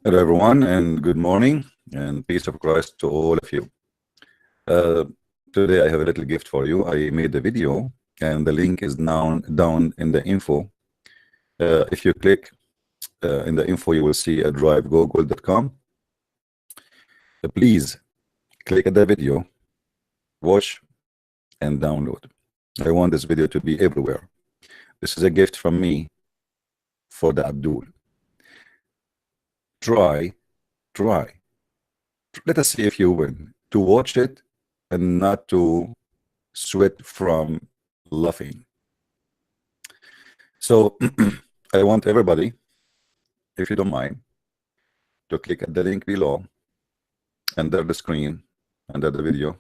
Hello, everyone, and good morning, and peace of Christ to all of you. Uh, Today, I have a little gift for you. I made a video, and the link is down in the info. If you click in the info, you will see a drive google.com. Please click at the video, watch, and download. I want this video to be everywhere. This is a gift from me for the Abdul. Try. Let us see if you win. To watch it and not to sweat from laughing. So I want everybody, if you don't mind, to click at the link below under the screen, under the video,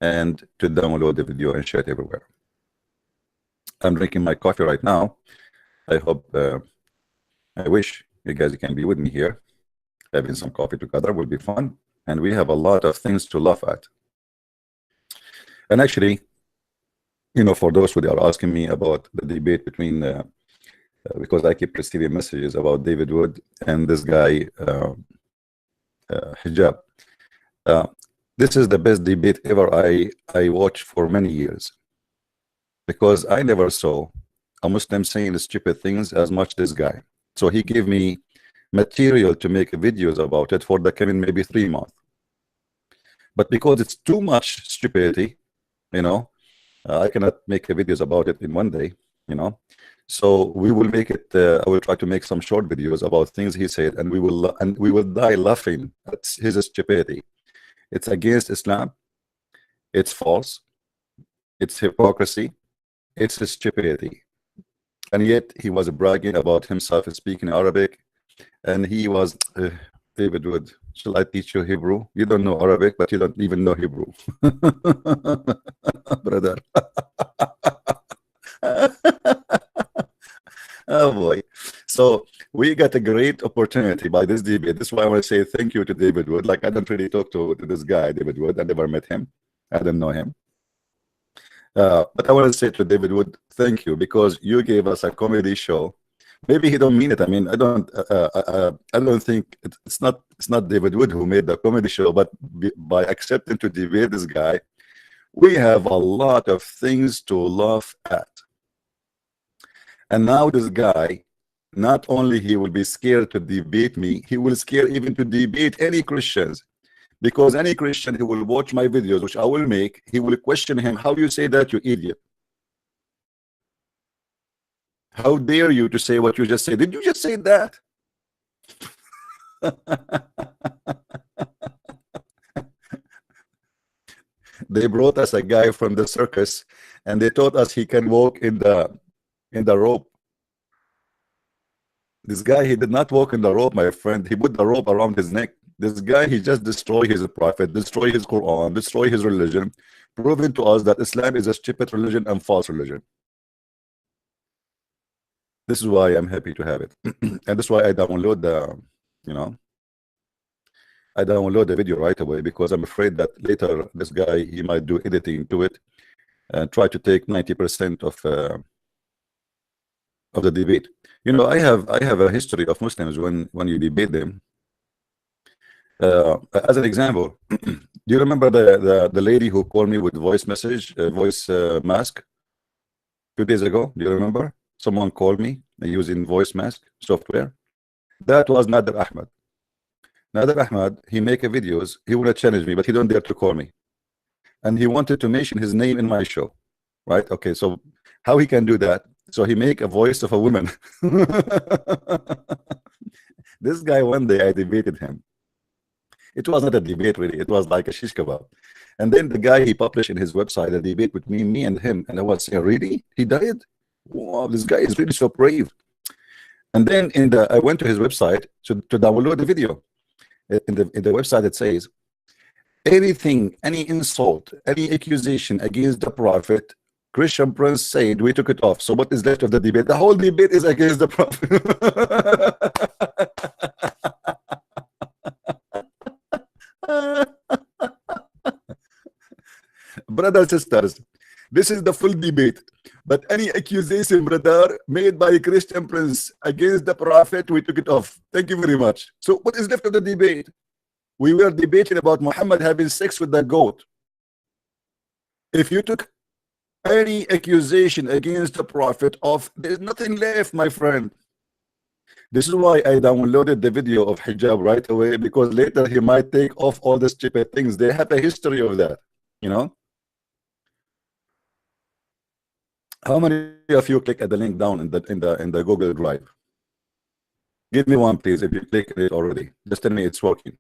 and to download the video and share it everywhere. I'm drinking my coffee right now. I hope, I wish you guys can be with me here. Having some coffee together will be fun, and we have a lot of things to laugh at. And actually, you know, for those who are asking me about the debate between, because I keep receiving messages about David Wood and this guy, Hijab. This is the best debate ever I watched for many years, because I never saw a Muslim saying stupid things as much this guy. So he gave me material to make videos about it for the coming maybe 3 months. But because it's too much stupidity, you know, I cannot make videos about it in one day, you know. So we will make it. I will try to make some short videos about things he said, and we will die laughing at his stupidity. It's against Islam. It's false. It's hypocrisy. It's stupidity. And yet he was bragging about himself speaking Arabic, and he was David Wood. Shall I teach you Hebrew? You don't know Arabic, but you don't even know Hebrew, brother. Oh boy. So we got a great opportunity by this debate. This is why I want to say thank you to David Wood. Like, I don't really talk to this guy, David Wood. I never met him. I don't know him. But I want to say to David Wood, thank you, because you gave us a comedy show. Maybe he don't mean it. I mean, I don't think it's not David Wood who made the comedy show, but by accepting to debate this guy, we have a lot of things to laugh at. And now this guy, not only he will be scared to debate me, he will scare even to debate any Christians, because any Christian who will watch my videos, which I will make, he will question him, how you say that, you idiot? How dare you to say what you just said? Did you just say that? They brought us a guy from the circus, and they taught us he can walk in the rope. This guy, he did not walk in the rope, my friend. He put the rope around his neck. This guy, he just destroyed his prophet, destroy his Quran, destroy his religion, proving to us that Islam is a stupid religion and false religion. This is why I'm happy to have it. And that's why I download the, you know, I download the video right away, because I'm afraid that later this guy, he might do editing to it and try to take 90% of the debate. You know, I have a history of Muslims when you debate them. As an example, do you remember the lady who called me with voice message, voice mask 2 days ago? Do you remember? Someone called me using voice mask software. That was Nader Ahmed. Nader Ahmed, he make videos. He would have challenged me, but he don't dare to call me. And he wanted to mention his name in my show, right? Okay, so how he can do that? So he make a voice of a woman. This guy, one day I debated him. It was not a debate really. It was like a shish kebab. And then the guy, he published in his website a debate between me and him. And I was saying, really? He died? Wow, this guy is really so brave. And then I went to his website to download the video. In the website, it says, anything, any insult, any accusation against the prophet, Christian Prince said we took it off. So what is left of the debate? The whole debate is against the prophet. Brothers and sisters, this is the full debate. But any accusation, brother, made by a Christian prince against the prophet, we took it off. Thank you very much. So what is left of the debate? We were debating about Muhammad having sex with the goat. If you took any accusation against the prophet off, there's nothing left, my friend. This is why I downloaded the video of hijab right away, because later he might take off all the stupid things. They have a history of that, you know. How many of you click at the link down in the Google Drive? Give me one, please, if you click it already. Just tell me it's working.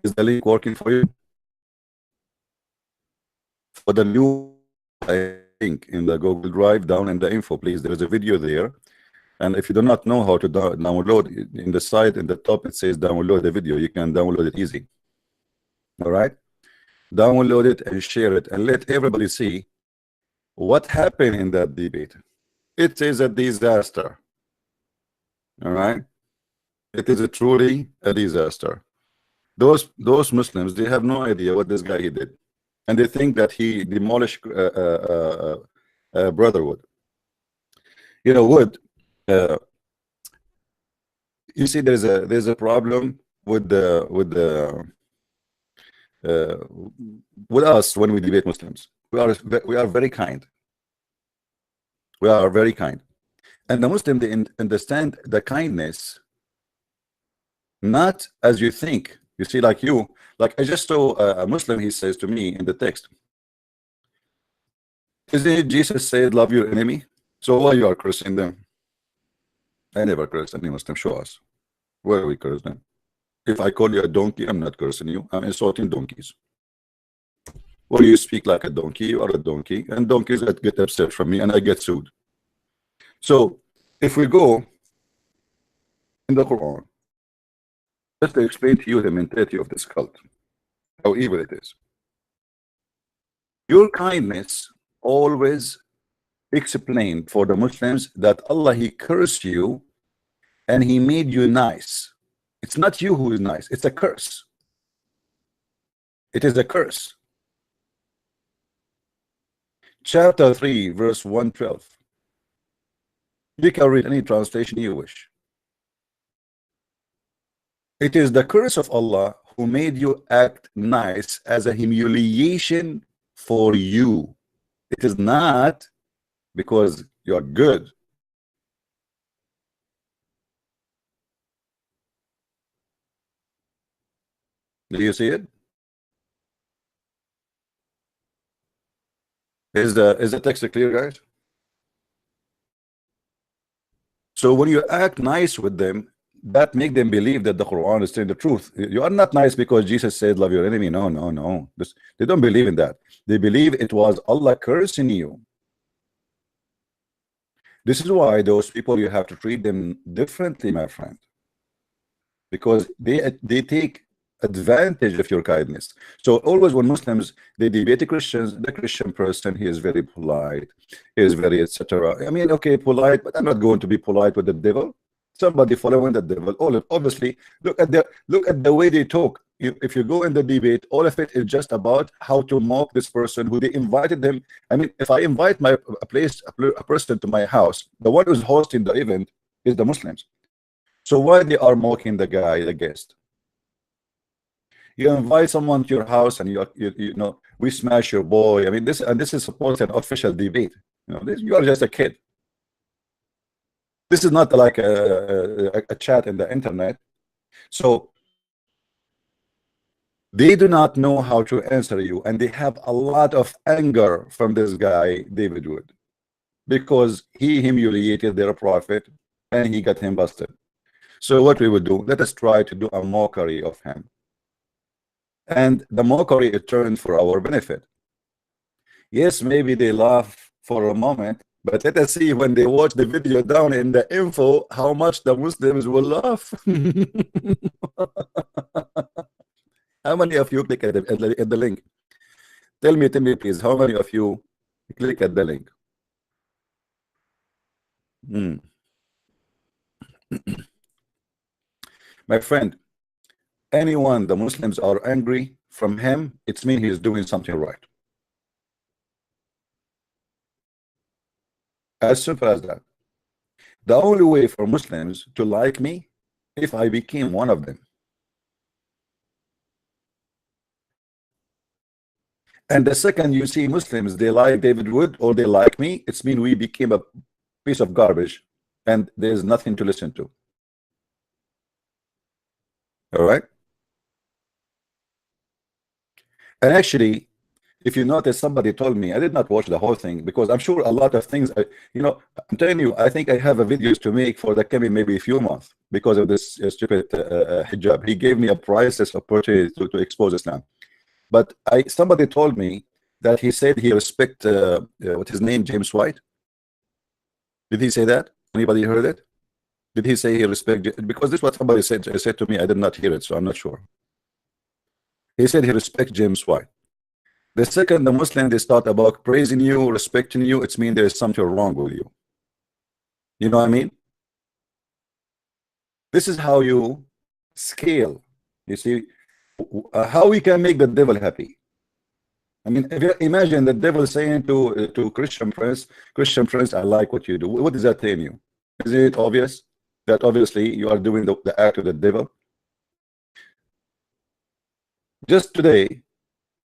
Is the link working for you? For the new link in the Google Drive, down in the info, please, there is a video there. And if you do not know how to download, in the site in the top it says download the video. You can download it easy. All right, download it and share it and let everybody see what happened in that debate. It is a disaster. All right, it is truly a disaster. Those Muslims, they have no idea what this guy he did, and they think that he demolished Brotherhood. You know what? You see, there's a problem with us when we debate Muslims. We are very kind. We are very kind, and the Muslim, they understand the kindness not as you think. You see, like I just saw a Muslim. He says to me in the text, "Isn't it Jesus said, love your enemy? So why you are cursing them?" I never cursed any Muslim. Show us where we curse them. If I call you a donkey, I'm not cursing you. I'm insulting donkeys. When you speak like a donkey, you are a donkey, and donkeys that get upset from me, and I get sued. So if we go in the Quran, just to explain to you the mentality of this cult, how evil it is. Your kindness always explained for the Muslims that Allah, he cursed you and he made you nice. It's not you who is nice, it's a curse. It is a curse. Chapter 3, verse 112. You can read any translation you wish. It is the curse of Allah who made you act nice as a humiliation for you. It is not because you are good. Do you see it? Is the text clear, guys? So when you act nice with them, that make them believe that the Quran is telling the truth. You are not nice because Jesus said love your enemy. No, no, no. They don't believe in that. They believe it was Allah cursing you. This is why those people, you have to treat them differently, my friend, because they take advantage of your kindness. So always when Muslims, they debate the Christians, the Christian person, he is very polite, he is very etc. I mean, okay, polite, but I'm not going to be polite with the devil. Somebody following the devil. Obviously, look at the way they talk. If you go in the debate, all of it is just about how to mock this person who they invited them. I mean, if I invite a person to my house, the one who's hosting the event is the Muslims. So why they are mocking the guy, the guest? You invite someone to your house and you know, we smash your boy. I mean, this is supposed to be an official debate. You know, you are just a kid. This is not like a chat in the internet. So they do not know how to answer you, and they have a lot of anger from this guy, David Wood, because he humiliated their prophet and he got him busted. So what we would do, let us try to do a mockery of him. And the mockery, it turned for our benefit. Yes, maybe they laugh for a moment, but let us see when they watch the video down in the info how much the Muslims will laugh. How many of you click at the link? Tell me please, how many of you click at the link? My friend, anyone the Muslims are angry from him, it's mean he is doing something right. As simple as that. The only way for Muslims to like me if I became one of them. And the second you see Muslims, they like David Wood or they like me, it's mean we became a piece of garbage and there's nothing to listen to. All right. And actually, if you notice, somebody told me, I did not watch the whole thing because I'm sure a lot of things, you know, I'm telling you, I think I have a videos to make for the coming maybe a few months because of this stupid hijab. He gave me a priceless opportunity to expose Islam. But somebody told me that he said he respect what's his name, James White. Did he say that? Anybody heard it? Did he say he respect? Because this is what somebody said to me. I did not hear it, so I'm not sure. He said he respect James White. The second the Muslim they start about praising you, respecting you, it's mean there's something wrong with you. You know what I mean? This is how you scale. You see how we can make the devil happy. I mean, if you imagine the devil saying to Christian friends, I like what you do. What does that tell you? Is it obvious that obviously you are doing the act of the devil? Just today,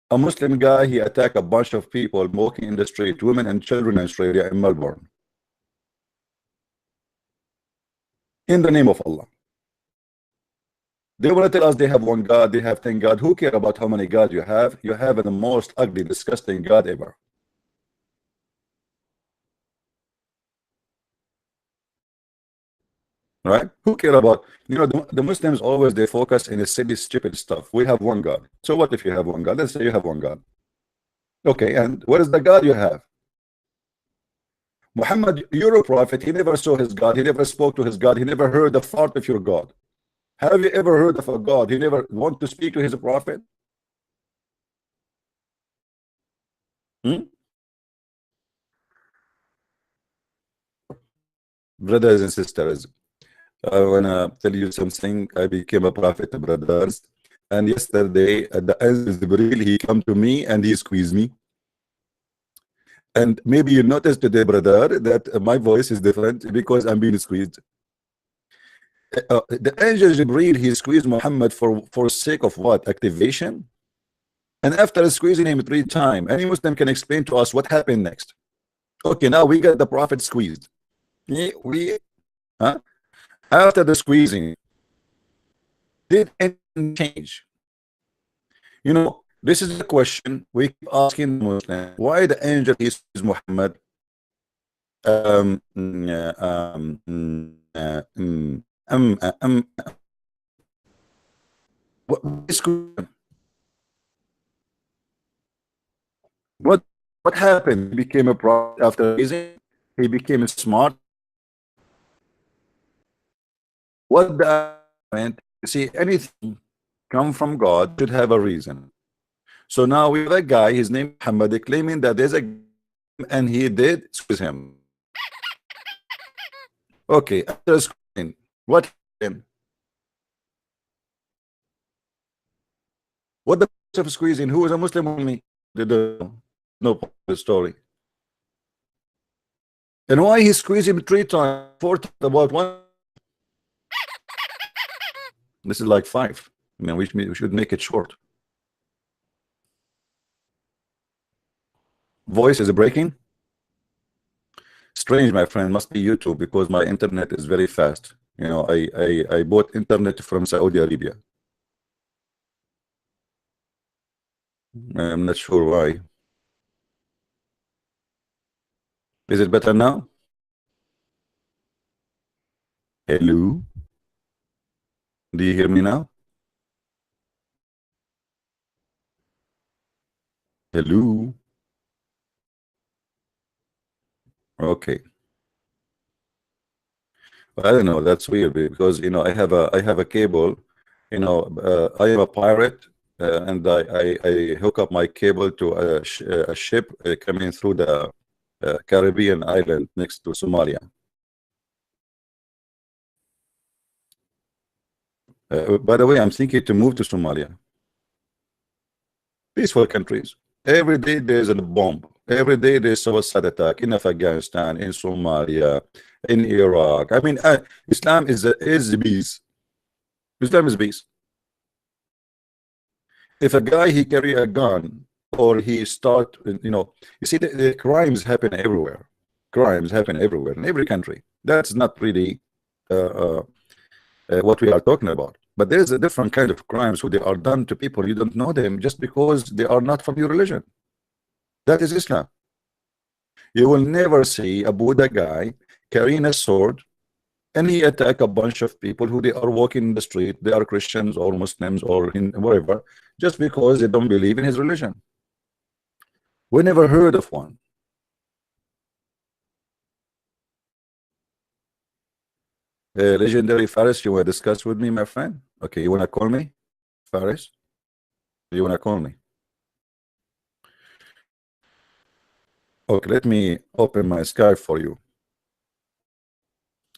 a Muslim guy, he attacked a bunch of people walking in the street, women and children in Australia, in Melbourne, in the name of Allah. They want to tell us they have one God, they have 10 God. Who cares about how many gods you have? You have the most ugly, disgusting God ever. Right? Who care about, you know, the Muslims always, they focus in the silly, stupid stuff. We have one God. So what if you have one God? Let's say you have one God. Okay, and what is the God you have? Muhammad, you're a prophet. He never saw his God. He never spoke to his God. He never heard the thought of your God. Have you ever heard of a God? He never want to speak to his prophet? Brothers and sisters, I want to tell you something. I became a prophet, brothers. And yesterday, at the end of Jibreel, he come to me and he squeezed me. And maybe you noticed today, brother, that my voice is different because I'm being squeezed. The angel Jibreel, he squeezed Muhammad for sake of what? Activation. And after squeezing him 3 times, any Muslim can explain to us what happened next. Okay, now we got the prophet squeezed. After the squeezing, did anything change? You know, this is the question we keep asking Muslims. Why the angel is Muhammad? What happened? He became a prophet after squeezing. He became smart. What the you see, anything come from God should have a reason. So now we have a guy, his name Muhammad, claiming that there's a and he did squeeze him. Okay, after squeezing, what happened? What the of squeezing? Who was a Muslim only? No story. And why he squeezed him 3 times, 4 times, about 1? This is like 5. I mean, we should make it short. Voice is breaking. Strange, my friend. Must be YouTube because my internet is very fast. You know, I bought internet from Saudi Arabia. I'm not sure why. Is it better now? Hello? Do you hear me now? Hello? Okay. Well, I don't know. That's weird because you know I have a cable. You know, I am a pirate, and I hook up my cable to a ship coming through the Caribbean island next to Somalia. By the way, I'm thinking to move to Somalia. Peaceful countries. Every day there's a bomb. Every day there's suicide attack in Afghanistan, in Somalia, in Iraq. I mean, Islam is peace. Islam is peace. If a guy he carry a gun or he start, you see the crimes happen everywhere. Crimes happen everywhere in every country. That's not really what we are talking about. But there's a different kind of crimes who they are done to people you don't know them just because they are not from your religion. That is Islam. You will never see a Buddha guy carrying a sword and he attack a bunch of people who they are walking in the street. They are Christians or Muslims or in whatever, just because they don't believe in his religion. We never heard of one. Legendary Faris, you want to discuss with me, my friend? Okay, you want to call me, Faris? You want to call me? Okay, let me open my Skype for you.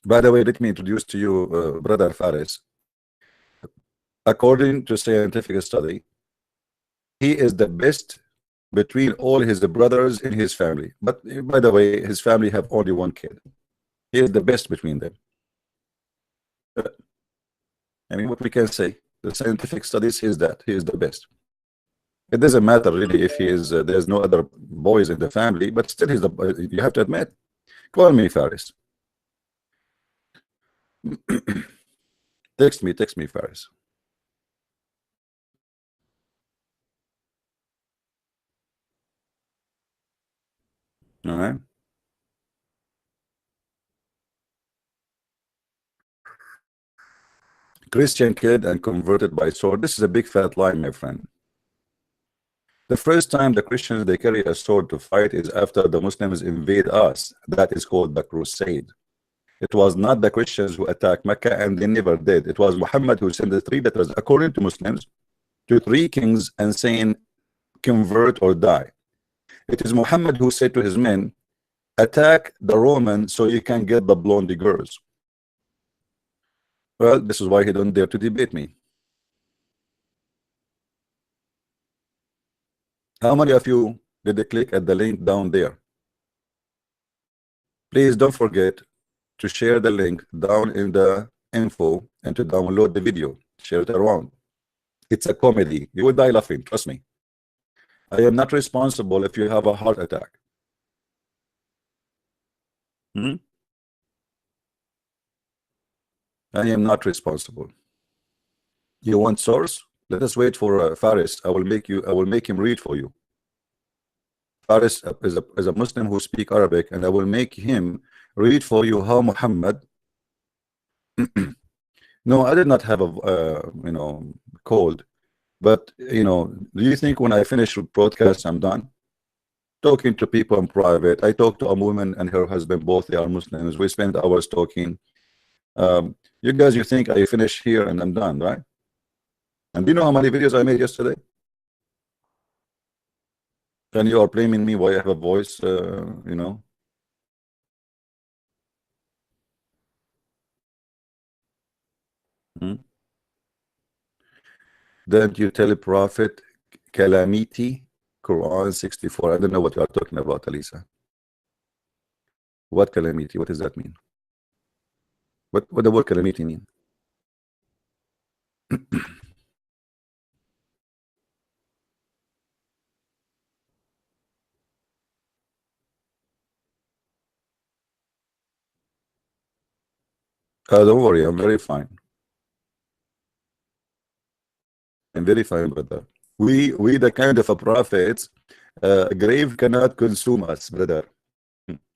By the way, let me introduce to you Brother Faris. According to scientific study, he is the best between all his brothers in his family. But by the way, his family have only one kid. He is the best between them. I mean, what we can say, the scientific studies is that he is the best. It doesn't matter really if he is there's no other boys in the family, but still he's the you have to admit. Call me, Faris. Text me, Faris. All right. Christian kid and converted by sword. This is a big fat lie, my friend. The first time the Christians they carry a sword to fight is after the Muslims invade us. That is called the crusade. It was not the Christians who attacked Mecca, and they never did. It was Muhammad who sent the 3 letters, according to Muslims, to 3 kings and saying, convert or die. It is Muhammad who said to his men, attack the Roman so you can get the blondie girls. Well, this is why he don't dare to debate me. How many of you did they click at the link down there? Please don't forget to share the link down in the info and to download the video. Share it around. It's a comedy. You will die laughing, trust me. I am not responsible if you have a heart attack. I am not responsible. You want source? Let us wait for Faris. I will make him read for you. Faris is a Muslim who speaks Arabic, and I will make him read for you how Muhammad. No, I did not have a cold, but do you think when I finish broadcast I'm done? Talking to people in private. I talked to a woman and her husband, both they are Muslims. We spent hours talking. You guys, you think I finish here and I'm done, right? And do you know how many videos I made yesterday? And you are blaming me why I have a voice, Don't you tell a prophet calamity, Quran 64. I don't know what you are talking about, Alisa. What calamity? What does that mean? What the word calamity mean? Don't worry, I'm very fine. I'm very fine, brother. We the kind of a prophets, grave cannot consume us, brother.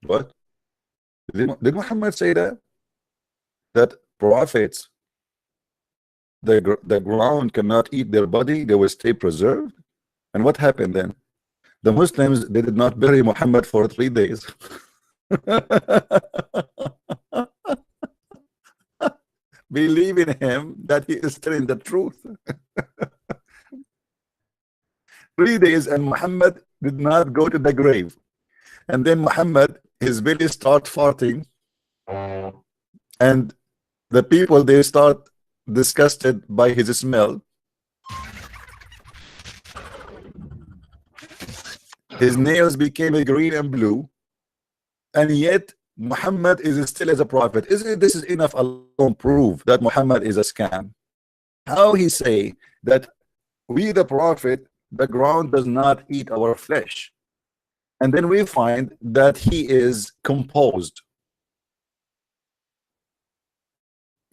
What? Did Muhammad say that? That prophets, the ground cannot eat their body, they will stay preserved? And what happened then? The Muslims, they did not bury Muhammad for 3 days. Believe in him that he is telling the truth. 3 days and Muhammad did not go to the grave. And then Muhammad, his belly start farting, and the people, they start disgusted by his smell. His nails became green and blue, and yet Muhammad is still as a prophet. Isn't this is enough alone proof that Muhammad is a scam? How he say that we the prophet, the ground does not eat our flesh, and then we find that he is composed.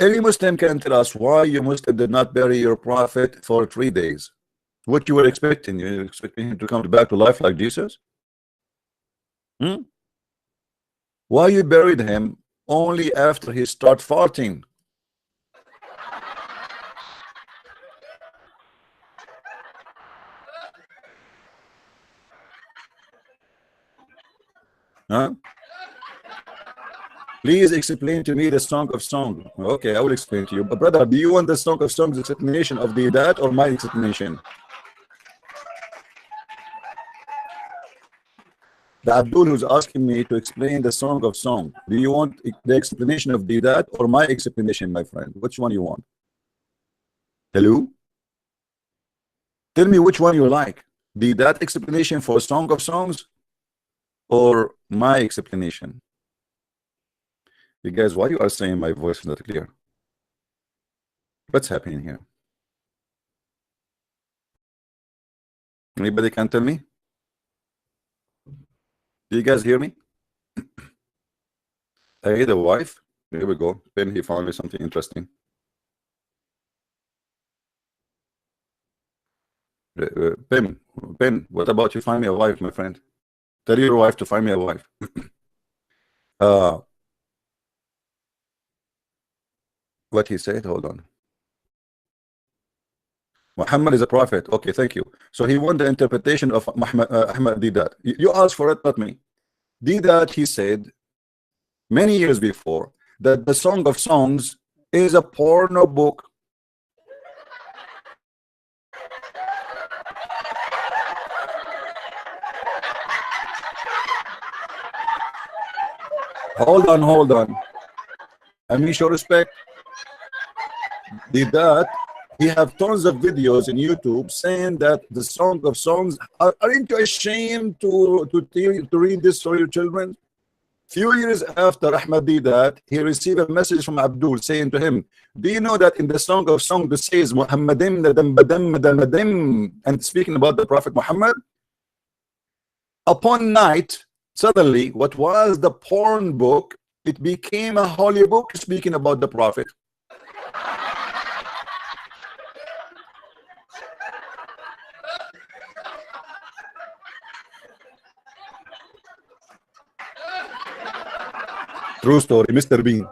Any Muslim can tell us why you Muslim did not bury your prophet for 3 days. What you were expecting? You were expecting him to come back to life like Jesus? Why you buried him only after he start farting? Huh? Please explain to me the Song of Songs. Okay, I will explain to you. But brother, do you want the Song of Songs explanation of the that or my explanation? The Abdul who's asking me to explain the Song of Songs. Do you want the explanation of the that or my explanation, my friend? Which one you want? Hello? Tell me which one you like. The that explanation for Song of Songs or my explanation? You guys, why you are saying my voice is not clear? What's happening here? Anybody can tell me? Do you guys hear me? Hey, the wife. Here we go. Ben, he found me something interesting. Ben, what about you find me a wife, my friend? Tell your wife to find me a wife. What he said, hold on. Muhammad is a prophet. Okay, thank you. So he won the interpretation of Muhammad, Ahmad Didat. You asked for it, not me. Didat, he said many years before that the Song of Songs is a porno book. Hold on. I mean, show respect. Didat, he have tons of videos in YouTube saying that the Song of Songs, aren't you ashamed to read this for your children? Few years after Ahmad Didat, he received a message from Abdul saying to him, do you know that in the Song of Songs it says Muhammadim and speaking about the Prophet Muhammad? Upon night, suddenly what was the porn book, it became a holy book speaking about the Prophet. True story, Mr. Bean.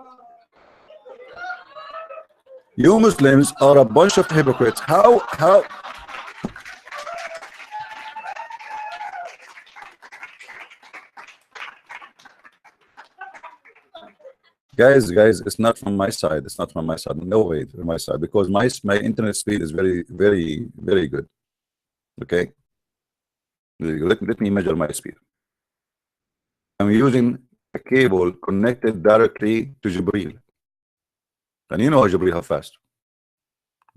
You Muslims are a bunch of hypocrites. How? Guys, it's not from my side. It's not from my side. No way from my side, because my internet speed is very good. Okay. Let me measure my speed. I'm using a cable connected directly to Jibril, and you know how Jibril how fast.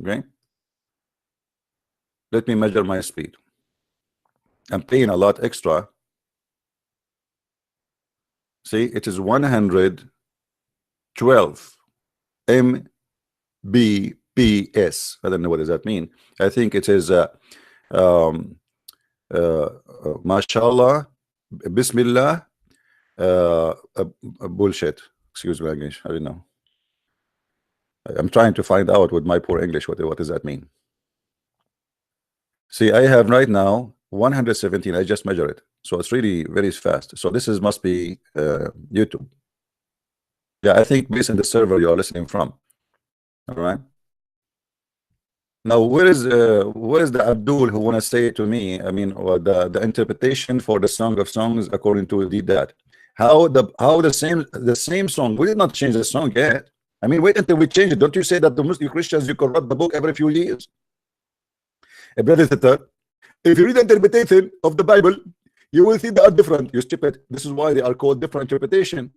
Okay, let me measure my speed. I'm paying a lot extra. See, it is 112 Mbps. I don't know what does that mean. I think it is mashallah, bismillah, bullshit. Excuse my English. I don't know. I'm trying to find out with my poor English what does that mean. See, I have right now 117. I just measured it, so it's really very fast. So this must be YouTube. Yeah, I think based on the server you are listening from. All right. Now, where is the Abdul who want to say to me? I mean, or the interpretation for the Song of Songs according to that? How the same song? We did not change the song yet. I mean, wait until we change it. Don't you say that the Muslim Christians you corrupt the book every few years? Brother, if you read the interpretation of the Bible, you will see they are different. You stupid. This is why they are called different interpretation.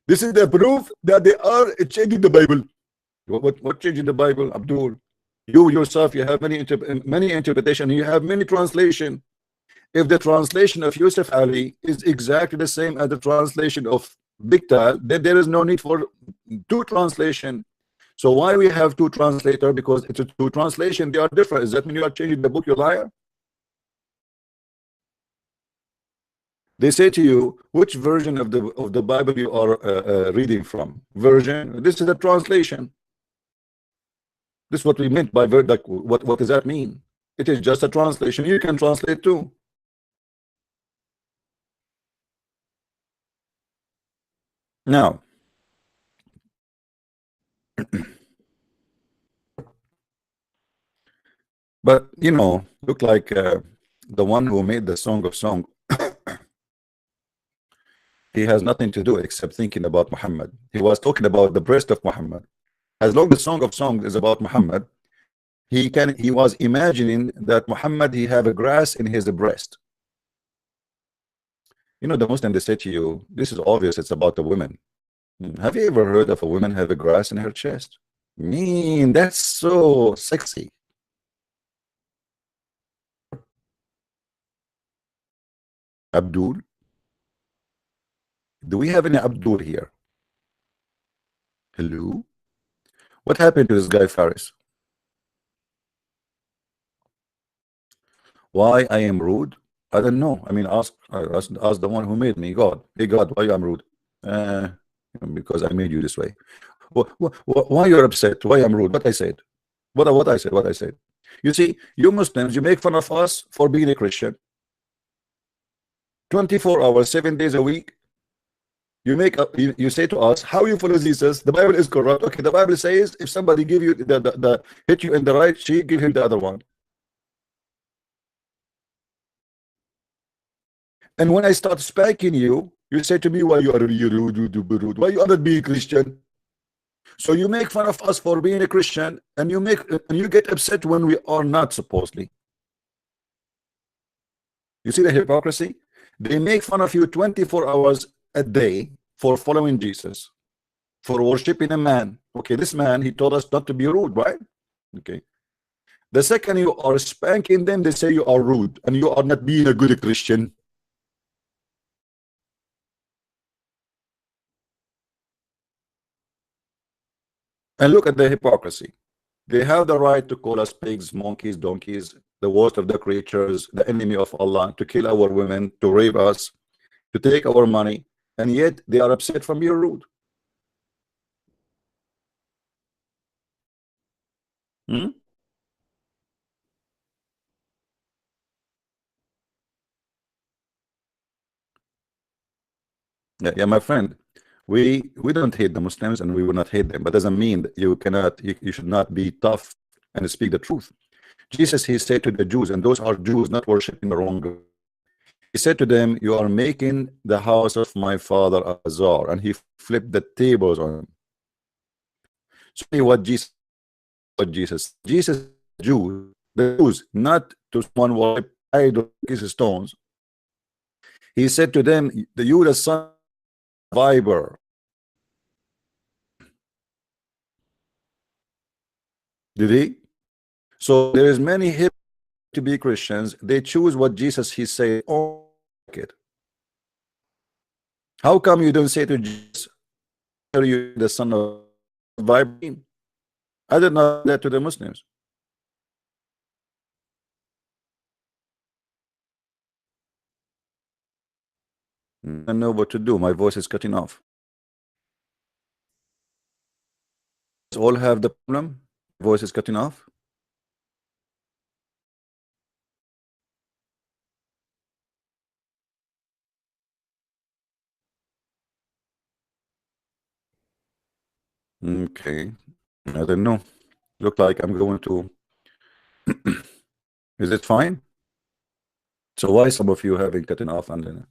This is the proof that they are changing the Bible. What changing the Bible, Abdul? You yourself, you have many interpretation. You have many translation. If the translation of Yusuf Ali is exactly the same as the translation of Biktal, then there is no need for two translation. So why we have two translator? Because it's a two translation, they are different. Does that mean you are changing the book, you liar? They say to you, which version of the Bible you are reading from? Version. This is a translation. This is what we meant by like what does that mean? It is just a translation. You can translate too. Now, but you know, look like the one who made the Song of Song, he has nothing to do except thinking about Muhammad. He was talking about the breast of Muhammad. As long as Song of Songs is about Muhammad, he was imagining that Muhammad, he have a grass in his breast. You know, the Muslim, they say to you, this is obvious, it's about the women. Have you ever heard of a woman have a grass in her chest? Mean, that's so sexy. Abdul, do we have any Abdul here? Hello? What happened to this guy Faris? Why I am rude? I don't know. I mean, ask the one who made me, God. Hey God, why I'm rude? Because I made you this way. Why you're upset? Why I'm rude? What I said? What I said? What I said? You see, you Muslims, you make fun of us for being a Christian. 24 hours, 7 days a week. You say to us, how you follow Jesus? The Bible is corrupt. Okay, the Bible says if somebody give you the hit you in the right cheek, give him the other one. And when I start spanking you, you say to me, why you are rude? Why you are not being Christian? So you make fun of us for being a Christian, and you get upset when we are not, supposedly. You see the hypocrisy? They make fun of you 24 hours a day for following Jesus, for worshiping a man. Okay, this man, he told us not to be rude, right? Okay. The second you are spanking them, they say you are rude and you are not being a good Christian. And look at the hypocrisy. They have the right to call us pigs, monkeys, donkeys, the worst of the creatures, the enemy of Allah, to kill our women, to rape us, to take our money, and yet they are upset from your rude. Hmm? Yeah, my friend, we don't hate the Muslims and we will not hate them, but doesn't mean that you should not be tough and speak the truth. Jesus, he said to the Jews, and those are Jews not worshiping the wrong God. He said to them, you are making the house of my father a bazaar, and he flipped the tables on them. So Jesus, Jews, the Jews, not to someone worship idol stones. He said to them, you the son of viper. Did he? So there is many hip to be Christians. They choose what Jesus he said. Oh, it. How come you don't say to Jesus, are you the son of viper? I did not that to the Muslims. I don't know what to do. My voice is cutting off. All have the problem. Voice is cutting off. Okay, I don't know. Look like I'm going to. Is it fine? So why some of you having cutting off and then?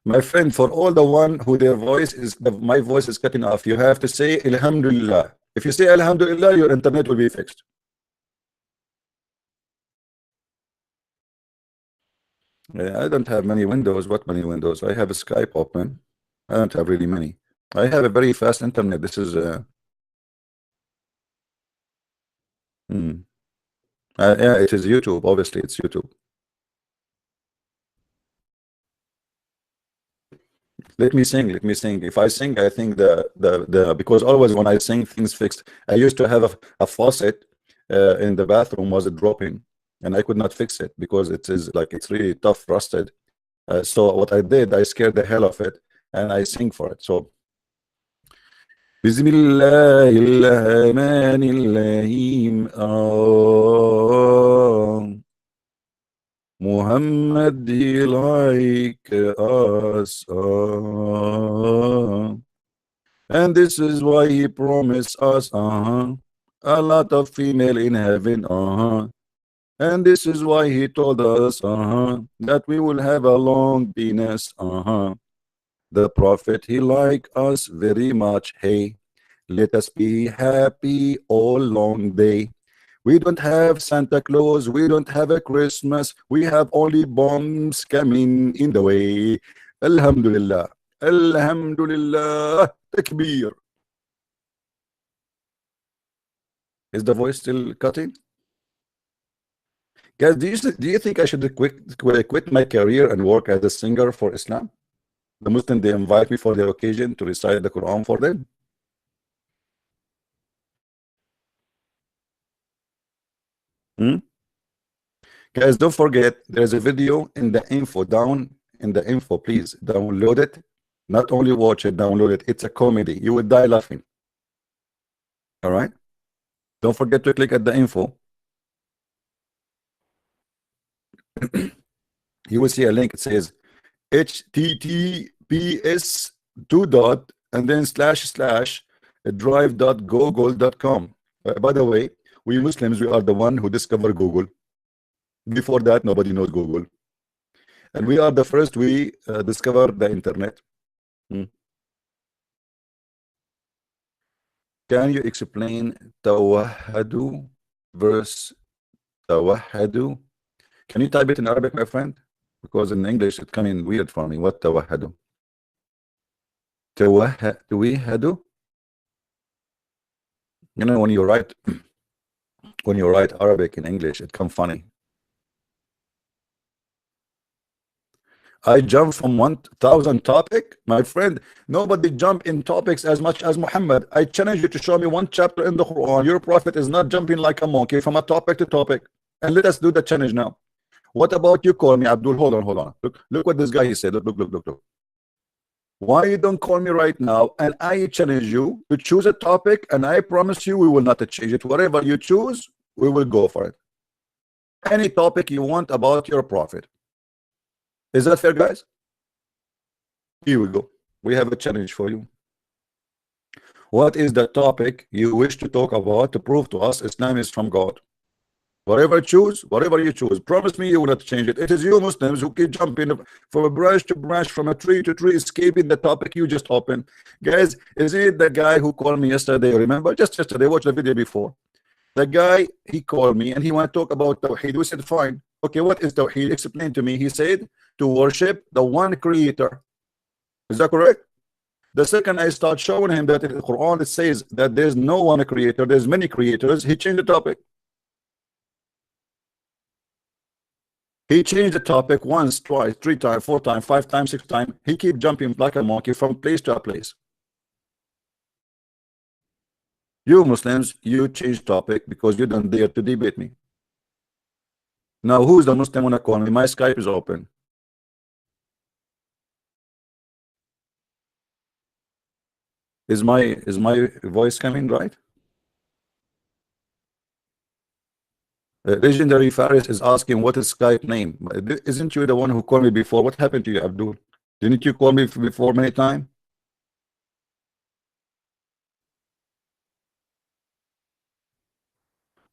My friend, for all the one who their voice is my voice is cutting off, you have to say Alhamdulillah. If you say Alhamdulillah, your internet will be fixed. I don't have many windows. What many windows? I have a Skype open. I don't have really many. I have a very fast internet. This is yeah, it is YouTube. Obviously, it's YouTube. Let me sing. Let me sing. If I sing, I think the because always when I sing, things fixed. I used to have a faucet in the bathroom was dropping, and I could not fix it because it is like it's really tough, rusted. So what I did, I scared the hell of it, and I sing for it. So بسم الله الرحمن الرحيم Muhammad he like us and this is why he promised us a lot of female in heaven and this is why he told us that we will have a long penis the prophet he like us very much. Hey, let us be happy all long day. We don't have Santa Claus, we don't have a Christmas, we have only bombs coming in the way. Alhamdulillah, Alhamdulillah, Takbir. Is the voice still cutting? Guys, do you think I should quit my career and work as a singer for Islam? The Muslims, they invite me for the occasion to recite the Quran for them. Guys, don't forget, there's a video in the info, down in the info. Please download it. Not only watch it, download it. It's a comedy. You will die laughing. All right? Don't forget to click at the info. You will see a link. It says https and then / drive.google.com. By the way, we Muslims, we are the one who discovered Google. Before that, nobody knows Google. And we are the first, we discovered the internet. Can you explain Tawahadu verse Tawahadu? Can you type it in Arabic, my friend? Because in English it's coming weird for me. What Tawahadu? Tawahadu? You know, when you write Arabic in English, it comes funny. I jump from 1,000 topic, my friend. Nobody jump in topics as much as Muhammad. I challenge you to show me one chapter in the Quran. Your prophet is not jumping like a monkey from a topic to topic. And let us do the challenge now. What about you call me Abdul? Hold on. Look what this guy he said. Look. Why you don't call me right now? And I challenge you to choose a topic, and I promise you we will not change it. Whatever you choose, we will go for it. Any topic you want about your prophet. Is that fair, guys? Here we go. We have a challenge for you. What is the topic you wish to talk about to prove to us Islam is from God? Whatever you choose, promise me you will not change it. It is you Muslims who keep jumping from a branch to branch, from a tree to tree, escaping the topic you just opened. Guys, is it the guy who called me yesterday? Remember, just yesterday, watch the video before. The guy, he called me and he want to talk about Tawheed. We said, fine. Okay, what is Tawheed? Explain to me. He said, to worship the one creator. Is that correct? The second I start showing him that in the Quran it says that there's no one creator, there's many creators, he changed the topic. He changed the topic once, twice, 3 times, 4 times, 5 times, 6 times. He keep jumping like a monkey from place to a place. You Muslims, you change topic because you don't dare to debate me. Now, who's the Muslim wanna call me? My Skype is open. Is my voice coming right? Legendary Faris is asking what is Skype name. Isn't you the one who called me before? What happened to you, Abdul? Didn't you call me before many times?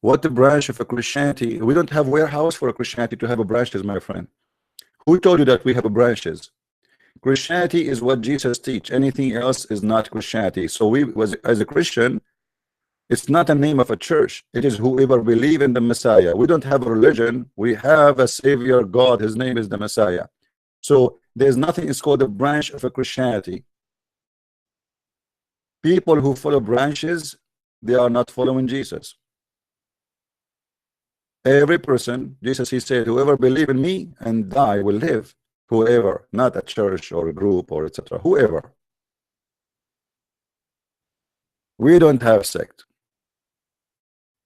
What the branch of a Christianity? We don't have warehouse for a Christianity to have a branches, my friend. Who told you that we have a branches? Christianity is what Jesus teach. Anything else is not Christianity. So we, as a Christian, it's not a name of a church. It is whoever believe in the Messiah. We don't have a religion. We have a Savior, God. His name is the Messiah. So there's nothing. It's called a branch of a Christianity. People who follow branches, they are not following Jesus. Every person, Jesus, he said, whoever believe in me and die will live. whoever, not a church or a group or etc. Whoever. We don't have sect.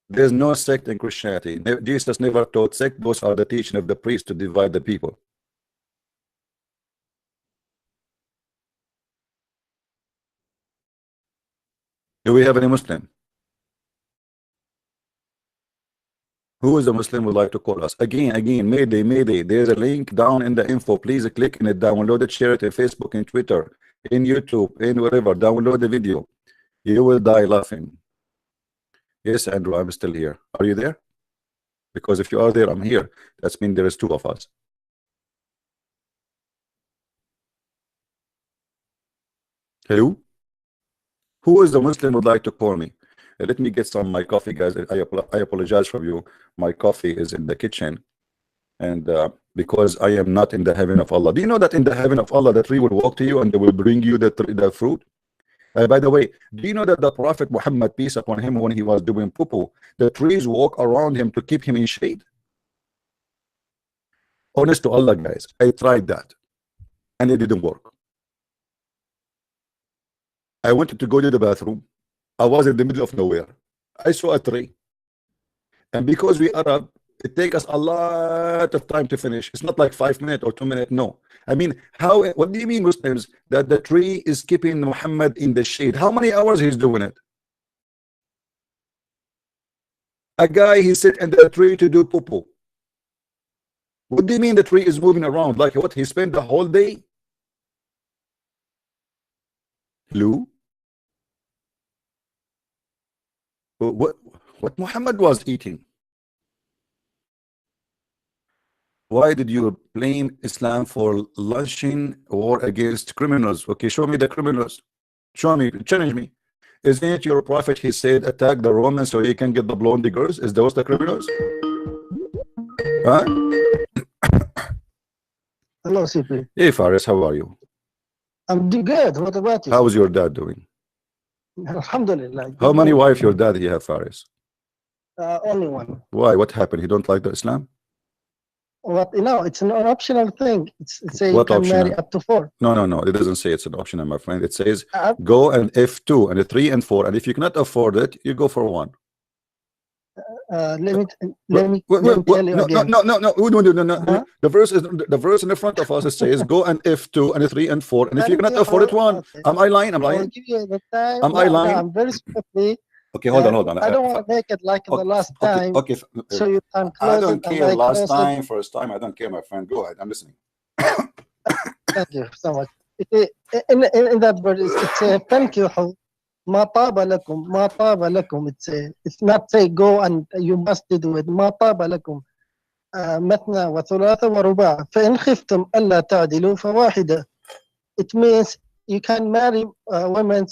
There's no sect in Christianity. Jesus never taught sect. Those are the teaching of the priest to divide the people. Do we have any Muslim? Who is a Muslim would like to call us? Again, Mayday, Mayday. There's a link down in the info. Please click in it, download it, share it in Facebook, in Twitter, in YouTube, in wherever. Download the video. You will die laughing. Yes, Andrew, I'm still here. Are you there? Because if you are there, I'm here. That means there is two of us. Hello? Who is the Muslim would like to call me? Let me get some of my coffee, guys. I apologize for you. My coffee is in the kitchen. And because I am not in the heaven of Allah. Do you know that in the heaven of Allah, the tree will walk to you and they will bring you the fruit? By the way, do you know that the Prophet Muhammad, peace upon him, when he was doing poo-poo, the trees walk around him to keep him in shade? Honest to Allah, guys, I tried that and it didn't work. I wanted to go to the bathroom. I was in the middle of nowhere. I saw a tree. And because we Arab, it takes us a lot of time to finish. It's not like 5 minutes or 2 minutes. No. I mean, what do you mean, Muslims, that the tree is keeping Muhammad in the shade? How many hours he's doing it? A guy, he sit in the tree to do poo-poo. What do you mean the tree is moving around? Like what? He spent the whole day? Hello? What Muhammad was eating? Why did you blame Islam for launching war against criminals? Okay, show me the criminals. Show me, challenge me. Isn't it your prophet, he said, attack the Romans so he can get the blonde girls? Is those the criminals? Huh? Hello, CP. Hey, Faris, how are you? I'm doing good. What about you? How's your dad doing? Alhamdulillah. How many wives your dad he have, Faris? Only one. Why? What happened? He don't like the Islam? What? No, it's an optional thing. It's say What you can optional? marry up to 4. No. It doesn't say it's an option, my friend. It says go and F2 and 3 and 4, and if you cannot afford it, you go for 1. Let me tell you again. No. Huh? The verse in the front of us, it says go and F2 and 3 and 4, and if you cannot afford it, 1. Okay. Am I lying? I'm I will lying. give you the time. Am I lying? I'm very swiftly. Okay, hold on. I don't want to make it like the last time. Okay. So you can close I it. don't and care. I Last close it. time, first time, I don't care, my friend. Go ahead. I'm listening. Thank you so much. In that verse, it's فانكحوا ما طاب لكم. It's not say go and you must do it. ما طاب لكم مثنى وثلاث ورباع فإن خفتم ألا تعدلوا فواحدة. It means you can marry women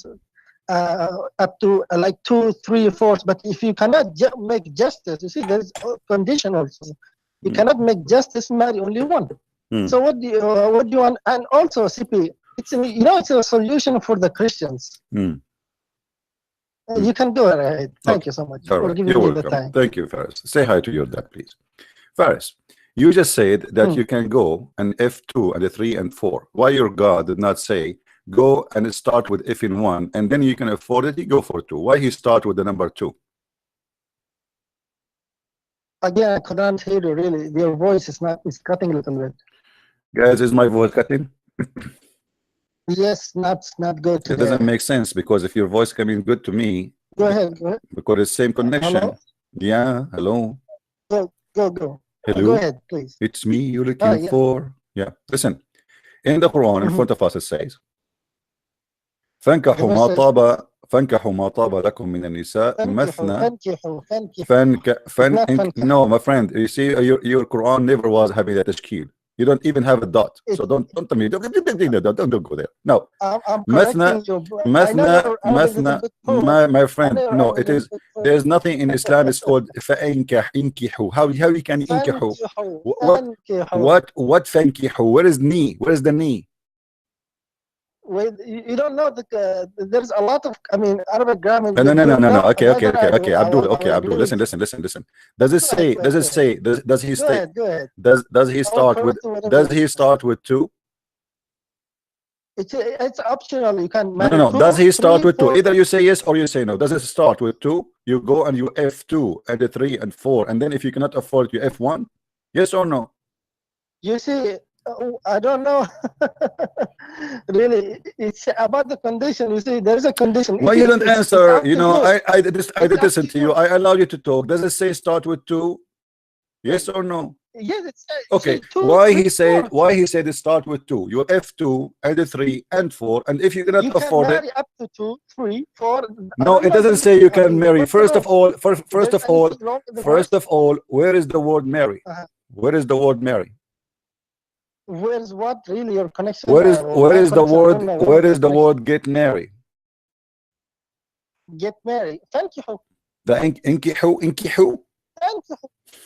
up to like 2, 3, 4, but if you cannot make justice, you see there's condition also. You cannot make justice, marry only one. So what do you want? And also CP, it's a solution for the Christians. You can go ahead. Thank you so much for giving me the time. Thank you, Faris. Say hi to your dad, please. Faris, you just said that you can go and F2 and 3 and 4. Why your God did not say go and start with F in 1 and then you can afford it, you go for 2? Why he start with the number 2? Again, I couldn't hear you really. Your voice is cutting a little bit. Guys, is my voice cutting? Yes, not good. It doesn't make sense because if your voice coming good to me, Go ahead. because it's same connection. Hello? Yeah, hello. Go. Hello. Go ahead, please. It's me you're looking for. Yeah. Listen, in the Quran, in front of us, it says, فانكحوا ما طاب لكم من النساء مثنى. No, my friend, you see, your Quran never was having that tashkil. You don't even have a dot. So don't tell me. Don't go there. No. مثنى, my friend. No, it is. There's nothing in Islam. It's called فأنكح. انكحوا. How you can انكحوا? What فانكحوا? Where is knee? Where is the knee? Wait, you don't know there's a lot of, I mean, Arabic grammar. No. Okay. I Abdul. will Okay, Abdul. agree with Listen. Does it you. Go ahead, say? go Does it ahead. say? Does he Go stay? ahead, go ahead. Does he I will start with? correct you whatever Does you he say. start with 2? It's optional. You can No. marry two, Does he start 3, with 2? 4. Either you say yes or you say no. Does it start with 2? You go and you F2 and the 3 and 4, and then if you cannot afford, you F1. Yes or no? You see, I don't know. Really, it's about the condition. You see, there's a condition. Why It you is- don't it's answer? up You to know, you. I did It's up listen to to you. you. I allowed you to talk. Does it say start with 2? Yes or no? Yes, it's Okay. 2, Why 3, he said? 4. Why he said start with 2? You F2 and the 3 and 4, and if you cannot You can afford it, marry up to 2, 3, 4. I no, don't it know. doesn't say you I can mean, marry. what's the First of verse? all, If there's anything wrong with the verse, where is the word marry? Where is the word marry? where's what really your connection? Where is the connection, I word? don't know Where what's is the connection. word get married? Get married. Thank you. The inkihu. Thank you.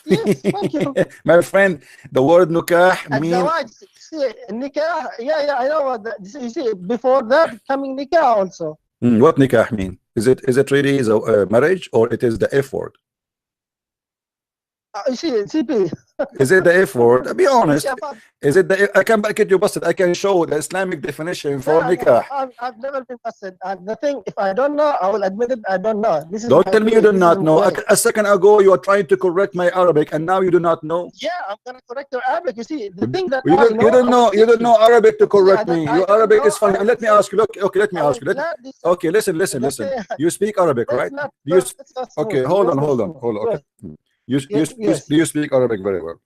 Yes, thank you. My friend, the word nukah mean الزواج. See, nikah. Yeah, I know what that. You see, before that coming nikah also. what nikah mean? Is it really the marriage, or it is the F word? You see, CP. Is it the F word? Be honest. about, Is it the? I can back it you busted. I can show the Islamic definition for no, nikah. I've never been busted. The thing, if I don't know, I will admit it. I don't know. This is Don't my tell me you belief. do This is not know. my- A second ago, you are trying to correct my Arabic, and now you do not know. Yeah, I'm gonna correct your Arabic. You see, the thing that You I don't, know, you don't I will know. You teach don't know Arabic to You see, correct me. I Your don't Arabic know, is fine. I And let me will ask you. Look, okay, let me I ask you. will gladly say- Okay, listen. Let's say- You speak Arabic, let's right? not- Do you? let's not Okay, smooth. hold on. Let's not smooth. Okay. Yes. Do you speak Arabic very well?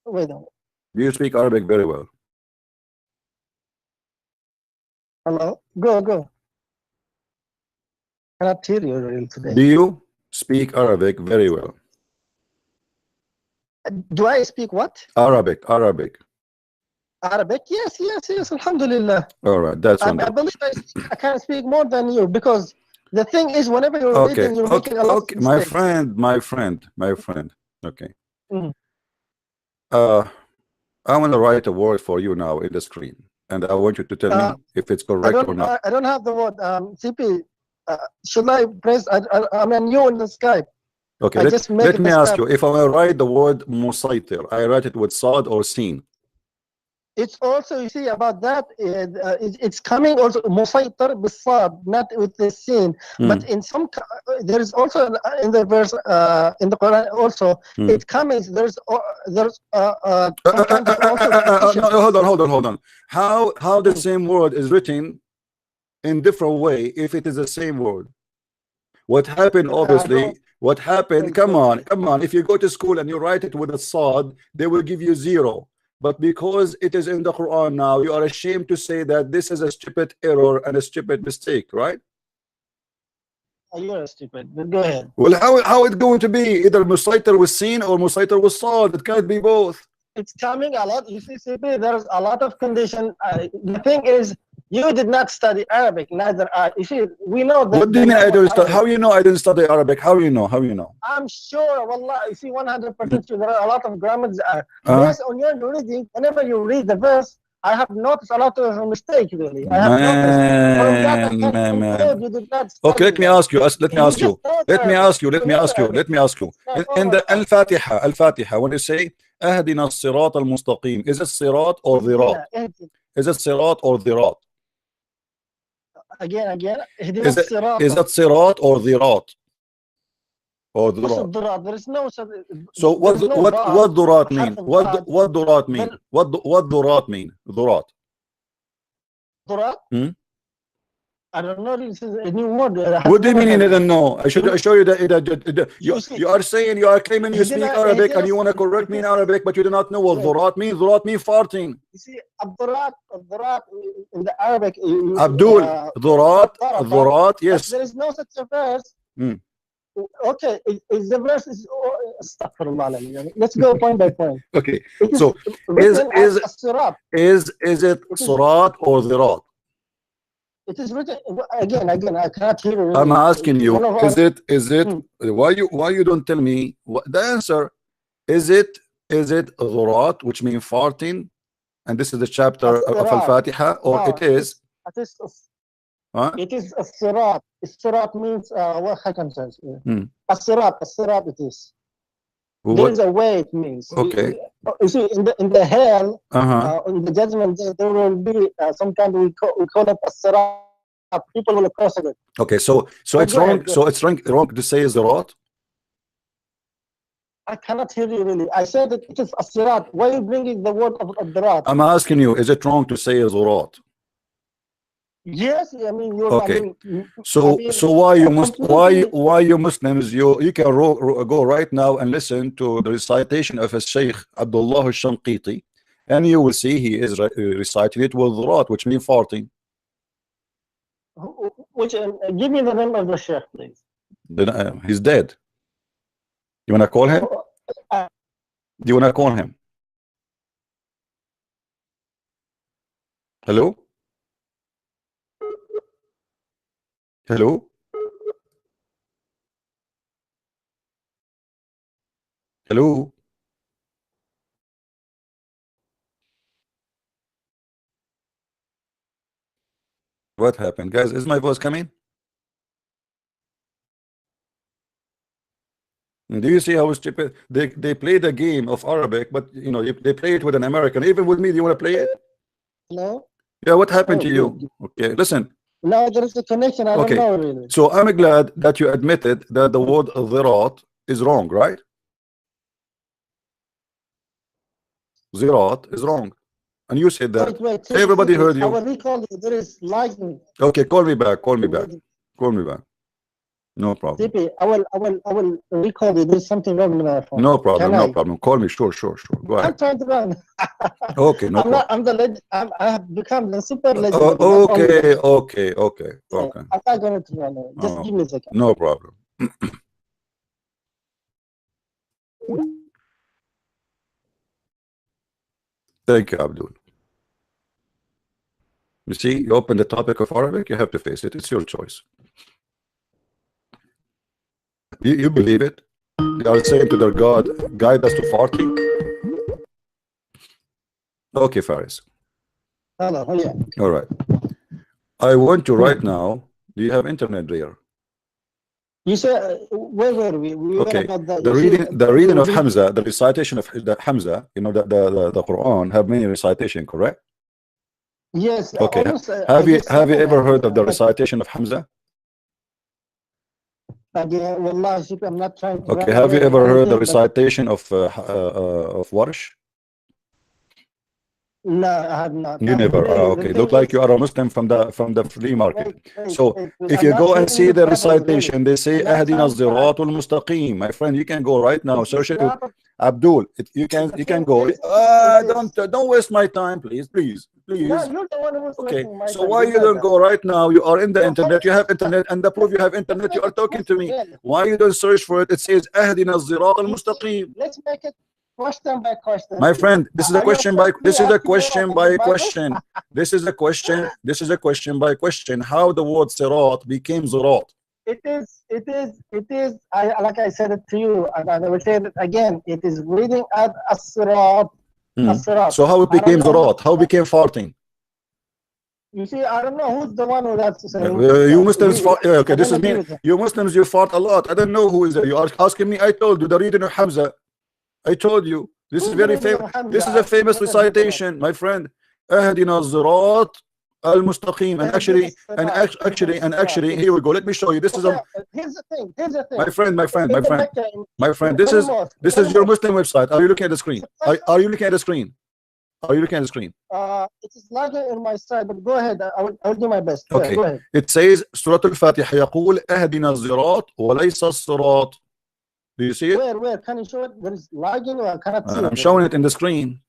Wait a minute. Do you speak Arabic very well? Hello? Go. I cannot hear you really today. Do you speak Arabic very well? Do I speak what? Arabic. Arabic? Yes. Alhamdulillah. All right, that's I wonderful. believe I can speak more than you because the thing is, whenever you're reading, you're making a lot of mistakes. My friend. Okay. Mhm. I want to write a word for you now in the screen, and I want you to tell me if it's correct or not. I don't have the word. CP, should I press? I'm new in the Skype. Okay, let me ask you, if I write the word musaytir, I write it with sad or sin? It's also, you see, about that, it's coming also musaytir bisad, not with the sin. But in some, there is also in the verse in the Quran also it comes. There's some kind of also no, hold on. How the same word is written in different way if it is the same word? What happened? Obviously, what happened? Come on. If you go to school and you write it with a sad, they will give you 0. But because it is in the Quran now, you are ashamed to say that this is a stupid error and a stupid mistake, right? You're stupid. But go ahead. Well, how it going to be? Either musaytir with sin or musaytir with sad. It can't be both. It's coming a lot. You see, CP, there's a lot of condition. The thing is, you did not study Arabic, neither I. You see, we know that. What do you mean I don't study? How you know I didn't study Arabic? How you know? I'm sure, wallah, you see, 100% sure there are a lot of grammars. Based on your reading, whenever you read the verse, I have noticed a lot of mistakes, really. I have noticed. Man. You did not Okay, let me ask you. In the Al-Fatiha, when you say Ahdina as-sirat al-mustaqim, is it sirat or dhirat? Is it sirat or dhirat? Again. Is it sirat or dhirat? Or dhurat? There is no. So what dhurat mean? What dhurat mean? What dhurat mean? Dhurat. Dhurat? I don't know. This is a new word. What do you mean you didn't know? I show you that you are saying, you are claiming you speak Arabic and you want to correct me in Arabic, but you do not know what dhurat means. Dhurat means farting. You see, dhurat in the Arabic. Abdul, dhurat, yes. There is no such a verse. Okay, is the verse is astaghfirullah. Let's go point by point. Okay, so is it sirat or dhirat? It is written again. I cannot hear you. I'm asking you, is it why you don't tell me what the answer? Is it dhurat, which means farting, and this is the chapter of As-sirat. Al-Fatiha, or No, it is? Huh? It is as-sirat. As-sirat means what I can say. Hmm. As-sirat it is. What? There is a way it means. Okay. You see, in the hell, Uh-huh. in the judgment day, there will be some kind we call it as-sirat. People will cross it. Okay, so Oh, it's go wrong. ahead, go So it's wrong to say Zirat. I cannot hear you really. I said that it is as-sirat. Why are you bringing the word of ad-dirat? I'm asking you, is it wrong to say Zirat? Yes, I mean you're. Okay. I mean, So I mean, why you must completely- why you Muslims you can go right now and listen to the recitation of a Sheikh Abdullah al-Shanqiti, and you will see he is reciting it with Zirat, which means farting. Which give me the name of the sheikh, please. Then he's dead. You wanna call him? Uh, Do you wanna call him? Hello? Hello? Hello? What happened, guys? Is my voice coming? Do you see how stupid they play the game of Arabic, but you know they play it with an American. Even with me, do you want to play it? Hello? Yeah, what happened Oh, to you? good. Okay, listen. No, there is a connection. I Okay. don't know really. So I'm glad that you admitted that the word Zirat is wrong, right? Zirat is wrong. And you said that. Wait, Everybody heard you. I will recall you. There is lightning. Okay, call me back. Call me back. Call me back. No problem. CP, I will recall you. There's something wrong with my phone. No problem. Can No I? problem. Call me. Sure. Go I'm ahead. trying to run. Okay, no I'm problem. not. I'm the legend. I have become the super legend. Okay. I'm not going to run. Just Oh. give me a second. No problem. Thank you, Abdul. You see, you open the topic of Arabic, you have to face it. It's your choice. You believe it? They are saying to their God, guide us to farting. Okay, Faris. Hello. Oh, yeah. All right. I want to right now. Do you have internet there? You said where were we? We were Okay. about The reading of Hamza, the recitation of the Hamza. You know the Quran have many recitation, correct? Yes. Okay. Almost, Have you ever heard of the recitation of Hamza? Again, Wallah, I'm not trying to. Okay. Have you ever heard the recitation of Warsh? No, I have not. You never. Okay. Look like you are a Muslim from the free market. So if you go and see the recitation, they say Ahdina az-siratal mustaqim. My friend, you can go right now. Search it. Abdul, you can go. Don't waste my time, please. No, you're the one who was Okay. making my So time. why you don't go right now? You are in the internet. You have internet, and the proof you have internet. You are talking to me. Why you don't search for it? It says Ahdina az-siratal mustaqim. Let's make it question by question. My friend, this is a question by question. This is a question by question. How the word sirat became zirat? It is. Like I said it to you, and I will say it again. It is reading at as-sirat. So how it became zirat? How it became farting? You see, I don't know who's the one who that's saying. You Muslims fart. Okay, this is me. You Muslims, you fart a lot. I don't know who is there. You are asking me. I told you the reading of Hamza. I told you this is very famous. This is a famous recitation, my friend. Ahdina az-sirat al-mustaqim. And actually, here we go. Let me show you. This is a. Here's the thing. My friend. This is your Muslim website. Are you looking at the screen? Are you looking at the screen? It is lagging in my side, but go ahead. I will do my best. Okay. Go ahead. It says Surah Al-Fatiha يقول أهدنا الصراط وليس الصراط. Do you see it? Where? Can you show it? There is lagging, or I cannot see it. I'm showing it in the screen.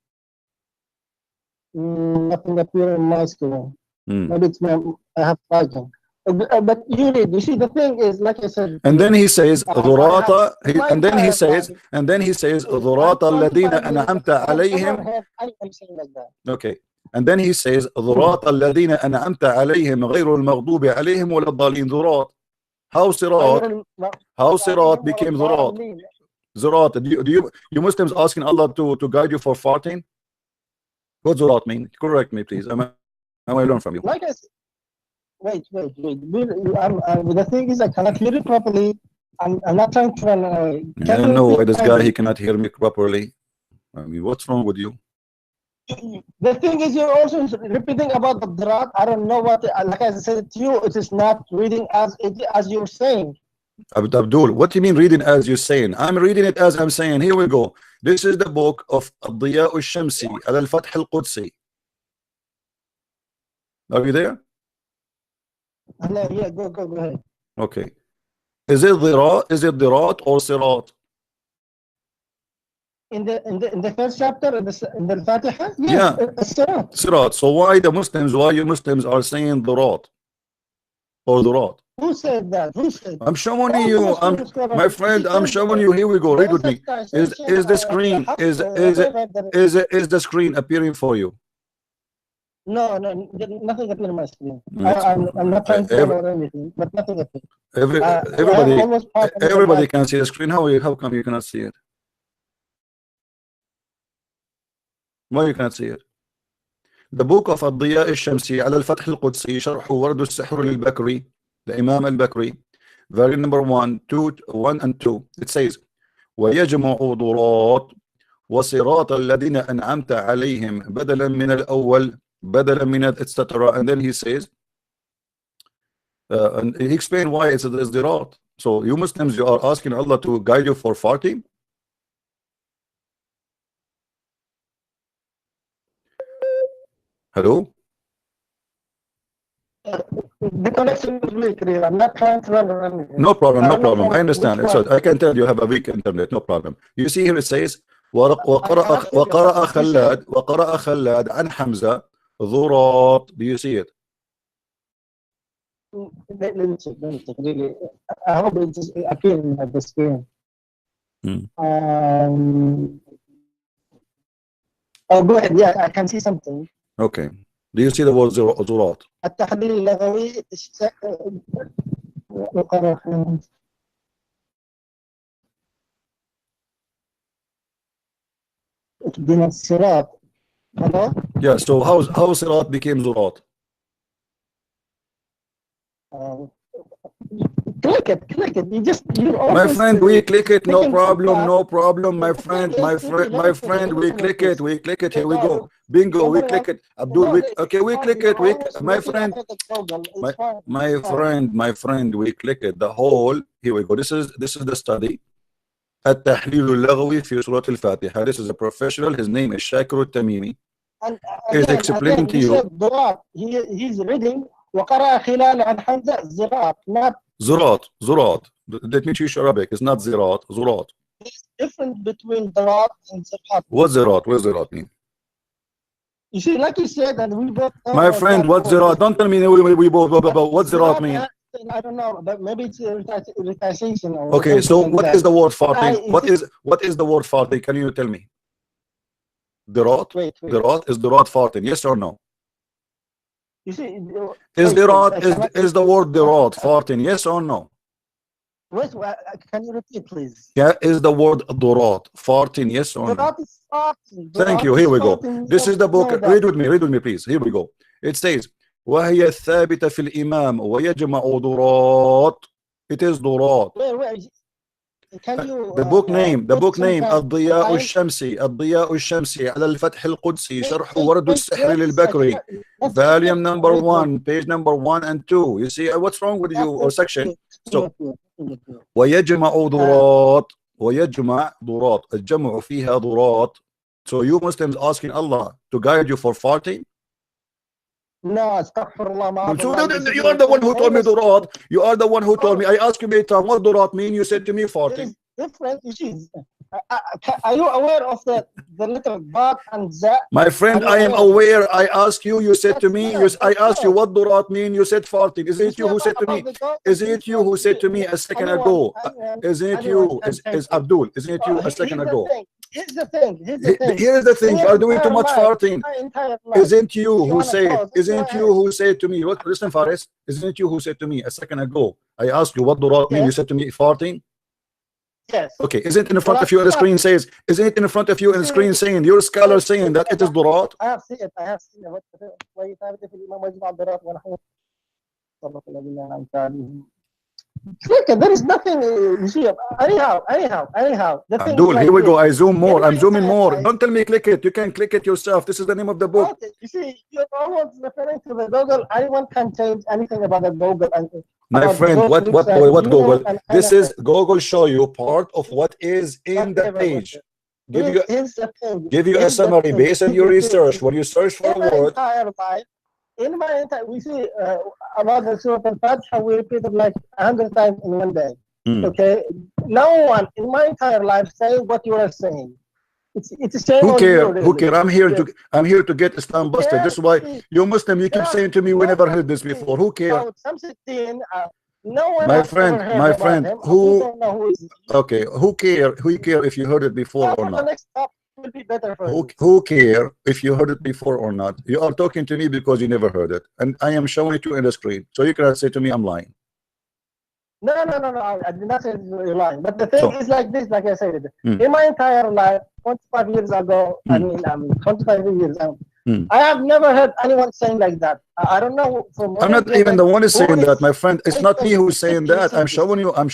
Nothing appears in my screen. Maybe it's I have lagging. But you see, the thing is, like I said. And then he says ضراط. And then he says ضراط الذين أنعمت عليهم. Okay. And then he says ضراط الذين أنعمت عليهم غير المغضوب عليهم ولا الضالين. ضراط. How sirat became zirat? Zirat. Do you Muslims asking Allah to guide you for farting? What Zurat mean? Correct me, please. I want to learn from you. Like I said, wait. The thing is, I cannot hear it properly. I'm not trying to run away. I Can don't you know why repeat this guy, he kindly? cannot hear me properly. I mean, what's wrong with you? The thing is, you're also repeating about the drought. I don't know what. Like I said to you, it is not reading as you're saying. Abdul, what do you mean reading as you're saying? I'm reading it as I'm saying. Here we go. This is the book of Ad-Diya al-Shamsi al-Fath al-Qudsi. Are you there? No, yeah, go ahead. Okay. Is it Dirat or Sirat? In the first chapter in the Fatiha, yes, Yeah. Sirat. Sirat. So why you Muslims are saying Dirat or Dirat? Who said that? Who said? I'm showing All you. Muslim scholars- My friend, I'm showing you. Here we go. Read with me. Is the screen is the screen appearing for you? No, nothing appeared on my screen. It's- I'm not trying to every- or anything, but nothing appeared. Everybody I everybody can see the screen. How come you cannot see it? Why you cannot see it? The book of الضياء الشمسي على الفتح القدسي شرح ورد السحر للبكري الإمام البكري volume number 1 and 2 it says ويجمع ضرات وصراط الذين أنعمت عليهم بدلا من الأول بدلا من etc. And then he says and he explained why it's ضرات. So you Muslims, you are asking Allah to guide you for 40. Hello? The connection is really clear. I'm not trying to run or anything. No problem, no I don't know problem. I understand. which So one. I can tell you have a weak internet, no problem. You see here it says وقرأ خلاد عن حمزة ضرات. Do you see it? Let me check. Really, I hope it is appearing at the screen. Oh, go ahead. Yeah, I can see something. Okay. Do you see the word ضرات? التحليل اللغوي اهدنا الصراط. Hello? Yeah, so how صراط became ضرات? Click it. You My friend, we click it, no problem, my It's friend, okay. we click it, here we go. Bingo, we click it. Abdul, we click it, my friend, my friend, we click it, the whole, here we go. This is the study. التحليل اللغوي في سورة الفاتحة. This is a professional, his name is Shakir al-Tamimi. He's explaining to you. He's reading وقرأ خلال عن حمزة زراط, not زرات. Let me teach you Arabic. It's not zirat, zurat. There's difference between Darat and Zirat. What zirat? What zirat mean? You see, like you said, and we both. My friend, what zirat? Don't tell me we both. What zirat mean? I don't know, but maybe it's recitation. Okay, so what is the word farting? Wait. What is the word farting? Can you tell me? Dirat? Wait. Dirat is dirat farting? Yes or no? You see, is the word dirat farting? Yes or no? Wait, can you repeat, please? Yeah, is the word dirat farting? Yes or no? Is farting. Thank you. Here we go. This is the book. Read with me, please. Here we go. It says وهي الثابتة في الإمام ويجمع ضرات. It is ضرات. Can you, the book name الضياء الشمسي على الفتح القدسي شرح ورد السحر للبكري volume number 1 page number 1 and 2. You see what's wrong with you or section? So ويجمع ضرات الجمع فيها ضرات. So you Muslims asking Allah to guide you for 40? No, astaghfirullah. So you are the one who told me Durat. You are the one who told me. I asked you later, what Durat mean? You said to me 40. Different. Are you aware of the letter Bat and Za? My friend, I am aware. I asked you. You said to me. I asked you what Durat mean. You said 40. Is it you who said to me? Is it you who said to me a second ago? Isn't it you? Is Abdul? Isn't it you a second ago? Here's the thing. Here's the thing. You are doing too much farting. Isn't you who said? Isn't you who said to me? Listen, Faris. Isn't it you who said to me a second ago? I asked you what Durat mean. You said to me farting. Yes. Okay, isn't it in front of you on the screen says, isn't it in front of you on the screen saying, your scholar saying that it is durat? I have seen it. I have seen it. ويثابت في الإمام مجمع الدرات ونحو صلى الله عليه وسلم. Look, there is nothing. You see, anyhow. The thing Abdul, is like here we this. go. I zoom more. I'm zooming more. Guys. Don't tell me click it. You can click it yourself. This is the name of the book. Okay, you see, you're always referring to the Google. Anyone can change anything about the Google. And My about friend, Google what website. Google? And This anything. is Google show you part of what is in the page. Give you Here's the thing. give you a Here's the summary thing. based on your research. When you search for In a my word, entire life, we see about the Surah Al-Fatiha, we repeat it like 100 times in one day. Okay, no one in my entire life saying what you are saying. It's a shame. who on care? you, really. Who care? I'm here to get Islam busted. Yeah, That's why you Muslim, you keep yeah, saying to me, we never heard this before. Who care? About Samsudeen, no one My has friend, ever heard my about friend, him. who- We don't know who is he. Okay, who care? Who care if you heard it before or For the not? next stop will be better for you. Who care if you heard it before or not? You are talking to me because you never heard it, and I am showing it to you in the screen, so you cannot say to me I'm lying. No. I did not say you're lying. But the thing So- is like this, like I said, Hmm. in my entire life, 25 years ago, I mean, 25 years ago, Hmm. I have never heard anyone saying like that. I don't know from I'm not where even the one who's saying who that, is- my friend. It's not me who's saying that. I'm Who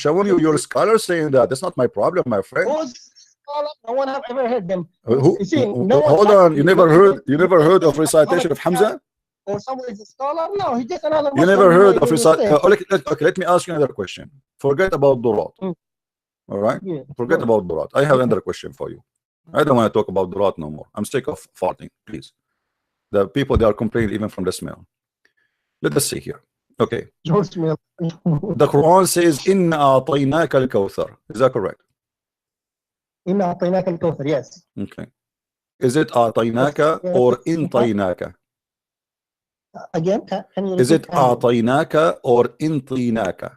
showing you your scholar saying that. That's not my problem, my friend. who's scholar? No one have ever heard them. Who, You see, no one hold on, you never actually- heard of recitation of Hamza? Or someone is a scholar? No, he just another. You Muslim never heard in of the recitation? States. Okay, let me ask you another question. Forget about Durat. Mm. All right, Yeah. forget about Durat. I have another question for you. I don't want to talk about Durat no more. I'm sick of farting, please. The people, they are complaining even from the smell. Let us see here. Okay, George Mill. the Quran says, "Inna a'tainaka al-kawthar." Is that correct? إن أعطيناك الكوثر. Yes. Okay. Is it a'tainaka or intainaka? Again, can you Is it repeat? a'tainaka or intinaka?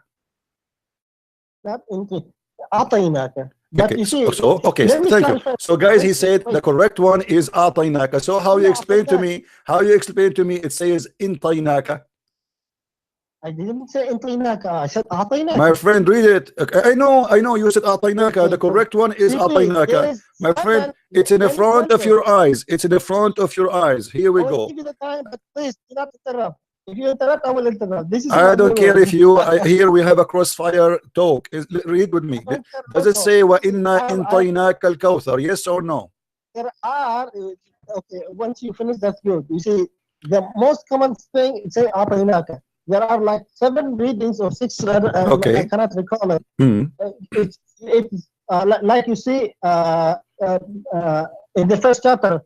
Not into أعطيناك. But Okay, you see, okay, let me thank you. clarify. So guys, he Wait, said the wait. correct one is a'tainaka. So how you Yeah, explain to but me, it says intainaka? I didn't say أعطيناك. I said أعطيناك. My friend, read it. Okay, I know you said a'tainaka. The correct one is a'tainaka. My friend, it's in the front of your eyes. It's in the front of your eyes. Here we I will go. give you the time, but please do not interrupt. If you interrupt, I will interrupt. This is I not don't the care rule. if you here we have a crossfire talk. Read with me. I don't care Does it also. say wa inna I- intainaka al-kawthar? Yes or no? There are okay. Once you finish, that's good. You see, the most common thing say أعطيناك. There are like 7 readings or 6. Okay. I cannot recall it. Hmm. It's like you see in the first chapter,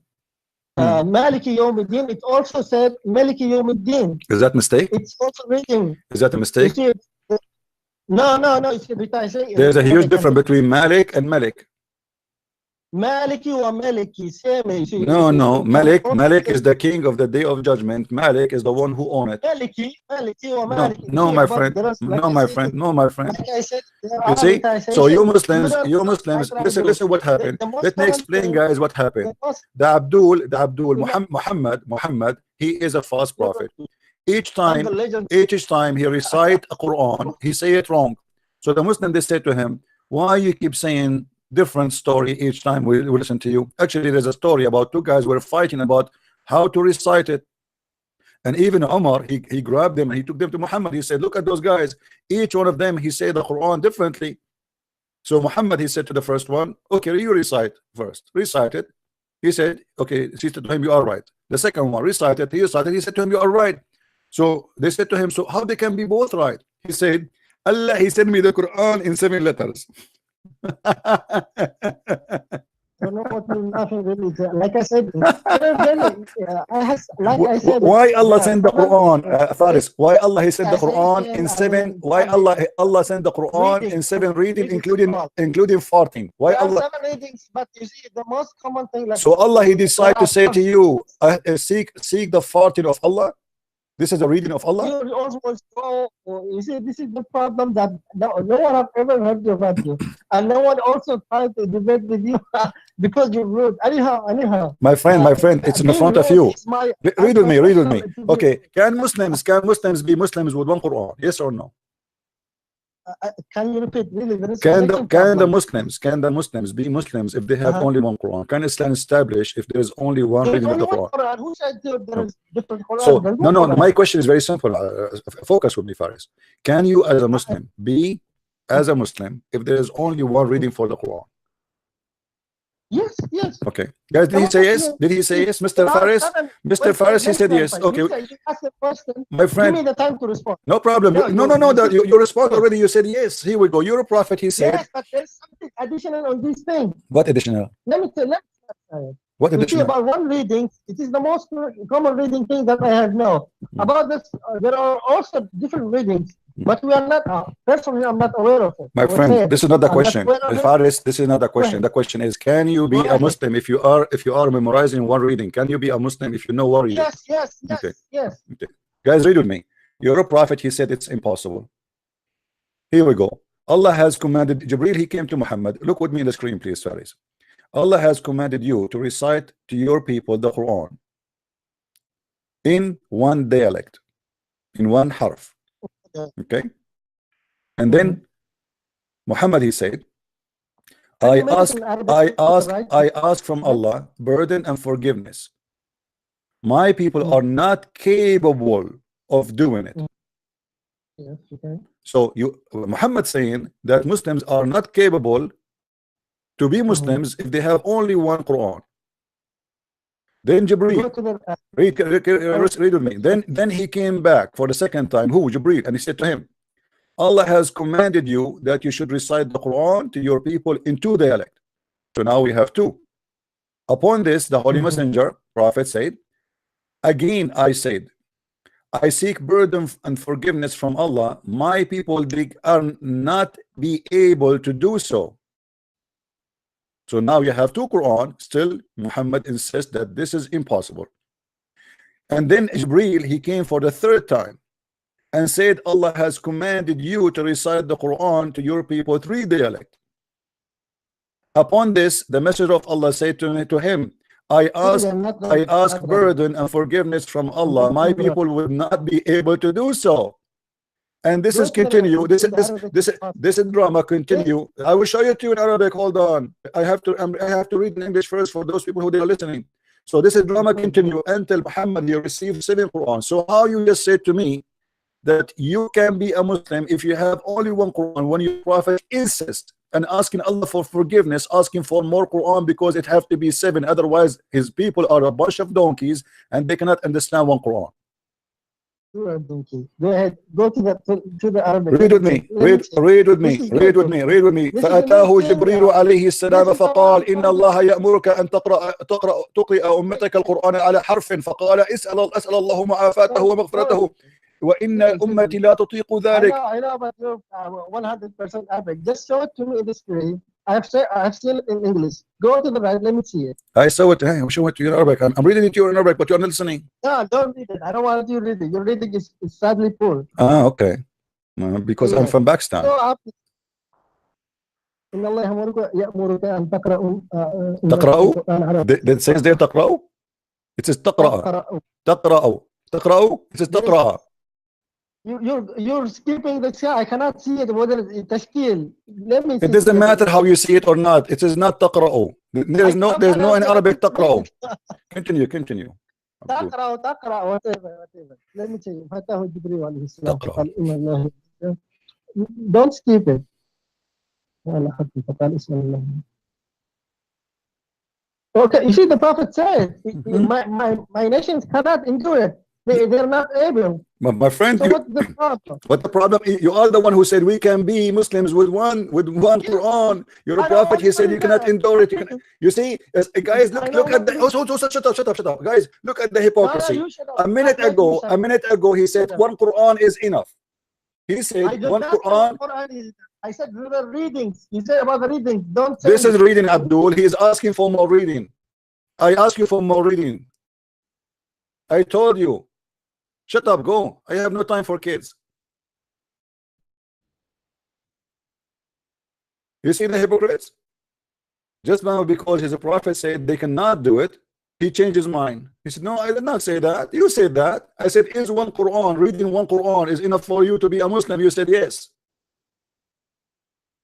Maliki Yawmiddin. It also said Maliki Yawmiddin. Is that mistake? It's also reading. Is that a You mistake? see, no. It's There's a huge difference between Malik and Malik. Maliki wa Maliki, same. You see, No, Malik Malik is the king of the day of judgment. Malik is the one who owns it. Maliki wa Maliki. No, See, my but friend. there is, like No, I my said, friend. No, my friend. Like I said, there You are see? recitations. So you don't- Muslims, like listen what happened. the most Let me common explain, thing- guys, what happened. the most- The Abdul, Muhammad, he is a false prophet. Each and the time legend- each time he recite a Quran, he say it wrong. So the Muslim, they say to him, why you keep saying different story each time we listen to you? Actually, there's a story about 2 guys were fighting about how to recite it. And even Umar, he grabbed them and he took them to Muhammad. He said, look at those guys. Each one of them, he said the Quran differently. So Muhammad, he said to the first one, okay, you recite first. Recite it. He said, okay. He said to him, you are right. The second one, recite it. He recited. He said to him, you are right. So they said to him, so how they can be both right? He said, Allah, he sent me the Quran in 7 letters. I don't know what you're laughing really. Like I said, I said, Why Allah yeah, sent the Quran, Faris? Why Allah he sent the I said Quran it, in I 7? mean, Why I mean, Allah sent the Quran reading, in 7 reading, reading including farting? Why there are Allah? 7 readings, but you see, the most common thing. Like So Allah he decided to say to you, seek the farting of Allah. This is a reading of Allah. You always go. You see, this is the problem that no one have ever heard about you, and no one also tried to debate with you because you're rude. Anyhow. My friend, it's in the front of you. Read with me. Okay, can Muslims be Muslims with one Quran? Yes or no? can you repeat? Really, there is Can connection the problem. Muslims be Muslims if they have Uh-huh. only one Quran? Can Islam establish if there is only one There's reading of only the one Quran? Quran. Who said there is different Quran? So There's no, one no. Quran. My question is very simple. Focus with me, Faris. Can you, as a Muslim, be as a Muslim if there is only one reading for the Quran? Yes, yes. Okay, guys. Did he say yes? Did he say yes, Mr. Faris? Mr. Faris, he said yes. Okay, You ask a question. my Give friend. me the time to respond. No problem. No, No. That you respond yes. already. You said yes. Here we go. You're a prophet. He said. Yes, but there's something additional on this thing. What additional? Let me tell you. What You see, additional? about one reading, it is the most common reading thing that I have now. About this, there are also different readings, but we are not, personally, I'm not aware of it. My friend, this is not the I'm not question. aware of it. Faris, this is not the question. The question is, can you be Go a ahead. Muslim if you are memorizing one reading? Can you be a Muslim if you know one reading? Yes, Okay. yes. Okay. Guys, read with me. You're a prophet. He said it's impossible. Here we go. Allah has commanded Jibril. He came to Muhammad. Look with me in the screen, please, Faris. Allah has commanded you to recite to your people the Quran in one dialect, in one harf. Okay. And then Muhammad, he said, I ask from Allah burden and forgiveness. My people are not capable of doing it. Yes, okay. So Muhammad saying that Muslims are not capable to be Muslims if they have only one Quran. Then Jibreel, read with me. Then he came back for the second time. Who? Jibreel, and he said to him, Allah has commanded you that you should recite the Quran to your people in two dialects. So now we have two. Upon this, the Holy Messenger, Prophet said, again I said, I seek burden and forgiveness from Allah. My people are not be able to do so. So now you have two Quran. Still, Muhammad insists that this is impossible. And then Jibreel, he came for the third time and said, Allah has commanded you to recite the Quran to your people three dialects. Upon this, the messenger of Allah said to him, I ask burden and forgiveness from Allah. My people would not be able to do so. And this is continue. This is drama continue. I will show you to you in Arabic. Hold on. I have to read in English first for those people who they are listening. So this is drama continue until Muhammad you received 7 Quran. So how you just said to me that you can be a Muslim if you have only one Quran when your prophet insists and asking Allah for forgiveness, asking for more Quran because it have to be 7, otherwise his people are a bunch of donkeys and they cannot understand one Quran. Go ahead. Go to the Arabic. Read with me. Read with me. فأتاه جبريل عليه السلام فقال إن الله يأمرك أن تقرأ أمتك القرآن على حرف فقال أسأل الله معافاته ومغفرته وإن أمتي لا تطيق ذلك. I know, but you're 100% Arabic. Just show it to me in the screen. I have seen it in English. Go to the right. Let me see it. I saw it. Hey, I'm showing it to you in Arabic. I'm reading it to you in Arabic, but you're not listening. No, don't read it. I don't want you reading. Your reading is sadly poor. Ah, okay. Because I'm from Pakistan. إن الله يأمرك أن تقرأ. It says there تقرأ. It says تقرأ. تقرأ. It says تقرأ. You're skipping the shah. I cannot see it. Whether it's tashkil. Let me. It doesn't matter how you see it or not. It is not تقرأ. There's no in Arabic تقرأ. Continue. تقرأ whatever. Let me tell you. فتاه جبريل عليه السلام فقال إن الله. Don't skip it. Okay, you see the Prophet said, my nations cannot endure it. They're not able. My friend, so what's the problem? What the problem? You are the one who said we can be Muslims with one Quran. You're a prophet. He said you cannot endure it. You see, guys, look at the. Shut up, guys. Look at the hypocrisy. A minute ago, he said one Quran is enough. He said one Quran. I said the readings. He said about the readings. Don't say this is reading, Abdul. He is asking for more reading. I ask you for more reading. I told you. Shut up, go. I have no time for kids. You see the hypocrites? Just now, because his prophet said they cannot do it, he changed his mind. He said, no, I did not say that. You said that. I said, is one Quran, reading one Quran is enough for you to be a Muslim? You said yes.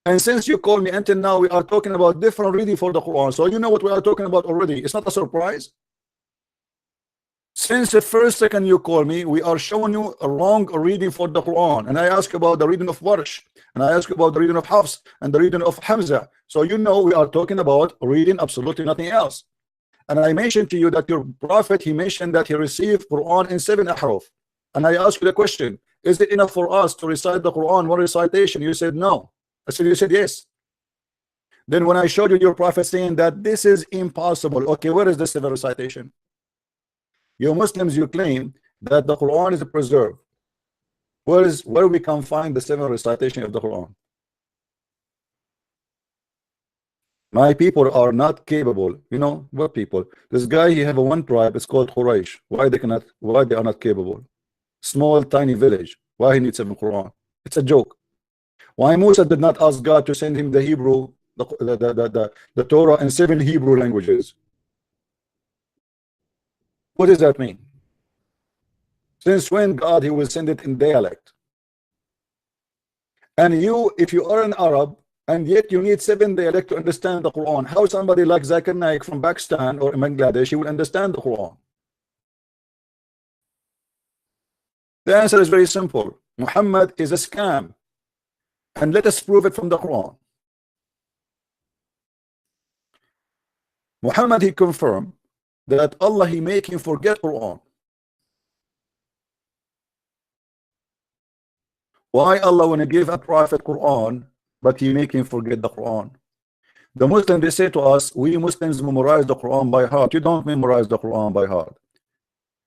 And since you called me until now, we are talking about different reading for the Quran. So you know what we are talking about already. It's not a surprise. Since the first second you call me, we are showing you a wrong reading for the Quran. And I ask about the reading of Warsh, and I ask about the reading of Hafs and the reading of Hamza. So you know we are talking about reading absolutely nothing else. And I mentioned to you that your prophet, he mentioned that he received Quran in 7 ahruf. And I asked you the question, is it enough for us to recite the Quran one recitation? You said no. I said, you said yes. Then when I showed you your prophet saying that this is impossible, okay, where is the 7 recitation? You Muslims, you claim that the Quran is preserved. Where we can find the 7 recitation of the Quran? My people are not capable. You know what people? This guy, he have a one tribe. It's called Quraysh. Why they cannot? Why they are not capable? Small, tiny village. Why he needs 7 Quran? It's a joke. Why Musa did not ask God to send him the Hebrew, the Torah in 7 Hebrew languages? What does that mean? Since when God he will send it in dialect? And you, if you are an Arab and yet you need 7 dialect to understand the Quran, how somebody like Zakir Naik from Pakistan or Bangladesh he will understand the Quran? The answer is very simple. Muhammad is a scam, and let us prove it from the Quran. Muhammad, he confirmed that Allah, he make him forget Quran. Why Allah when he give a prophet Quran, but he make him forget the Quran? The Muslims, they say to us, we Muslims memorize the Quran by heart. You don't memorize the Quran by heart.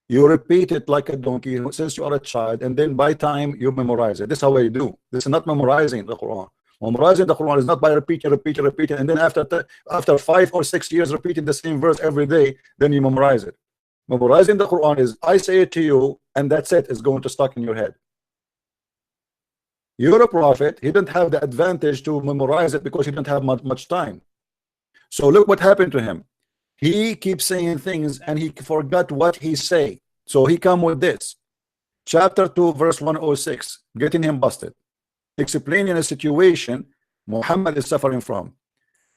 You repeat it like a donkey since you are a child, and then by time you memorize it. This is how we do. This is not memorizing the Quran. Memorizing the Quran is not by repeating, and then after 5 or 6 years repeating the same verse every day, then you memorize it. Memorizing the Quran is I say it to you, and that's it. It's going to stuck in your head. You're a prophet. He didn't have the advantage to memorize it because he didn't have much time. So look what happened to him. He keeps saying things and he forgot what he say. So he come with this. Chapter 2, verse 106, getting him busted. Explaining a situation Muhammad is suffering from.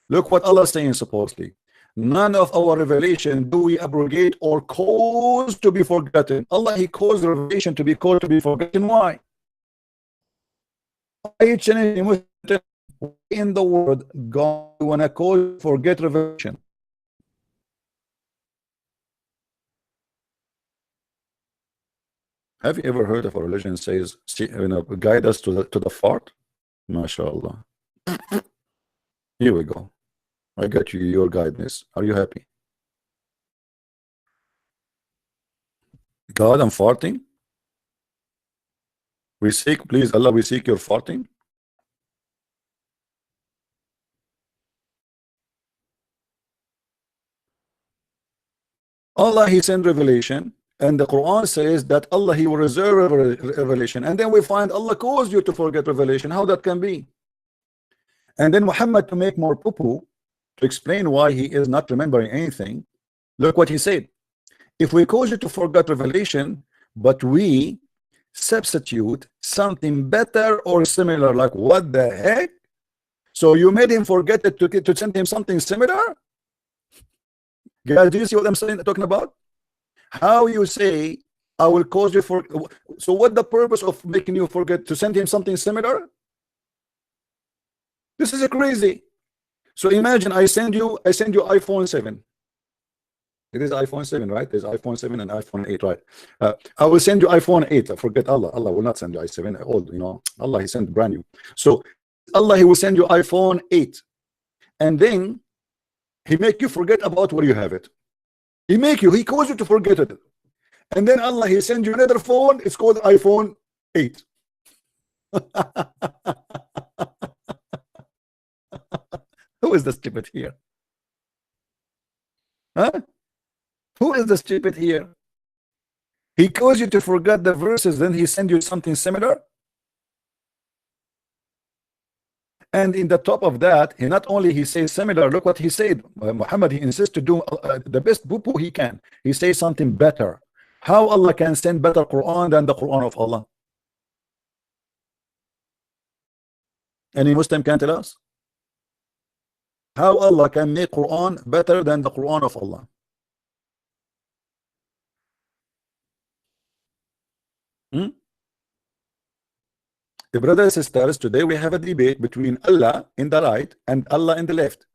Look what Allah is saying supposedly. None of our revelation do we abrogate or cause to be forgotten. Allah, he caused revelation to be called to be forgotten. Why? Each and every Muslim in the world God wanna cause forget revelation. Have you ever heard of a religion says, guide us to the fart? MashaAllah. Here we go. I got you your guidance. Are you happy? God, I'm farting. We seek, please, Allah, we seek your farting. Allah, he sent revelation, and the Quran says that Allah, he will reserve revelation, and then we find Allah caused you to forget revelation. How that can be? And then Muhammad, to make more poo-poo, to explain why he is not remembering anything, look what he said. If we cause you to forget revelation, but we substitute something better or similar, like what the heck? So you made him forget it to send him something similar? Guys, do you see what I'm saying, talking about? How you say I will cause you for, so what the purpose of making you forget to send him something similar? This is crazy. So imagine I send you iPhone 7. It is iPhone 7, right? There's iPhone 7 and iPhone 8, right? I will send you iPhone 8. Forget Allah. Allah will not send you i7 old, you know. Allah, he sent brand new. So Allah, he will send you iPhone 8. And then he make you forget about where you have it. He cause you to forget it. And then Allah, he send you another phone. It's called iPhone 8. Who is the stupid here? Huh? Who is the stupid here? He caused you to forget the verses, then he send you something similar. And in the top of that, he not only he says similar, look what he said. Muhammad, he insists to do the best poo-poo he can. He says something better. How Allah can send better Quran than the Quran of Allah? Any Muslim can tell us? How Allah can make Quran better than the Quran of Allah? Brothers and sisters, today we have a debate between Allah in the right and Allah in the left.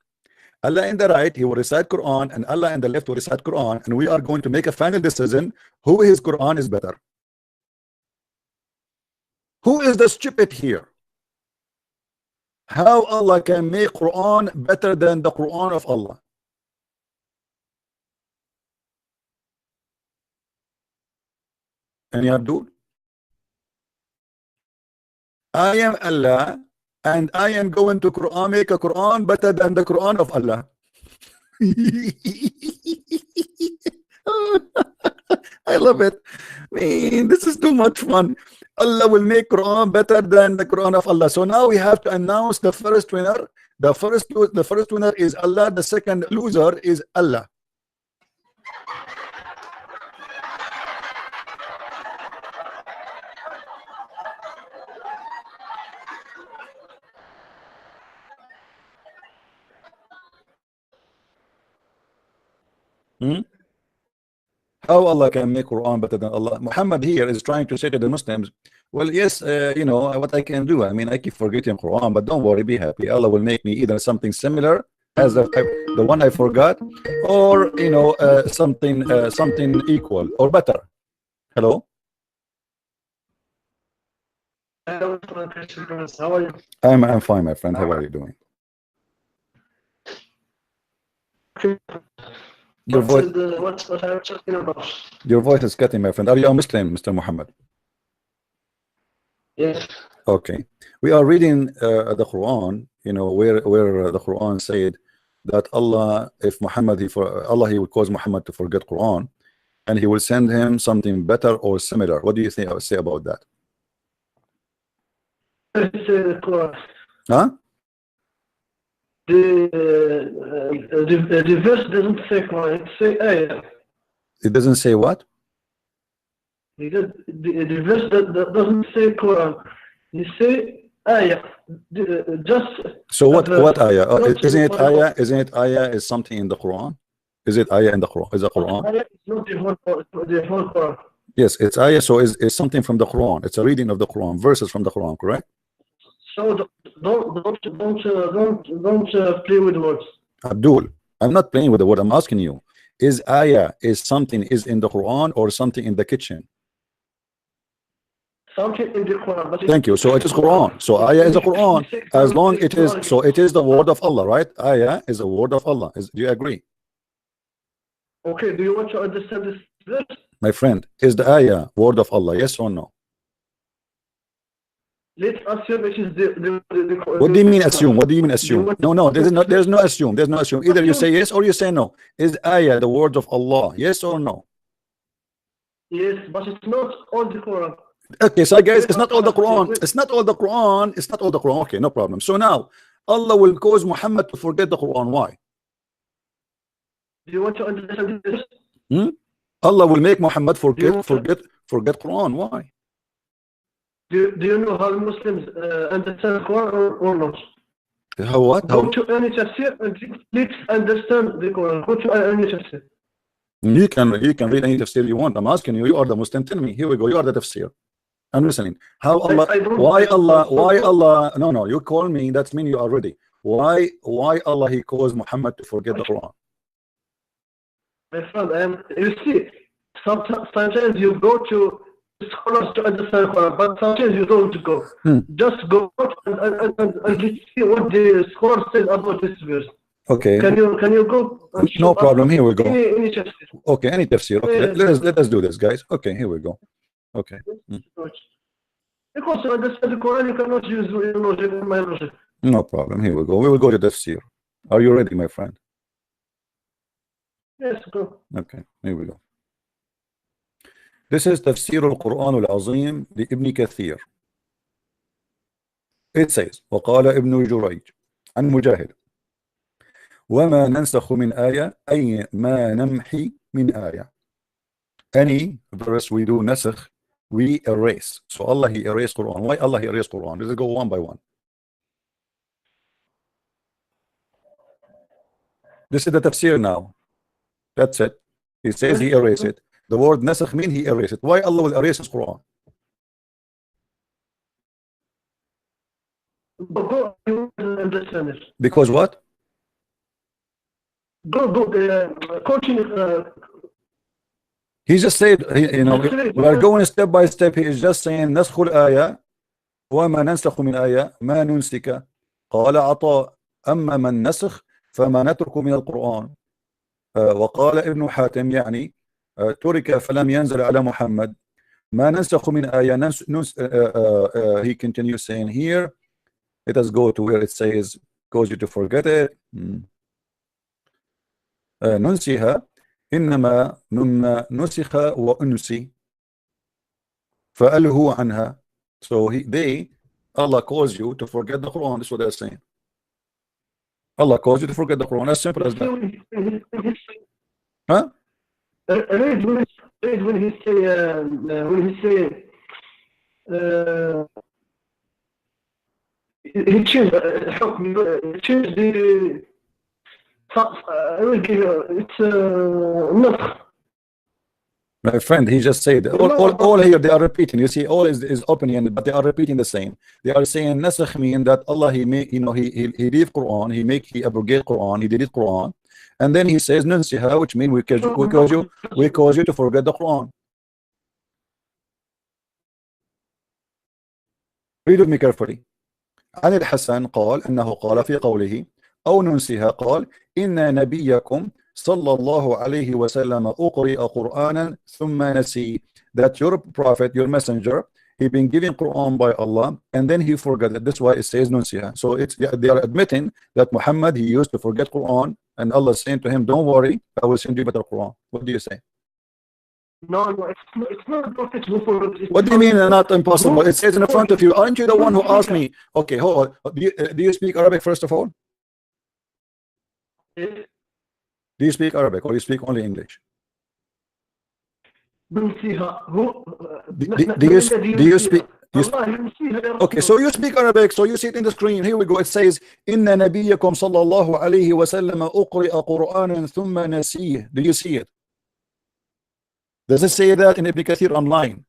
Allah in the right, he will recite Quran, and Allah in the left will recite Quran, and we are going to make a final decision who his Quran is better. Who is the stupid here? How Allah can make Quran better than the Quran of Allah? And Abdul, I am Allah, and I am going to Quran, make a Quran better than the Quran of Allah. I love it. Man, this is too much fun. Allah will make Quran better than the Quran of Allah. So now we have to announce the first winner. The first winner is Allah. The second loser is Allah. How Allah can make Quran better than Allah? Muhammad here is trying to say to the Muslims, well, yes, you know what I can do. I mean, I keep forgetting Quran, but don't worry, be happy. Allah will make me either something similar as the one I forgot, or you know, something equal or better. Hello. Hello, how are you? I'm fine, my friend. How are you doing? Your voice. What I'm talking about? Your voice is cutting, my friend. Are you a Muslim, Mr. Muhammad? Yes. Okay. We are reading the Quran, you know, where the Quran said that Allah, if Muhammad, Allah, he will cause Muhammad to forget Quran, and he will send him something better or similar. What do you think? I would say about that? Huh? The verse doesn't say Quran, it says ayah. It doesn't say what? The verse doesn't say Quran. You say ayah. Just so what ayah? Isn't it ayah? Isn't it ayah is something in the Quran? Is it ayah in the Quran? Is the Quran? Ayah is not the whole Quran. Yes, it's ayah. So it's something from the Quran. It's a reading of the Quran, verses from the Quran, correct? So don't play with words. Abdul, I'm not playing with the word. I'm asking you, is ayah is something is in the Quran or something in the kitchen? Something in the Quran. But thank you. So it is Quran. So ayah is a Quran. As long it is, so it is the word of Allah, right? Ayah is a word of Allah. Do you agree? Okay. Do you want to understand this verse? My friend, is the ayah word of Allah? Yes or no? Let's assume it is the What do you mean assume? What do you mean assume? No, there's no assume. There's no assume. Either you say yes or you say no. Is ayah the words of Allah? Yes or no? Yes, but it's not all the Quran. Okay, so guys, it's not all the Quran. It's not all the Quran. It's not all the Quran. Okay, no problem. So now Allah will cause Muhammad to forget the Quran. Why? Do you want to understand this? Allah will make Muhammad forget Quran. Why? Do you know how Muslims understand Quran or not? How what? Go to any tafsir and please understand the Quran. Go to any tafsir. You can read any tafsir you want. I'm asking you. You are the Muslim. Tell me. Here we go. You are the tafsir. I'm listening. How Allah? Why Allah? No. You call me. That's mean you are ready. Why Allah he caused Muhammad to forget the Quran? My friend, you see, sometimes you go to scholars to understand Quran, but sometimes you don't go. Just go and see what the scholar says about this verse. Okay. Can you go? No problem. Here we go. Any tafsir. Okay, any tafsir. Okay. Let us do this, guys. Okay, here we go. Okay. Because to understand the Quran, you cannot use your logic or my logic. No problem. Here we go. We will go to tafsir. Are you ready, my friend? Yes, go. Okay, here we go. This is Tafsir al-Quran al-Azim لابن كثير. It says, وقال ابن جريج عن مجاهد وما ننسخ من آية أي ما نمحي من آية. Any verse we do نسخ, we erase. So Allah he erased Quran. Why Allah he erased Quran? Let's go one by one. This is the tafsir now. That's it. He says he erased it. The word nasakh mean he erased it. Why Allah will erase his Quran? Go, you understand it. Because what? Go, continue. He just said, you know, we are going step by step. He is just saying نسخ الآية وما ننسخ من آية ما ننسك قال عطاء أما من نسخ فما نترك من القرآن وقال ابن حاتم يعني ترك فلم ينزل على محمد ما ننسخ من آية he continues saying here. Let us go to where it says cause you to forget it. ننسها إنما نسخ وأنسي فألهوا عنها. So Allah calls you to forget the Quran. That's what they're saying. Allah calls you to forget the Quran. As simple as that. Huh? Read when he say he changed الحكم, changed the I will give you, it's نسخ. My friend, he just said all here they are repeating. You see, all is opinion, but they are repeating the same. They are saying nasakh mean that Allah he make, you know, he leave Quran, he abrogate Quran, he delete Quran, and then he says nunsiha, which means we cause you to forget the Quran. Read with me carefully. عن الحسن قال إنه قال في قوله أو ننسها قال إن نبيكم صلى الله عليه وسلم أقرئ قرآنا ثم نسي. That your prophet, your messenger, he been given Quran by Allah and then he forgot it. That's why it says nunsiha. So it's, they are admitting that Muhammad, he used to forget Quran, and Allah is saying to him, don't worry, I will send you better Quran. What do you say? No, it's not possible. What do you mean not impossible? It says in front of you. Aren't you the one who asked me? Okay, hold on. Do you speak Arabic first of all? Do you speak Arabic or you speak only English? Do you speak? Okay, so you speak Arabic, so you see it in the screen. Here we go. It says, "Inna nabiyyakum sallallahu alayhi wa sallam uqri'a Qur'anan thumma nasih." Do you see it? Does it say that in Ibn Kathir online?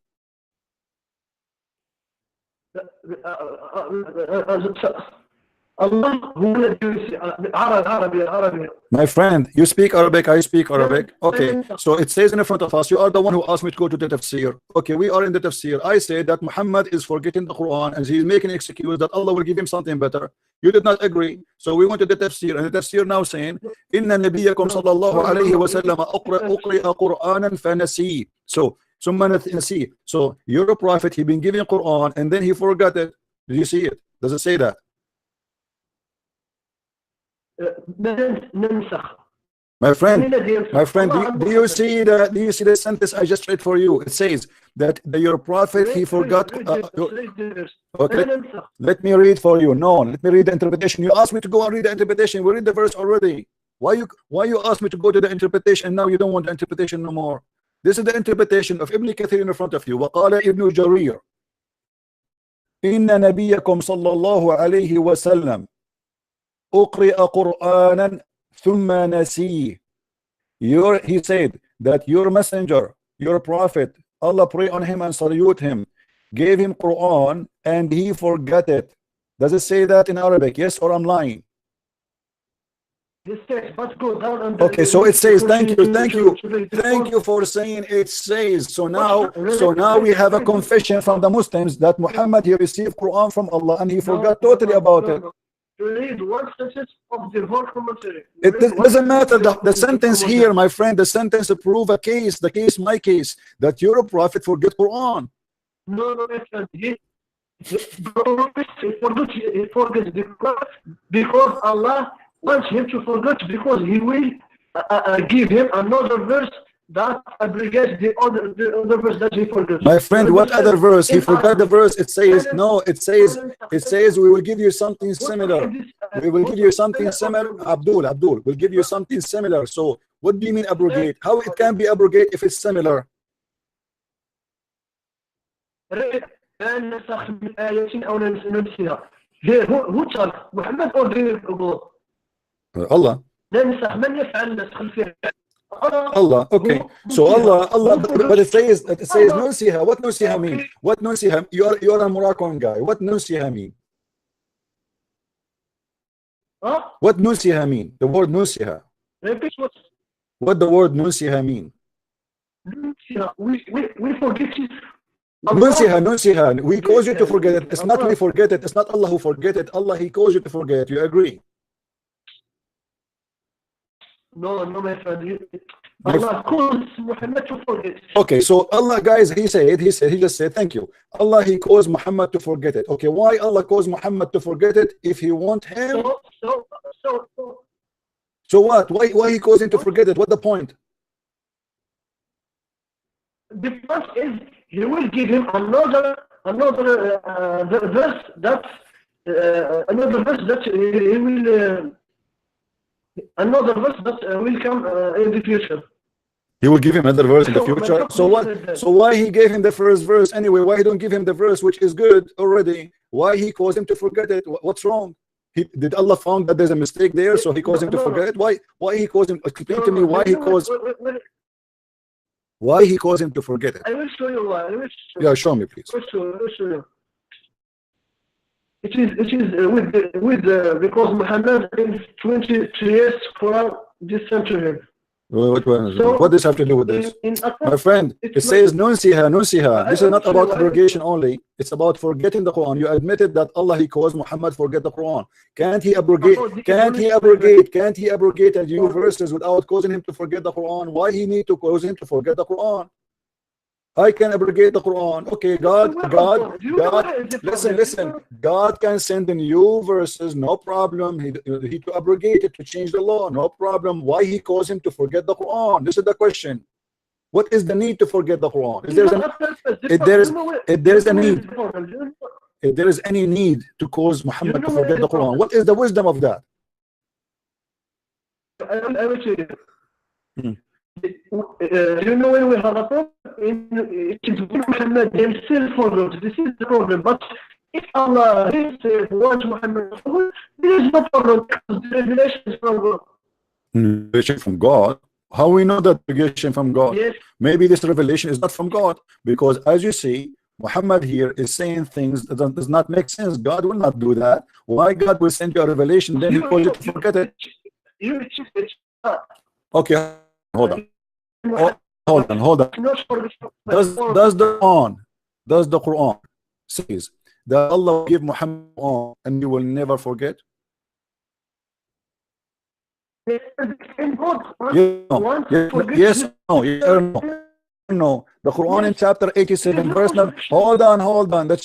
My friend, you speak Arabic, I speak Arabic. Okay, so it says in front of us, you are the one who asked me to go to the tafsir. Okay, we are in the tafsir. I say that Muhammad is forgetting the Quran and he's making an excuse that Allah will give him something better. You did not agree. So we went to the tafsir, and the tafsir now saying, Inna nabiyyakum sallallahu alayhi wa sallam uqri'a Qur'anan fanasi. So, so your prophet, he been giving Quran and then he forgot it. Did you see it? Does it say that? My friend, do you see the sentence I just read for you? It says that your prophet, he forgot. Okay, let me read for you. No, let me read the interpretation. You asked me to go and read the interpretation. We read the verse already. Why you asked me to go to the interpretation and now you don't want the interpretation no more? This is the interpretation of Ibn Kathir in front of you. وقال ابن جرير إن نبيكم صلى الله عليه وسلم أقرئ قرآنا ثم نسيه. He said that your messenger, your prophet, Allah pray on him and salute him, gave him Quran and he forgot it. Does it say that in Arabic? Yes, or I'm lying? Okay, so it says, thank you for saying it says. So now we have a confession from the Muslims that Muhammad, he received Quran from Allah and he forgot totally about it. Read one sentence of the whole commentary. It doesn't matter the sentence here, my friend. The sentence prove a case, my case, that your prophet forget Quran. No, my friend. He forgets because Allah wants him to forget, because he will give him another verse that abrogates the other verse that he forgot. My friend, what other verse? He forgot the verse. It says, no, it says we will give you something similar. We will give you something similar. Abdul, we'll give you something similar. So what do you mean abrogate? How it can be abrogate if it's similar? Allah. لا نسخ من يفعل نسخ الفعل Allah. Okay. So Allah, but it says Nusiha. What Nusiha mean? What Nusiha? You're a Moroccan guy. What Nusiha mean? What Nusiha mean? The word Nusiha. Repeat What the word Nusiha mean? we forget it. Nusiha. We cause you to forget it. It's not we forget it. It's not Allah who forget it. Allah, He caused you to forget it. You agree? No, my friend. Allah caused Muhammad to forget. Okay, so Allah, guys, he just said, thank you. Allah, He caused Muhammad to forget it. Okay, why Allah caused Muhammad to forget it if He want him? So what? Why He caused him to forget it? What the point? The point is He will give him another verse that he will another verse that will come in the future. He will give him another verse in the future. So what? So why He gave him the first verse anyway? Why He don't give him the verse which is good already? Why He caused him to forget it? What's wrong? Did Allah found that there's a mistake there, so He caused him to forget it? Why He caused him? Explain to me why He caused. Why He caused him to forget it? I will show you why. Yeah, show me, please. I will show you. It is with because Muhammad is 23 years from this century. What does this have to do with this? My friend, it says Nunsiha. This is not about abrogation only. It's about forgetting the Quran. You admitted that Allah, He caused Muhammad forget the Quran. Can't He abrogate? Can't He abrogate a few verses without causing him to forget the Quran? Why He need to cause him to forget the Quran? I can abrogate the Quran. Okay, God, listen. God can send in new verses, no problem. He to abrogate it, to change the law, no problem. Why He caused him to forget the Quran? This is the question. What is the need to forget the Quran? If there is any need to cause Muhammad to forget the Quran, what is the wisdom of that? I will tell you. You know, when we have a problem, it is Muhammad himself forgot. This is the problem. But if Allah himself wants Muhammad to forget, there is no problem. The revelation is from God. Revelation from God? How we know that revelation from God? Yes. Maybe this revelation is not from God, because as you see, Muhammad here is saying things that does not make sense. God will not do that. Why God will send you a revelation, then He calls you to forget it? Okay. Hold on. Does the Quran says that Allah will give Muhammad on and you will never forget? Yes, no. The Quran in chapter 87 verse number, hold on. The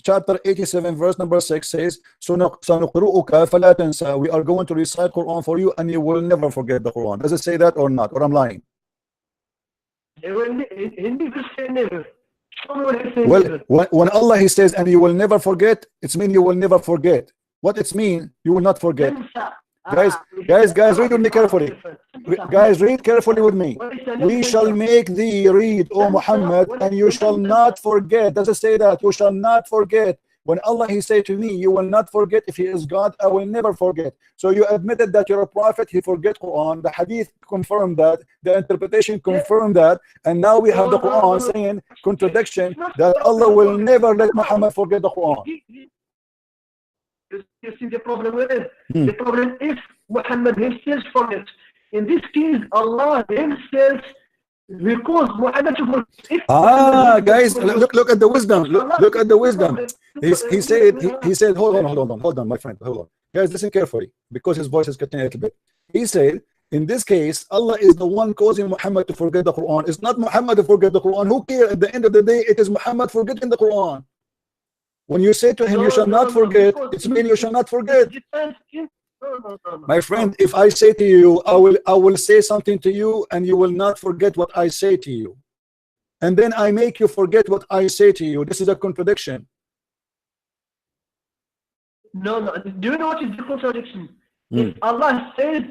chapter 87 verse number 6 says, سَنُقْرُؤُكَ فَلَا تَنْسَى. We are going to recite Quran for you and you will never forget the Quran. Does it say that or not? Or I'm lying? Well, when Allah He says and you will never forget, it's mean you will never forget. What it's mean? You will not forget. Guys, read with me carefully. Guys, read carefully with me. We shall make thee read, O Muhammad, and you shall not forget. Does it say that? You shall not forget. When Allah He said to me, you will not forget. If He is God, I will never forget. So you admitted that you're a prophet. He forget Quran. The hadith confirmed that. The interpretation confirmed that. And now we have the Quran saying contradiction that Allah will never let Muhammad forget the Quran. You see the problem with it? The problem is Muhammad himself forget. In this case, Allah himself because Muhammad guys, look at the wisdom. Look at the wisdom. He said, hold on, my friend, hold on. Guys, listen carefully, because his voice is cutting a little bit. He said, in this case, Allah is the one causing Muhammad to forget the Quran. It's not Muhammad to forget the Quran. Who cares? At the end of the day, it is Muhammad forgetting the Quran. When you say to him, you shall not forget, it means you shall not forget. My friend, if I say to you, I will say something to you and you will not forget what I say to you. And then I make you forget what I say to you. This is a contradiction. No. Do you know what is the contradiction? If Allah says,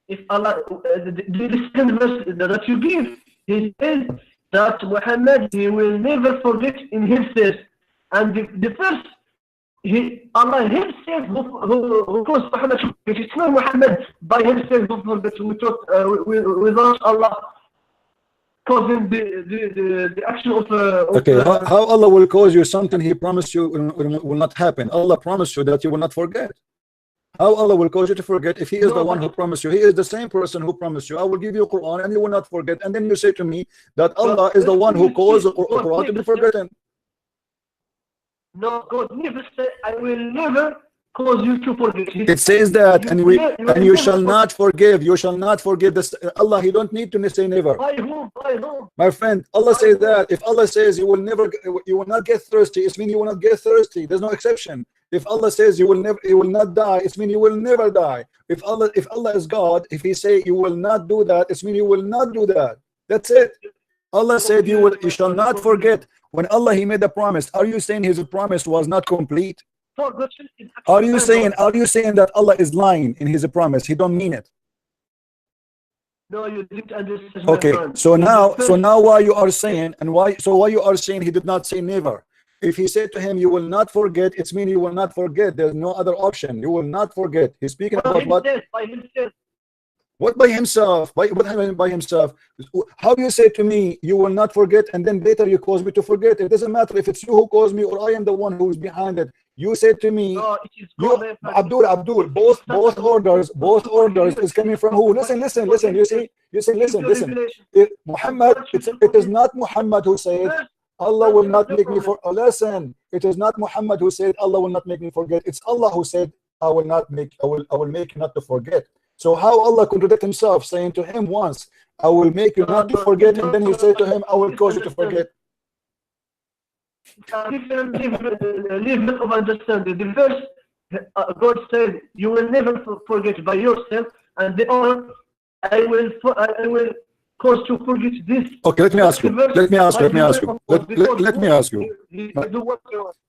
the second verse that you give, He says that Muhammad, he will never forget in himself. And the first Allah himself who caused Muhammad to forget. It's not Muhammad by himself who forget without Allah causing the action of Okay, how Allah will cause you something He promised you will not happen? Allah promised you that you will not forget. How Allah will cause you to forget if He is the one who promised you? He is the same person who promised you, I will give you Quran and you will not forget. And then you say to me that Allah is the one who caused the Quran to be forgotten. No, God never said, I will never cause you to forget. It says that, and you shall not forgive. You shall not forgive this. Allah, He don't need to say never. By whom? By whom? My friend, Allah says that. If Allah says you will not get thirsty, it means you will not get thirsty. There's no exception. If Allah says you will not die, it means you will never die. If Allah is God, if He say you will not do that, it means you will not do that. That's it. Allah said you shall not forget. When Allah He made a promise, are you saying His promise was not complete? Are you saying that Allah is lying in His promise? He don't mean it. No, you didn't understand. Okay, so now why you are saying why you are saying He did not say never? If He said to him you will not forget, it means you will not forget. There's no other option. You will not forget. He's speaking about what? By himself. What by himself? What happened by himself? How do you say to me you will not forget and then later you cause me to forget? It doesn't matter if it's you who caused me or I am the one who is behind it. You said to me, no, it is you, Abdul, both orders is coming from who? Listen. You say, listen. Muhammad, it is not Muhammad who said Allah will not make me for. Listen, it is not Muhammad who said Allah will not make me forget. It's Allah who said I will make you not to forget. So how Allah contradict Himself, saying to him once, I will make you not to forget, and then He said to him, I will cause you to forget. Level of understanding. The first, God said, you will never forget by yourself, and the other, I will cause to forget this. Okay, let me ask you.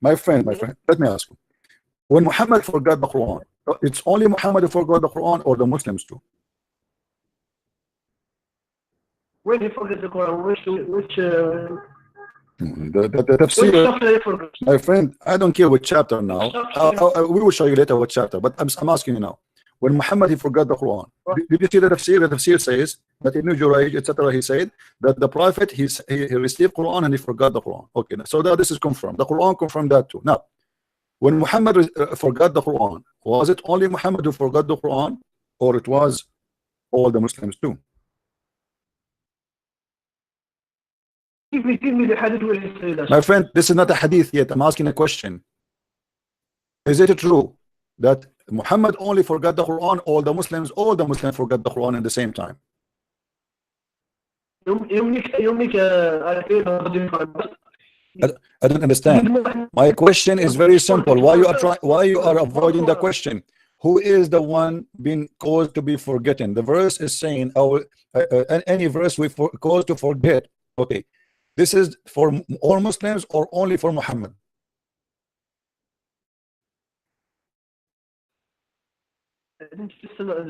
My friend, let me ask you. When Muhammad forgot the Quran, it's only Muhammad who forgot the Quran or the Muslims too? When he forgot the Quran, which the tafsir, my friend, I don't care which chapter now. We will show you later what chapter, but I'm asking you now. When Muhammad he forgot the Quran, did you see the tafsir? The tafsir says that Ibn Jurayj, etc. He said that the Prophet he received Quran and he forgot the Quran. Okay, so that this is confirmed. The Quran confirmed that too. Now, when Muhammad forgot the Quran, was it only Muhammad who forgot the Quran, or it was all the Muslims too? Give me the hadith where he said that. My friend, this is not a hadith yet. I'm asking a question. Is it true that Muhammad only forgot the Quran, all the Muslims forgot the Quran at the same time? I don't understand. My question is very simple. Why you are avoiding the question? Who is the one being caused to be forgotten? The verse is saying, any verse we caused to forget. Okay, this is for all Muslims or only for Muhammad?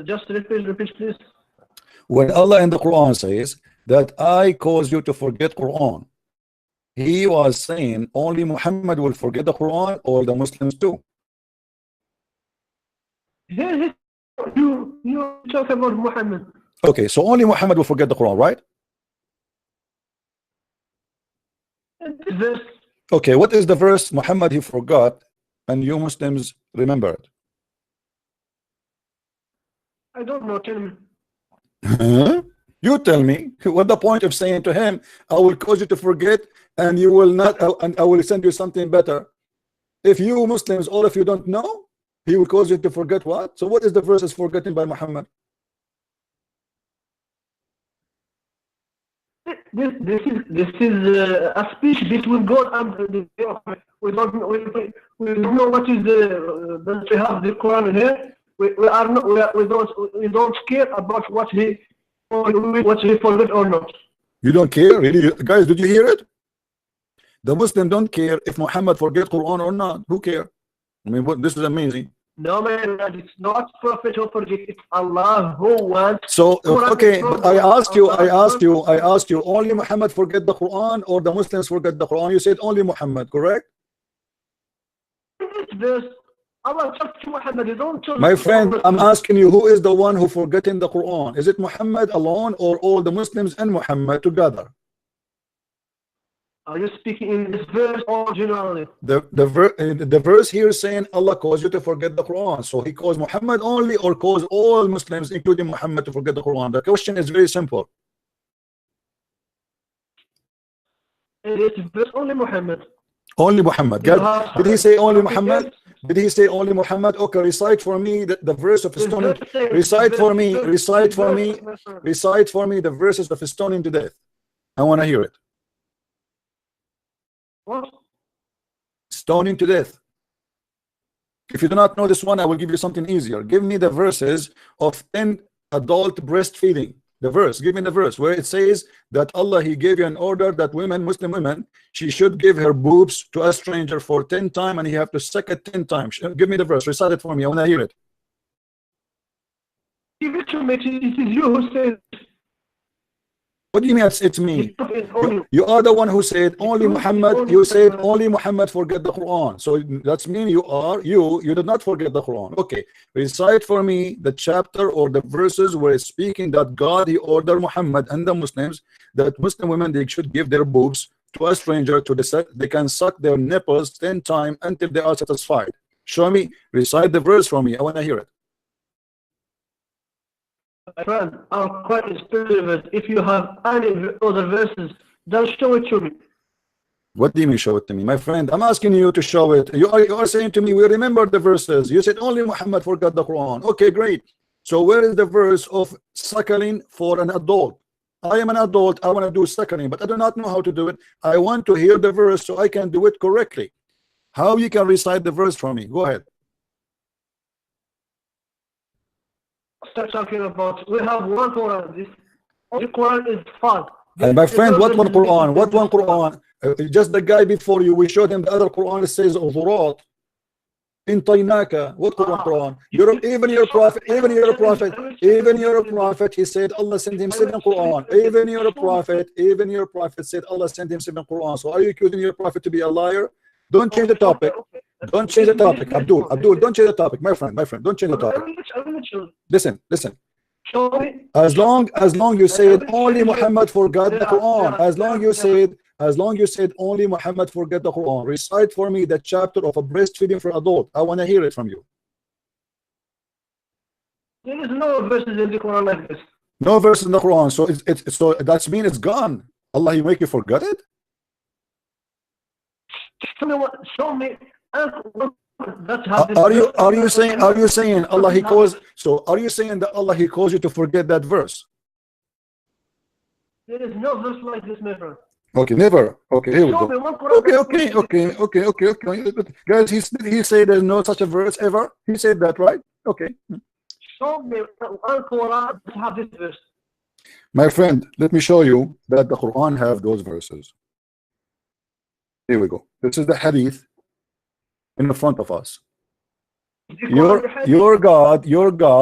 Just repeat, please. When Allah in the Quran says that I cause you to forget Quran, He was saying only Muhammad will forget the Quran or the Muslims too? You talk about Muhammad. Okay, so only Muhammad will forget the Quran, right? Verse. Okay, what is the verse Muhammad he forgot and you Muslims remembered? I don't know, tell me. Huh? You tell me. What the point of saying to him, I will cause you to forget and you will not, and I will send you something better? If you Muslims, all of you don't know, He will cause you to forget what? So what is the verse is forgotten by Muhammad? This is a speech between God and the Prophet. We don't know what is that we have the Quran here. We don't care about what he forgot or not. You don't care, really? Guys, did you hear it? The Muslim don't care if Muhammad forget Quran or not. Who care? I mean, this is amazing. No, man, it's not Prophet who forget. It's Allah who wants. So okay, but I asked you, only Muhammad forget the Quran or the Muslims forget the Quran? You said only Muhammad, correct? verse, Allah talks to Muhammad. You don't talk My to friend, Allah. I'm asking you, who is the one who forgetting the Quran? Is it Muhammad alone or all the Muslims and Muhammad together? Are you speaking in this verse or generally? The verse here is saying Allah caused you to forget the Quran. So he caused Muhammad only or caused all Muslims, including Muhammad, to forget the Quran? The question is very simple. In this verse, only Muhammad. Only Muhammad. God, did he say only Muhammad? Did he say only Muhammad? Okay, recite for me the verse of stoning. Recite for me the verses of stoning to death. I want to hear it. What? Stoning to death. If you do not know this one, I will give you something easier. Give me the verses of 10 adult breastfeeding. The verse, give me the verse where it says that Allah, he gave you an order that women, Muslim women, she should give her boobs to a stranger for 10 times and you have to suck it 10 times. Give me the verse, recite it for me, I want to hear it. Give it to me. It is you who said. What do you mean it's me? You are the one who said only Muhammad. You said only Muhammad forget the Quran. So that's mean you did not forget the Quran. Okay, recite for me the chapter or the verses where it's speaking that God, he ordered Muhammad and the Muslims that Muslim women, they should give their boobs to a stranger to the they can suck their nipples 10 times until they are satisfied. Show me, recite the verse for me, I want to hear it. My friend, I'm quite experienced. If you have any other verses, then show it to me. What do you mean show it to me? My friend, I'm asking you to show it. You are saying to me, we remember the verses. You said only Muhammad forgot the Quran. Okay, great. So where is the verse of suckling for an adult? I am an adult, I want to do suckling, but I do not know how to do it. I want to hear the verse so I can do it correctly. How you can recite the verse for me? Go ahead. Start talking about, we have one Quran. This Quran is false. And my friend, what one Quran? What one Quran? Just the guy before you, we showed him the other Quran. It says Uzurat in Tainaka. What Quran? Even your prophet, he said Allah sent him 7 Quran. Even your prophet said Allah sent him 7 Quran. So are you accusing your prophet to be a liar? Don't change the topic. Don't change the topic, Abdul, don't change the topic, my friend, don't change the topic. Listen. As long you said only Muhammad forgot the Quran, as long you said only Muhammad forget the Quran, recite for me the chapter of a breastfeeding for adult. I want to hear it from you. There is no verses in the Quran like this. No verses in the Quran, so that's mean it's gone. Allah, he make you forget it? Show me. Are you saying Allah he caused? So are you saying that Allah he caused you to forget that verse? There is no verse like this, my friend. Okay, never. Okay, here we go. Okay. Guys, he said there's no such a verse ever. He said that, right? Okay. Show me one Quran that have this verse. My friend, let me show you that the Quran have those verses. Here we go. This is the hadith in the front of us. Your God,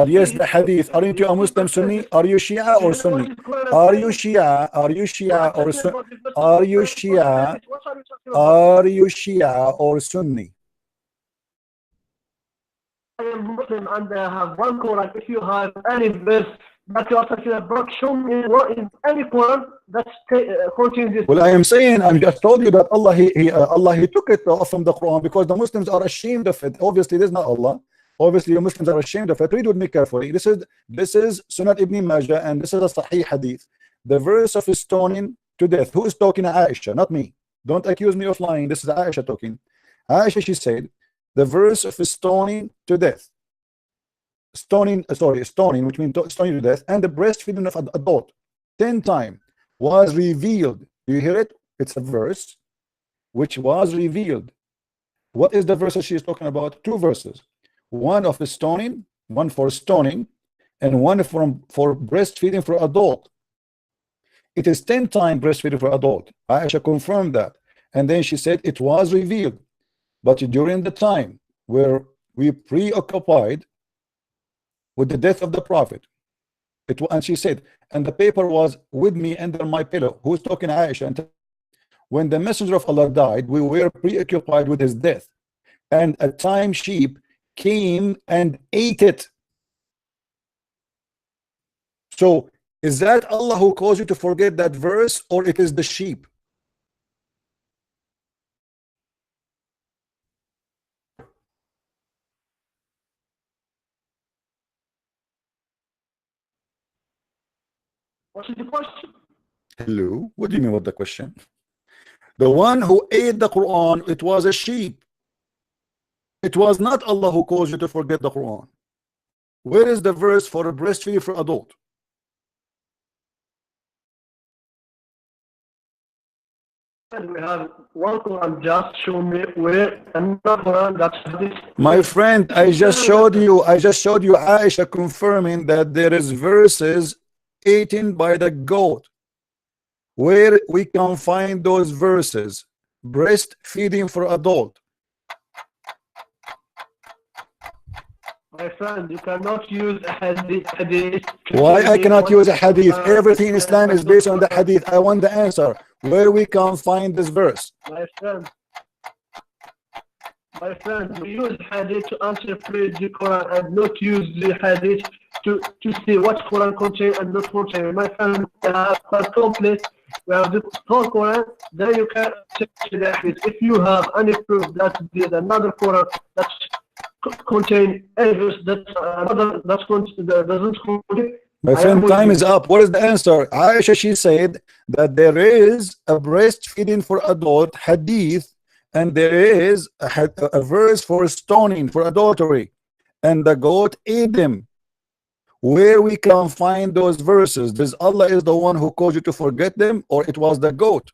yes, the hadith. Aren't you a Muslim Sunni? Are you Shia or Sunni? Are you Shia or Sunni? Are you Shia or Sunni? I am Muslim and I have one Quran. If you have any verse that you are talking about, show me what in any Quran that contains this. Well, I am saying, I just told you that Allah he took it from the Quran because the Muslims are ashamed of it. Obviously, this is not Allah. Obviously, the Muslims are ashamed of it. Read with me carefully. This is Sunan Ibn Majah, and this is a Sahih Hadith. The verse of stoning to death. Who is talking? Aisha, not me. Don't accuse me of lying. This is Aisha talking. Aisha, she said, the verse of stoning to death. Stoning, which means stoning to death, and the breastfeeding of an adult 10 times was revealed. Do you hear it? It's a verse which was revealed. What is the verse that she is talking about? 2 verses. One of the stoning, one for stoning, and one for breastfeeding for adult. It is 10 times breastfeeding for adult. Aisha confirmed that. And then she said it was revealed. But during the time where we preoccupied with the death of the Prophet, and she said, and the paper was with me under my pillow. Who's talking? Aisha. And when the Messenger of Allah died, we were preoccupied with his death. and a tame sheep came and ate it. So is that Allah who caused you to forget that verse, or it is the sheep? What is the question? Hello, what do you mean with the question? The one who ate the Quran, it was a sheep. It was not Allah who caused you to forget the Quran. Where is the verse for a breastfeeding for adult? And we have one Quran. Just show me where another Quran that's this. My friend, I just showed you Aisha confirming that there is verses eaten by the goat. Where we can find those verses? Breastfeeding for adult. My friend, you cannot use a hadith. Why I cannot use a hadith? Everything in Islam is based on the hadith. I want the answer. Where we can find this verse? My friend, we use hadith to interpret the Quran and not use the hadith to see what Quran contains and not contain. My friend, complete. We have the whole Quran, then you can check the hadith. If you have any proof that there's another Quran that contain verse that doesn't contain. My friend, time is up. What is the answer? Aisha, she said that there is a breastfeeding for adult hadith, and there is a verse for stoning for adultery, and the goat ate them. Where we can find those verses? Does Allah is the one who caused you to forget them, or it was the goat?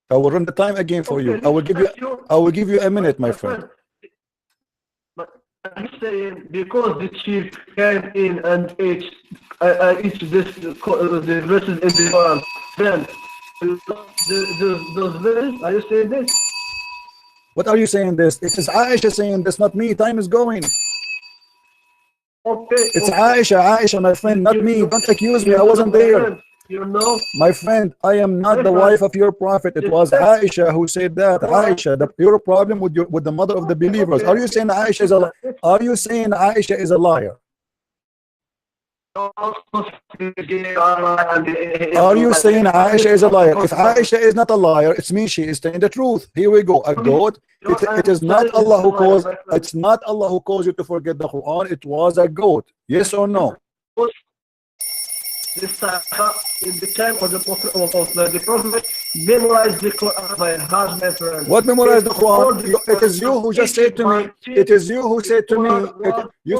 I will run the time again for you. I will give you a minute, my friend. I'm saying because the sheep came in and ate this the verses in the Quran, then those verses, are you saying this? What are you saying this? It is Aisha saying this, not me. Time is going. Okay. It's Aisha, my friend, not me. Don't accuse me. I wasn't there. You know, my friend, I am not the wife of your prophet. It was Aisha who said that. Aisha, your problem with the mother of the believers. Are you saying Aisha is a Are you saying Aisha is a liar? Are you saying Aisha is a liar? If Aisha is not a liar, it's me. She is saying the truth. Here we go. A goat. It is not Allah who caused. It's not Allah who caused you to forget the Quran. It was a goat. Yes or no? This in the time of the Prophet memorized the Quran by heart, my friend. What memorized the Quran? It is you who just said to me. It is you who said to me. You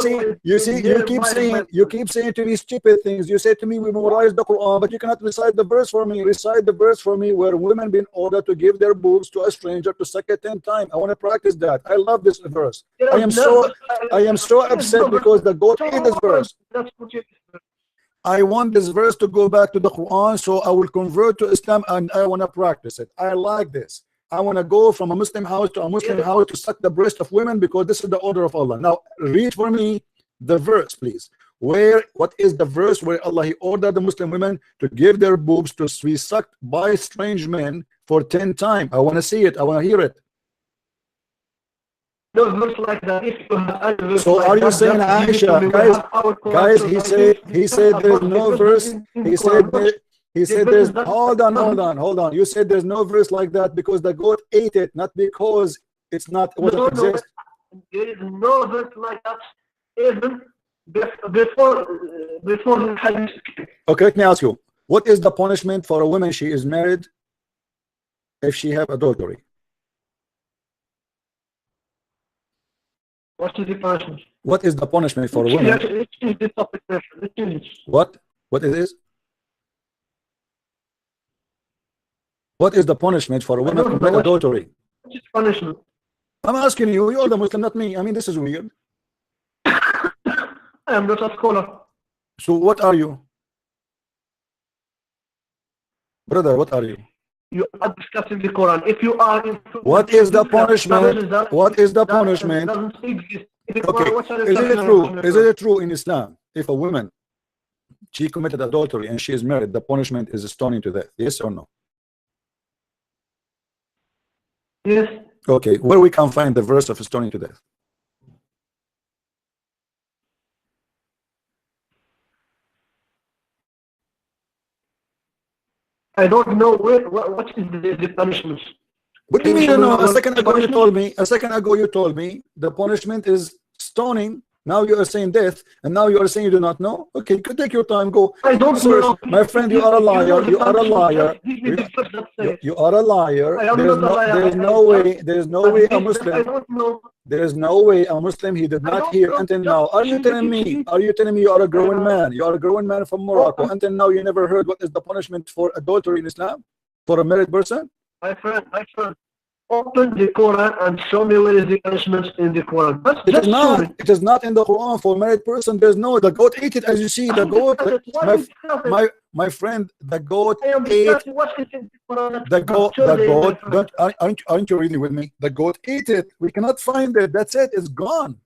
keep saying to me stupid things. You said to me, we memorized the Quran, but you cannot recite the verse for me. Recite the verse for me where women been ordered to give their boobs to a stranger to suck it 10 times. I want to practice that. I love this verse. I am so upset because the goat ate this verse. I want this verse to go back to the Quran, so I will convert to Islam and I want to practice it. I like this. I want to go from a Muslim house to a Muslim house to suck the breast of women because this is the order of Allah. Now, read for me the verse, please. What is the verse where Allah He ordered the Muslim women to give their boobs to be sucked by strange men for 10 times? I want to see it. I want to hear it. No verse like that. If you have so are you saying Aisha, guys? He said there's no verse. He said there's. Hold on. You said there's no verse like that because the goat ate it, not because it's not. It doesn't exist. There is no verse like that even before the hadith. Okay, let me ask you. What is the punishment for a woman she is married if she have adultery? What is the punishment? What is the punishment for a woman? What? What it is? What is the punishment for a woman who commit adultery? What is punishment? I'm asking you. You're the Muslim, not me. I mean, this is weird. I am not a scholar. So what are you? Brother, what are you? You are discussing the Quran. If you are in, what is the punishment? What is the punishment? Okay, is it true in Islam if a woman she committed adultery and she is married, the punishment is stoning to death? Yes or no? Yes. Okay, where we can find the verse of stoning to death? I don't know what is the punishment. What do you mean? No, a second ago you told me. A second ago you told me the punishment is stoning. Now you are saying death, and now you are saying you do not know. Okay, you could take your time. Go. I don't Search. know. My friend, you are a liar. You are a liar. You are a liar. There is no way. There is no way a Muslim. I don't know. There is no way a Muslim he did not hear until now. Are you telling me? Are you telling me you are a growing man? You are a growing man from Morocco. Until now, you never heard what is the punishment for adultery in Islam for a married person? My friend, open the Quran and show me where is the punishment in the Quran. It is not. It is not in the Quran for a married person. There's no. The goat ate it, as you see. The goat. My friend, the goat ate. The goat. Don't, aren't you reading with me? The goat ate it. We cannot find it. That's it. It's gone.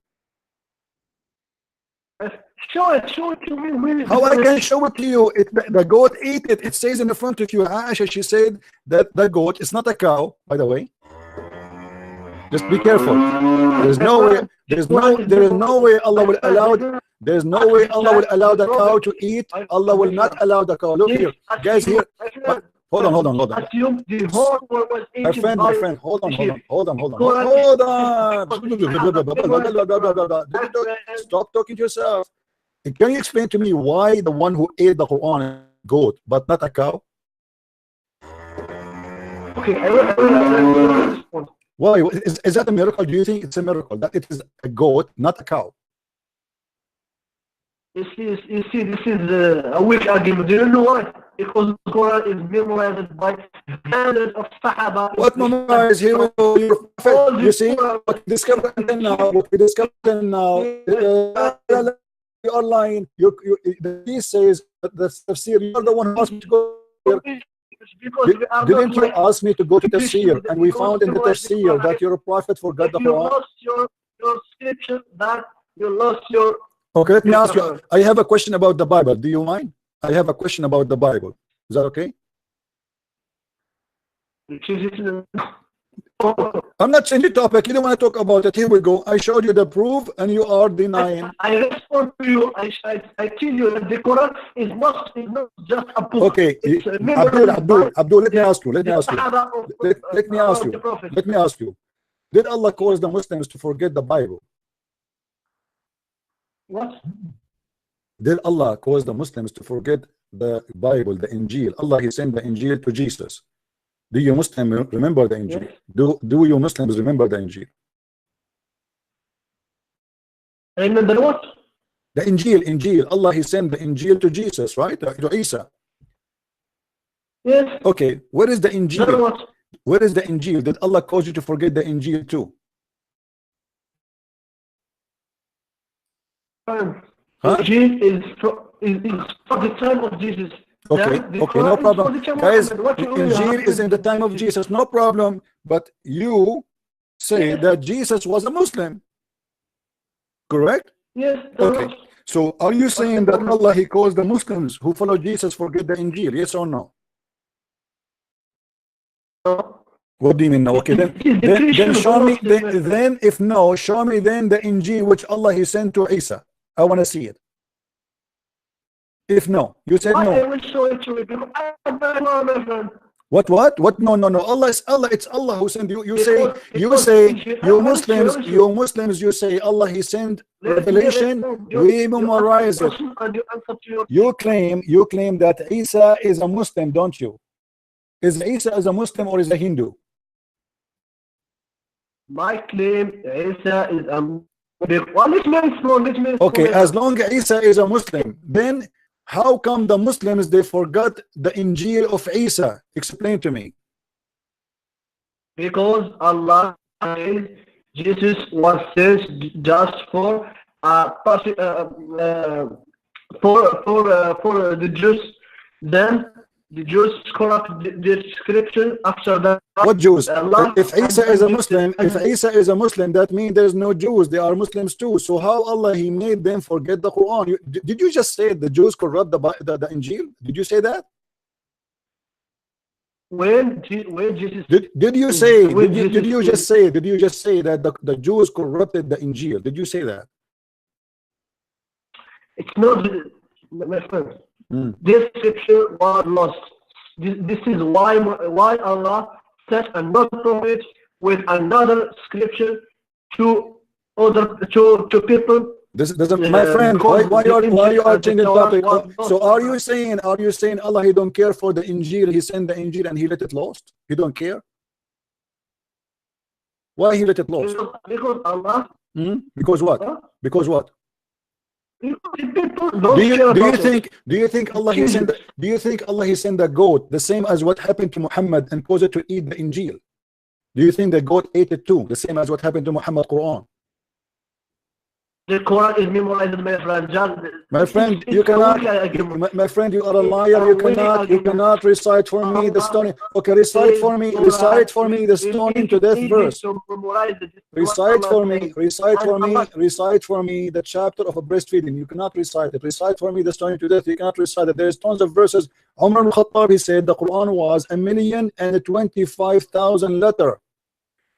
Show it to me. How I can show it to you? The goat ate it. It says in the front of you. Aisha, she said that the goat is not a cow, by the way. Just be careful. There's no way. There is no way Allah will allow. There's no way Allah will allow the cow to eat. Allah will not allow the cow. Look here, guys. Here. Hold on. Assume the whole world was eaten. My friend. Hold on. Stop talking to yourself. Can you explain to me why the one who ate the Quran is a goat but not a cow? Okay, I will. Why? Is that a miracle? Do you think it's a miracle that it is a goat, not a cow? You see, this is a weak argument. Do you know why? Because the Quran is memorized by hundreds of Sahaba. What memorized? Here we go. You see, what we discovered now. You are lying. He says that the tafsir. You are the one who asked me to go here. Didn't you ask me to go to tafsir? And we found in the tafsir that your prophet forgot the Quran. You lost your scripture. That you lost your. Okay, let me ask you. I have a question about the Bible. Do you mind? I have a question about the Bible. Is that okay? I'm not changing the topic. You don't want to talk about it. Here we go. I showed you the proof, and you are denying. I respond to you. I tell you that the Quran is not just a book. Okay, Abdul. Let me ask you. Let me ask you. Did Allah cause the Muslims to forget the Bible? What? Did Allah cause the Muslims to forget the Bible, the Injil? Allah, He sent the Injil to Jesus. Do you Muslims remember the Injil? Yes. Do you Muslims remember the Injil? Remember what? The Injil. Allah, He sent the Injil to Jesus, right? To Isa. Yes. Okay, where is the Injil? What? Where is the Injil? Did Allah cause you to forget the Injil too? Huh? Injil is for the time of Jesus. Okay, no problem. Guys, Injil is in the time of Jesus, no problem. But you say that Jesus was a Muslim, correct? Yes. Okay. So are you saying that Allah, He caused the Muslims who follow Jesus forget the Injil? Yes or no? No. What do you mean no? Okay, then show me. Then if no, show me then the Injil which Allah He sent to Isa. I want to see it. If no, you said no. I will show it to you because I am my friend. What? No. Allah is Allah. It's Allah who sent you. You say you Muslims. You say Allah He sent revelation. We memorize it. You claim that Isa is a Muslim, don't you? Is Isa a Muslim or is a Hindu? My claim Isa is a Muslim. Let me okay, as long as Isa is a Muslim, then how come the Muslims they forgot the Injil of Isa? Explain to me. Because Allah says Jesus was sent just for the Jews. Then the Jews corrupt the scripture after that. What Jews? If Isa is a Muslim, that means there's no Jews. They are Muslims too. So how Allah He made them forget the Quran? Did you just say the Jews corrupt the Injil? Did you say that? when Jesus Did you say when did you Jesus just say that the Jews corrupted the Injil? Did you say that? it's not, my friend. Mm. This scripture was lost. This is why Allah sent another prophet with another scripture to people. This doesn't, my friend. Why you are changing topic? So are you saying Allah he don't care for the Injil? He sent the Injil and he let it lost. He don't care. Why he let it lost? Because Allah. Because what? Huh? Because what? Because people don't care Do about it. you think Allah he sent the goat the same as what happened to Muhammad and caused it to eat the Injil? Do you think the goat ate it too, the same as what happened to Muhammad Quran? The Quran is memorized, my friend. My friend, you cannot. My friend, you are a liar. You cannot recite for me the stoning. Okay, recite for me the stoning to death verse. Recite for me the chapter of a breastfeeding. You cannot recite it. Recite for me the stoning to death. You cannot recite it. There's tons of verses. Umar al-Khattab, he said the Quran was 1,025,000 letters,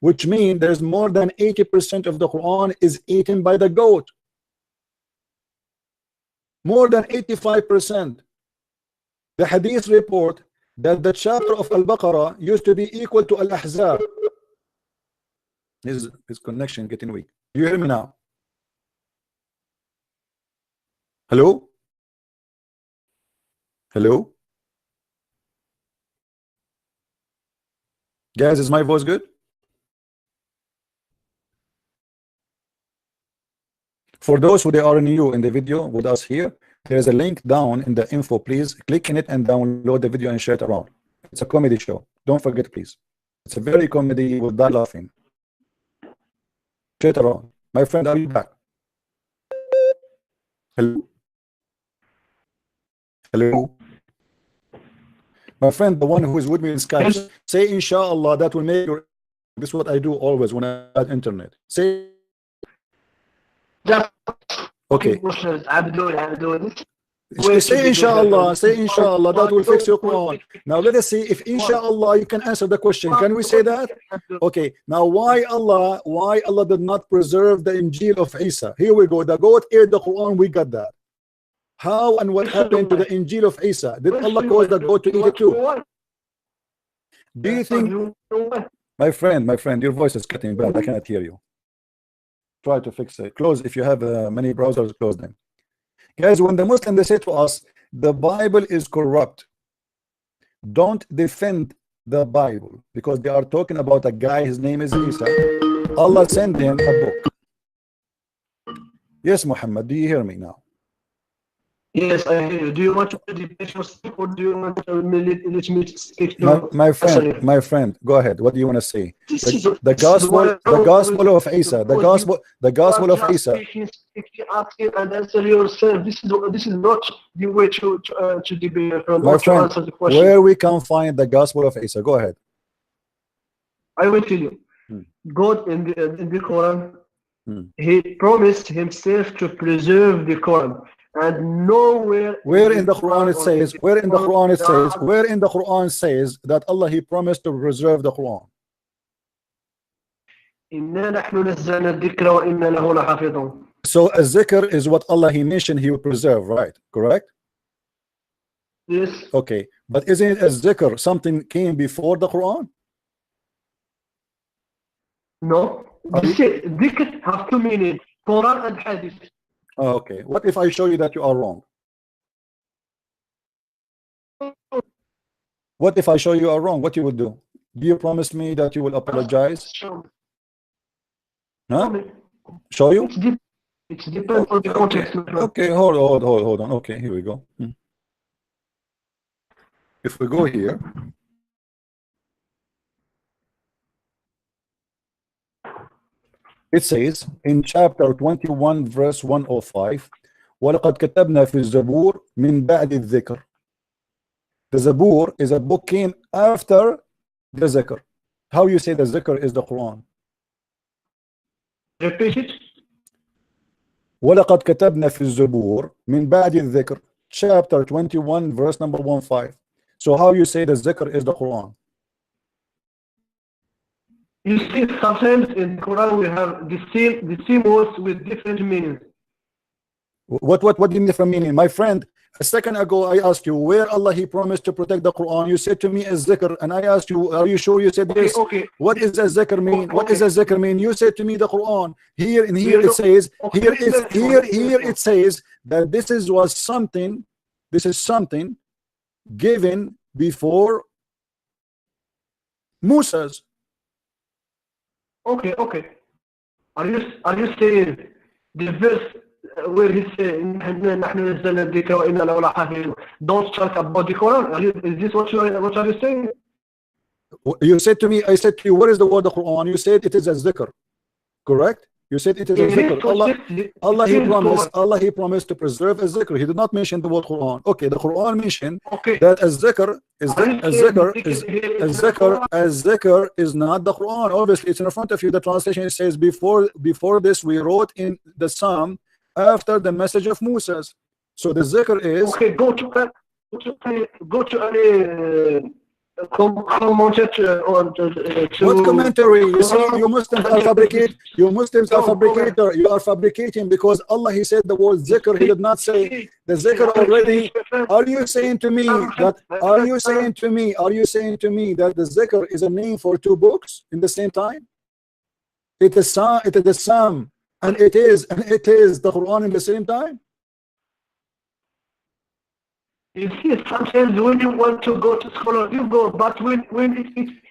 which means there's more than 80% of the Quran is eaten by the goat. More than 85%. The hadith report that the chapter of Al-Baqarah used to be equal to Al-Ahzab. His connection getting weak. Do you hear me now? Hello? Hello? Guys, is my voice good? For those who are new in the video with us here, there is a link down in the info. Please click in it and download the video and share it around. It's a comedy show. Don't forget, please. It's a very comedy with that laughing. Share it around. My friend, are you back? Hello? Hello? My friend, the one who is with me in Skype, say inshallah, that will make your... This is what I do always when I have internet. Say... Okay. Say inshallah, that will fix your Quran. Now let us see if inshallah you can answer the question. Can we say that? Okay. Now why Allah did not preserve the Injil of Isa? Here we go. The goat ate the Quran, we got that. How and what happened to the Injil of Isa? Did Allah cause the goat to eat it too? Do you think, my friend, your voice is cutting bad. I cannot hear you. Try to fix it. Close if you have many browsers, close them. Guys, when the Muslims they say to us the Bible is corrupt, don't defend the Bible, because they are talking about a guy, his name is Isa. Allah sent him a book. Yes, Muhammad, do you hear me now? Yes, I hear you. Do you want to debate your stick, or do you want to let me speak to my friend, go ahead. What do you want to say? The gospel of Isa, the gospel of Isa. Asking and answer yourself. This is not the way to debate. My friend, answer the question. Where we can find the gospel of Isa? Go ahead. I will tell you. God in the Quran, He promised Himself to preserve the Quran. And nowhere in the Quran it says that Allah he promised to preserve the Quran. So a zikr is what Allah he mentioned he will preserve, right? Correct? Yes. Okay, but isn't a zikr something came before the Quran? No. Zikr have two meanings, Quran and Hadith. Oh, okay. What if I show you that you are wrong? What if I show you are wrong? What you would do? Do you promise me that you will apologize? Huh? Show you? It depends on the context. Okay, hold on. Okay, here we go. If we go here, it says in chapter 21 verse 105, وَلَقَدْ كَتَبْنَا فِي الزَّبُورِ مِنْ بَعْدِ الذِّكْرِ. The Zabur is a book came after the Zikr. How you say the Zikr is the Quran? Repeat it. وَلَقَدْ كَتَبْنَا فِي الزَّبُورِ مِنْ بَعْدِ الذِّكْرِ. Chapter 21 verse number 15. So how you say the Zikr is the Quran? You see, sometimes in the Quran we have the same words with different meanings. What do you mean from meaning? My friend, a second ago I asked you where Allah He promised to protect the Quran. You said to me as zikr, and I asked you, are you sure? You said yes. Okay. What is a zikr mean? What Okay. does a zikr mean? You said to me the Quran. Here and here You it says, okay, here okay. it says that this is something given before Moses. Okay. Are you saying the verse where he says نحن نزلنا الذكر وإنا له لحافظون? Don't talk about the Quran. Is this what are you saying? You said to me, I said to you, what is the word of Quran? You said it is a zikr, correct? You said it is a zikr. Allah He promised to preserve a zikr. He did not mention the word Quran. Okay, the Quran mentioned that a zikr is not the Quran. Obviously, it's in front of you. The translation says before this we wrote in the Psalm after the message of Moses. So the zikr is okay. Go to any commentator or what commentary? You see, you Muslims are fabricate. You Muslims are fabricator. You are fabricating because Allah He said the word zikr. He did not say the zikr already. Are you saying to me that? Are you saying to me that the zikr is a name for two books in the same time? It is the Psalm, and it is the Quran in the same time. You see, sometimes when you want to go to school, you go, but when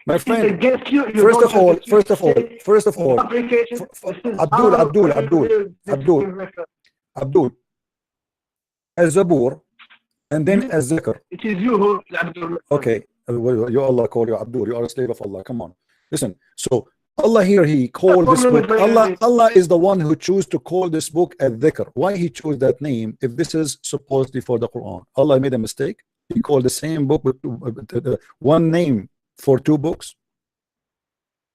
My friend, it's against you, first of all, Abdul, Az-Zabur, and then Az-Zikr. It is you who Abdul. Okay, you Allah call you Abdul. You are a slave of Allah. Come on, listen. So Allah here He called this book. Allah is the one who chose to call this book Al-Dhikr. Why He chose that name if this is supposedly for the Quran? Allah made a mistake. He called the same book with one name for two books.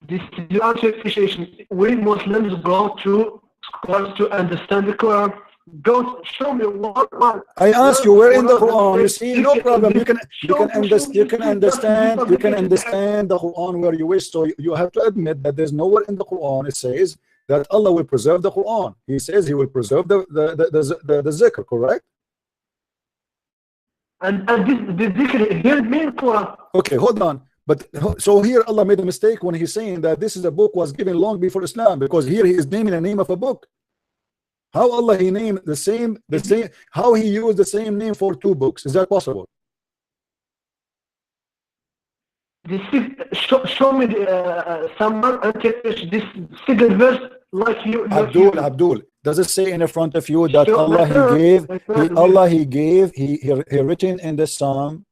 This is the interpretation. We Muslims go to scholars to understand the Quran. Go show me what. I ask you where in the Quran. You see, no problem. You can understand the Quran where you wish. So you have to admit that there's nowhere in the Quran it says that Allah will preserve the Quran. He says He will preserve the zikr, correct? And this zikr here means Quran. Okay, hold on. But so here Allah made a mistake when He's saying that this is a book was given long before Islam, because here He is naming the name of a book. How Allah He named the same how He used the same name for two books? Is that possible? This is show me someone interpret this second verse like you. Abdul, does it say in the front of you that Allah He gave He written in the Psalm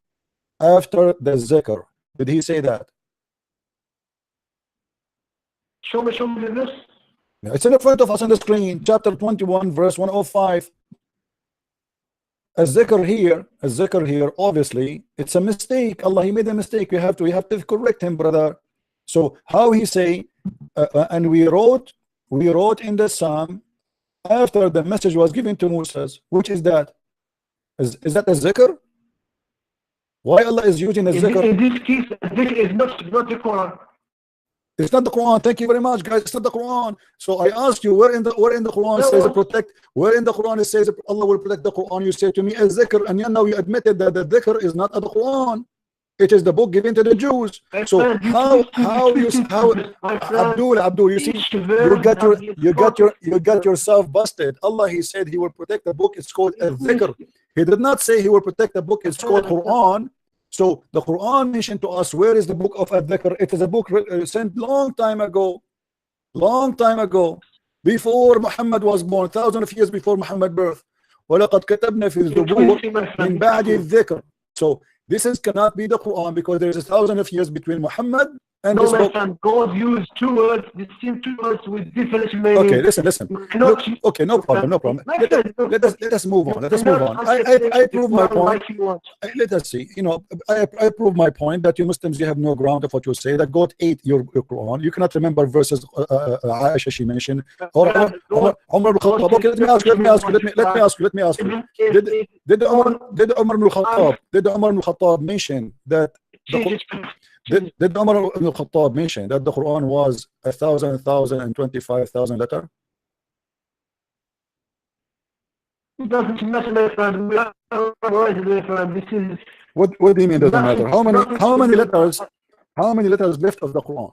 after the zikr? Did He say that? Show me the verse. It's in the front of us on the screen, chapter 21, verse 105. Az-Zikr here, obviously, it's a mistake. Allah He made a mistake. We have to correct him, brother. So how He say, and we wrote in the Psalm after the message was given to Moses. Which is that? Is that a zikr? Why Allah is using a zikr? In this case, zikr is not the Quran. It's not the Quran. Thank you very much, guys. It's not the Quran. So I asked you where in the Quran says protect. Where in the Quran it says Allah will protect the Quran? You say to me a zikr, and now you admitted that the zikr is not the Quran. It is the book given to the Jews. So how Abdul, you see, you got yourself busted. Allah He said He will protect the book. It's called a zikr. He did not say He will protect the book. It's called Quran. So the Quran mentioned to us where is the book of Al-Dhikr. It is a book sent long time ago, before Muhammad was born, thousands of years before Muhammad's birth. وَلَقَدْ كَتَبْنَا فِي الزُّبُورِ مِنْ بَعْدِ الذِّكْرِ. So this cannot be the Quran, because there is 1,000 of years between Muhammad and this book. God used two words, the same two words with different meanings. Okay, listen. Okay, no problem. Let us move on. I prove my point. Let us see. I prove my point that you Muslims, you have no ground of what you say. That God ate your Quran. You cannot remember verses Aisha she mentioned, or Umar ibn Khattab. Okay, let me ask you. Did Umar ibn Khattab mention that Did Umar ibn al-Khattab mention that the Quran was 1,025,000 letter? It doesn't matter, my friend. We are right, my friend. This is What do you mean doesn't matter? How many letters left of the Quran?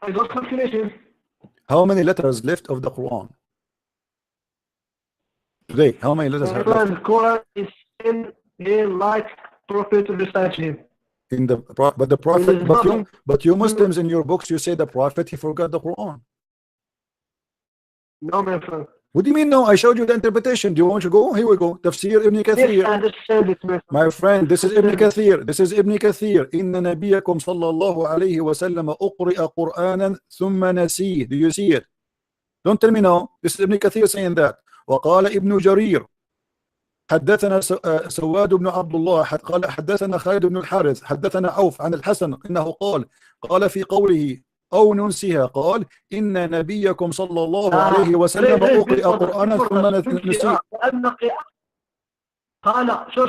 I got calculation. How many letters left of the Quran? Today, how many letters have left? The Quran is in here like Prophet recited. In the but the Prophet, but you Muslims in your books, you say the Prophet he forgot the Quran. No, my friend. What do you mean no? I showed you the interpretation. Do you want to go? Here we go. Tafsir Ibn Kathir. Yes, I understand it, My friend, this is Ibn Kathir. This is Ibn Kathir. Inna nabiyakum sallallahu alayhi wa sallam uqri'a Qur'anan thumma nasih. Do you see it? Don't tell me no. This is Ibn Kathir saying that. وقال ابن جرير حدثنا سواد بن عبد الله قال حدثنا خالد بن الحارث حدثنا عوف عن الحسن انه قال في قوله او ننسيها قال ان نبيكم صلى الله عليه وسلم اقرئ قرانا ثم نسي. قال شو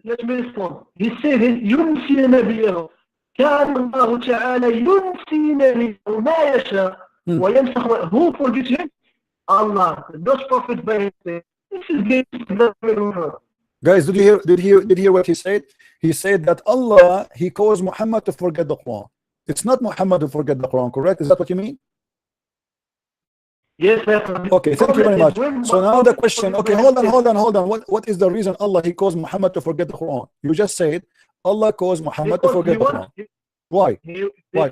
let me respond. He said ينسي نبيه. كان الله تعالى ينسي نبيه ما يشاء ويمسح. Who forgets him? Allah. Those prophets by this is guys, did you hear what he said? He said that Allah he caused Muhammad to forget the Quran. It's not Muhammad to forget the Quran, correct? Is that what you mean? Yes, sir. Okay, thank you very much. So now the question, okay, hold on. What is the reason Allah he caused Muhammad to forget the Quran? You just said Allah caused Muhammad to forget the Quran. Why? Why?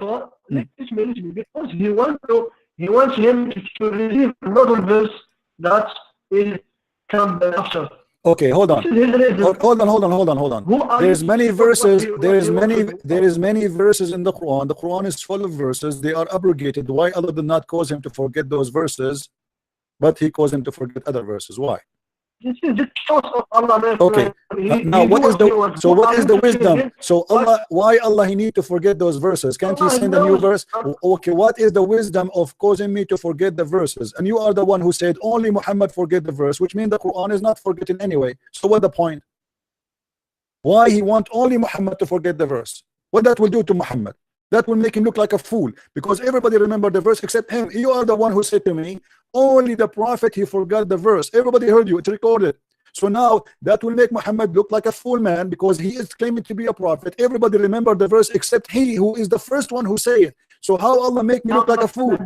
Because he wants him to receive another verse that is come after. Okay, hold on. Hold on. There's many verses. There is many verses in the Quran. The Quran is full of verses. They are abrogated. Why Allah did not cause him to forget those verses, but he caused him to forget other verses? Why? This is the choice of Allah. Okay. Now what is the wisdom? So Allah, why Allah he need to forget those verses? Can't he send a new verse? Okay, what is the wisdom of causing me to forget the verses? And you are the one who said only Muhammad forget the verse, which means the Quran is not forgotten anyway. So what the point? Why he want only Muhammad to forget the verse? What that will do to Muhammad? That will make him look like a fool, because everybody remember the verse except him. You are the one who said to me, only the prophet he forgot the verse. Everybody heard you, it's recorded. So now that will make Muhammad look like a fool man, because he is claiming to be a prophet. Everybody remember the verse except he, who is the first one who say it. So how Allah make me look like a fool?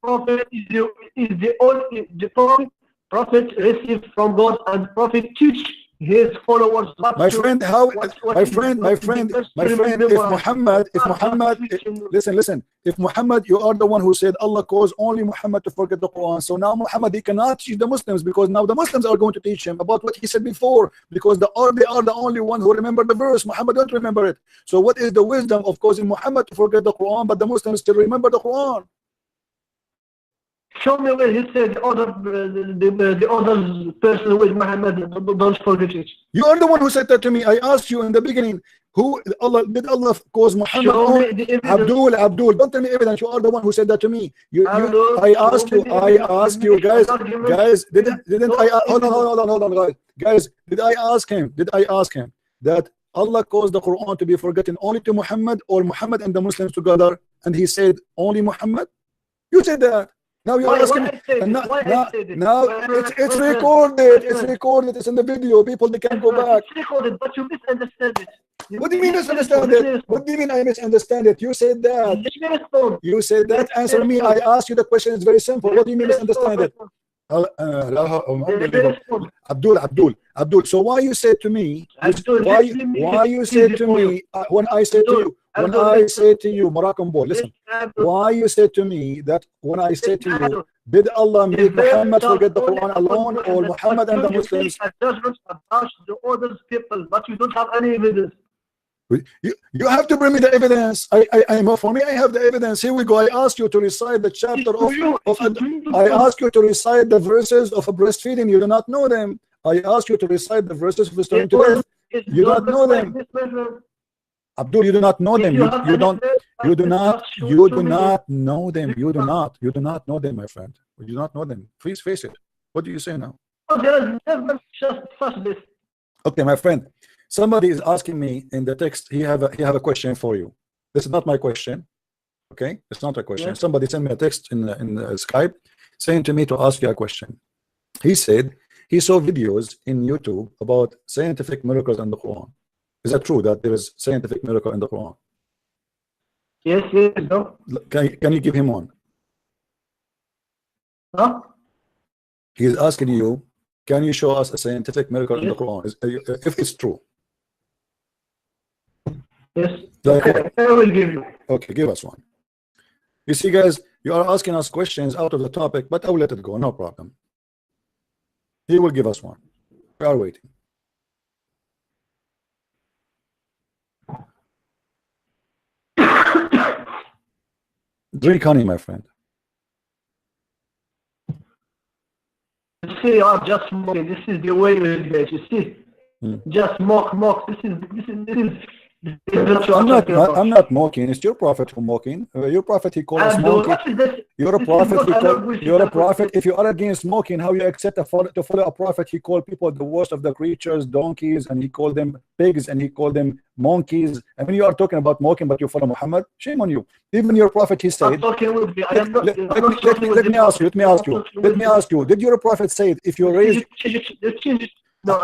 Prophet is the only prophet received from God, and prophet teach his followers. My friend, if Muhammad, listen, if Muhammad, you are the one who said Allah caused only Muhammad to forget the Quran. So now Muhammad, he cannot teach the Muslims, because now the Muslims are going to teach him about what he said before, because they are the only one who remember the verse. Muhammad don't remember it. So what is the wisdom of causing Muhammad to forget the Quran, but the Muslims still remember the Quran? Show me where he said the other person with Muhammad don't forget it. You are the one who said that to me. I asked you in the beginning, did Allah cause Muhammad? Abdul, don't tell me evidence. You are the one who said that to me. I asked you, guys. Didn't I? Hold on, guys. Guys, did I ask him that Allah caused the Quran to be forgotten only to Muhammad, or Muhammad and the Muslims together? And he said only Muhammad. You said that. Now you're asking, now it's recorded. It's recorded. It's in the video. People, they can go back. It's recorded, but you misunderstand it. What do you mean misunderstand it? What do you mean I misunderstand it? You said that. You said that. Answer me. I asked you the question. It's very simple. What do you mean misunderstand it? Abdul. So why you said to me? Why you said to me when I said to you? When I say to you, Moroccan boy, listen. Why you said to me that when I said to you, did Allah make Muhammad forget the Quran alone, or Muhammad and the Muslims? Judgment about the other people, but you don't have any evidence. You have to bring me the evidence. For me, I have the evidence. Here we go. I asked you to recite the chapter I asked you to recite the verses of a breastfeeding. You do not know them. I asked you to recite the verses of restoring to death. You don't know them. Abdul, you do not know them. You do not know them. You do not know them, my friend. You do not know them. Please face it. What do you say now? there is never such this. Okay, my friend, somebody is asking me in the text. He have a question for you. This is not my question. Okay, it's not a question. Yes. Somebody sent me a text in Skype saying to me to ask you a question. He said he saw videos in YouTube about scientific miracles in the Quran. Is that true that there is scientific miracle in the Quran? Yes, no. Can you give him one? Huh? He is asking you, can you show us a scientific miracle in the Yes. Quran? If it's true. Yes. Like Okay, I will give you. Okay, give us one. You see, guys, you are asking us questions out of the topic, but I will let it go, no problem. He will give us one. We are waiting. Drink honey, my friend. You see, I'm just mocking. This is the way we get. You see, just mock. This is what you are talking about. I'm not mocking. It's your prophet who mocking. Your prophet, he called us And monkey. what is this? You're a This is prophet. not allowed with You're a the- prophet. If you are against smoking, how you accept to follow a prophet? He called people the worst of the creatures, donkeys, and he called them pigs, and he called them monkeys. I mean, you are talking about mocking, but you follow Muhammad. Shame on you. Even your prophet, he I'm said. talking with you. I am not. Let I'm not talking with me the ask you. Let me ask you. prophet. Let me ask you. Did your prophet say if you raise No,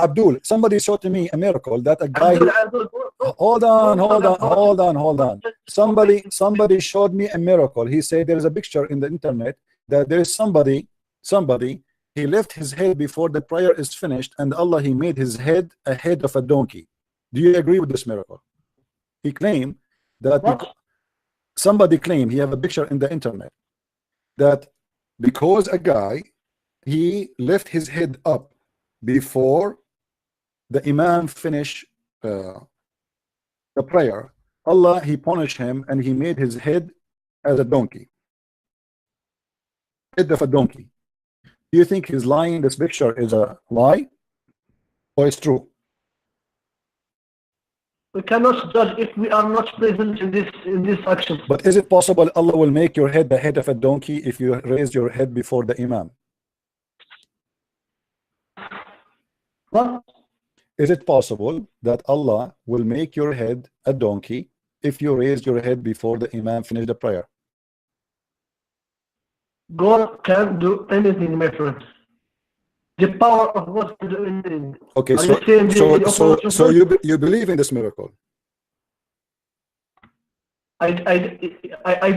Abdul? Somebody showed to me a miracle that a guy. Hold on. Somebody showed me a miracle. He said there is a picture in the internet that there is somebody, he left his head before the prayer is finished, and Allah, he made his head a head of a donkey. Do you agree with this miracle? He claimed that somebody claimed, he have a picture in the internet, that because a guy, he left his head up before the Imam finish the prayer, Allah, he punished him and he made his head as a donkey, head of a donkey. Do you think he's lying? This picture is a lie or it's true? we cannot judge if we are not present in this action. But is it possible Allah will make your head the head of a donkey if you raise your head before the Imam? What? Is it possible that Allah will make your head a donkey if you raise your head before the Imam finish the prayer? God can do anything, my friend. The power of God can do anything. Okay, Are you saying so you believe in this miracle? I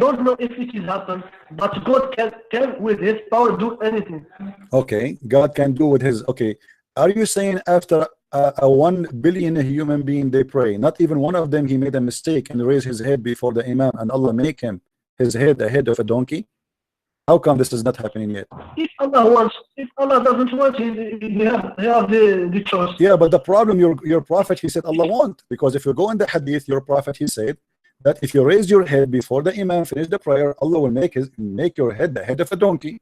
don't know if it has happened, but God can with his power do anything. Okay, God can do with his. Okay, are you saying after a 1 billion human being they pray, not even one of them he made a mistake and raised his head before the Imam and Allah make him his head a head of a donkey? How come this is not happening yet? If Allah wants, if Allah doesn't want, he have the choice. Yeah, but the problem, your prophet, he said Allah want, because if you go in the hadith, your prophet, he said that if you raise your head before the Imam finish the prayer, Allah will make your head the head of a donkey.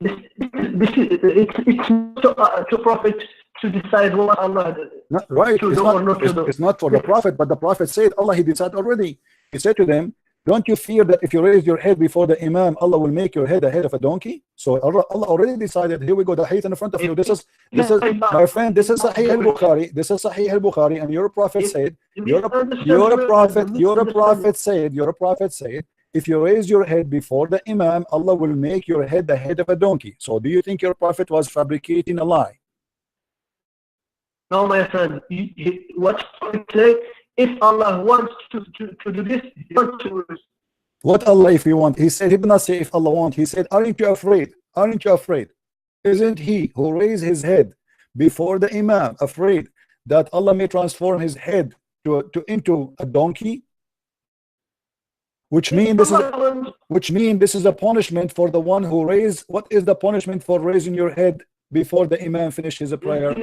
It's not to prophet to decide what Allah Not, right? to do or not to do. It's not for the prophet, but the prophet said Allah, he decided already. He said to them, don't you fear that if you raise your head before the Imam, Allah will make your head a head of a donkey? So Allah already decided. Here we go, the hadith in front of you. This is my friend, this is Sahih al-Bukhari. This is Sahih al-Bukhari, and your prophet said, your prophet said, if you raise your head before the Imam, Allah will make your head the head of a donkey. So do you think your prophet was fabricating a lie? No, my friend. What I say, if Allah wants to do this, he wants to. What Allah if he want? He said, he did not say if Allah want. He said, aren't you afraid? Aren't you afraid? Isn't he who raised his head before the Imam afraid that Allah may transform his head into a donkey? Which means this is a punishment for the one who raised. What is the punishment for raising your head before the Imam finishes a prayer?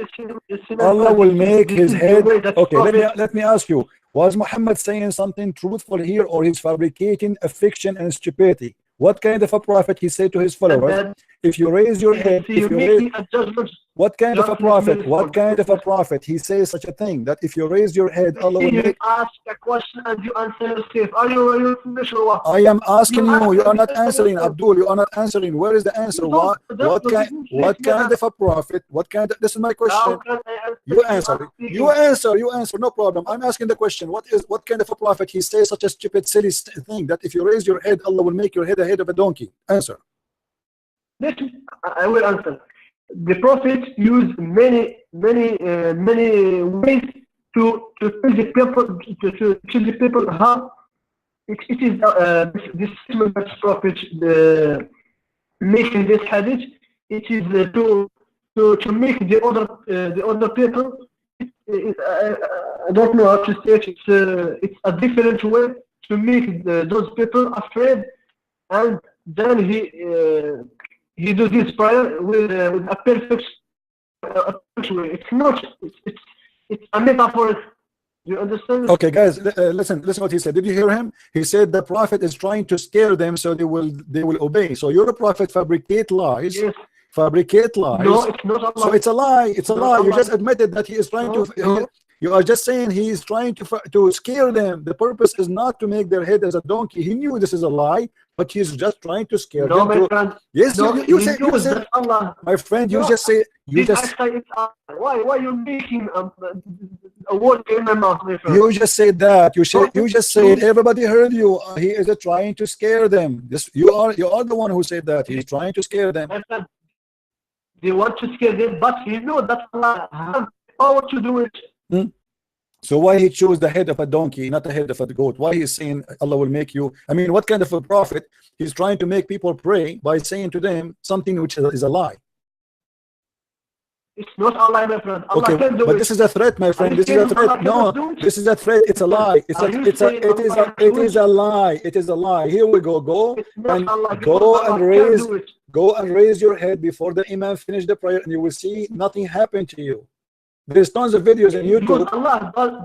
Allah will make his head. Okay, let me ask you, was Muhammad saying something truthful here, or he's fabricating a fiction and stupidity? What kind of a prophet he said to his followers? if you raise your head, See, if you're you raise, making a judgment. what kind of a Just prophet? listen. What kind of a prophet? He says such a thing that if you raise your head, Allah will You make. ask a question and you answer yourself. Are you finished or what? I am asking you. You are not answer answering, yourself. Abdul. You are not answering. Where is the answer? What? What kind of a prophet? What kind? This is my question. How can I answer You answer. I'm speaking. You answer. You answer. No problem. I'm asking the question. What kind of a prophet? He says such a stupid, silly thing that if you raise your head, Allah will make your head a head of a donkey. Answer. Listen, I will answer. The prophet used many ways to tell the people to tell the people how it is this statement that prophet making this hadith. It is to make the other people. I don't know how to say it. It's a different way to make those people afraid, and then he do this prayer with a perfect way. It's not. It's a metaphor. You understand? Okay, guys, listen what he said. Did you hear him? He said the prophet is trying to scare them so they will obey. So your prophet fabricate lies. Yes. Fabricate lies. No, it's not Allah. So it's a lie. It's a lie. You Allah. just admitted that he is trying to. You are just saying he is trying to scare them. The purpose is not to make their head as a donkey. He knew this is a lie, but he's just trying to scare No, them. my friend. Yes, No, you said that Allah. my friend. You No, just say you This just I say it's why you making a word in my mouth, my friend? you just said that. You just said No. everybody heard you. He is trying to scare them. This you are the one who said that. He's trying to scare them. My friend, they want to scare them, but you know that Allah has power to do it. So why he chose the head of a donkey, not the head of a goat? Why he's saying Allah will make you? I mean, what kind of a prophet? He's trying to make people pray by saying to them something which is a lie. It's not Allah, my friend. Allah Okay, can do but it. this is a threat, my friend. you This is a saying threat. Allah No, cannot do it? this is a threat. It's a lie. It is a lie. It is a lie. Here we go. It's not And Allah. go Allah and can raise. do it. Go and raise your head before the imam finish the prayer, and you will see nothing happen to you. There's tons of videos on Because YouTube. Allah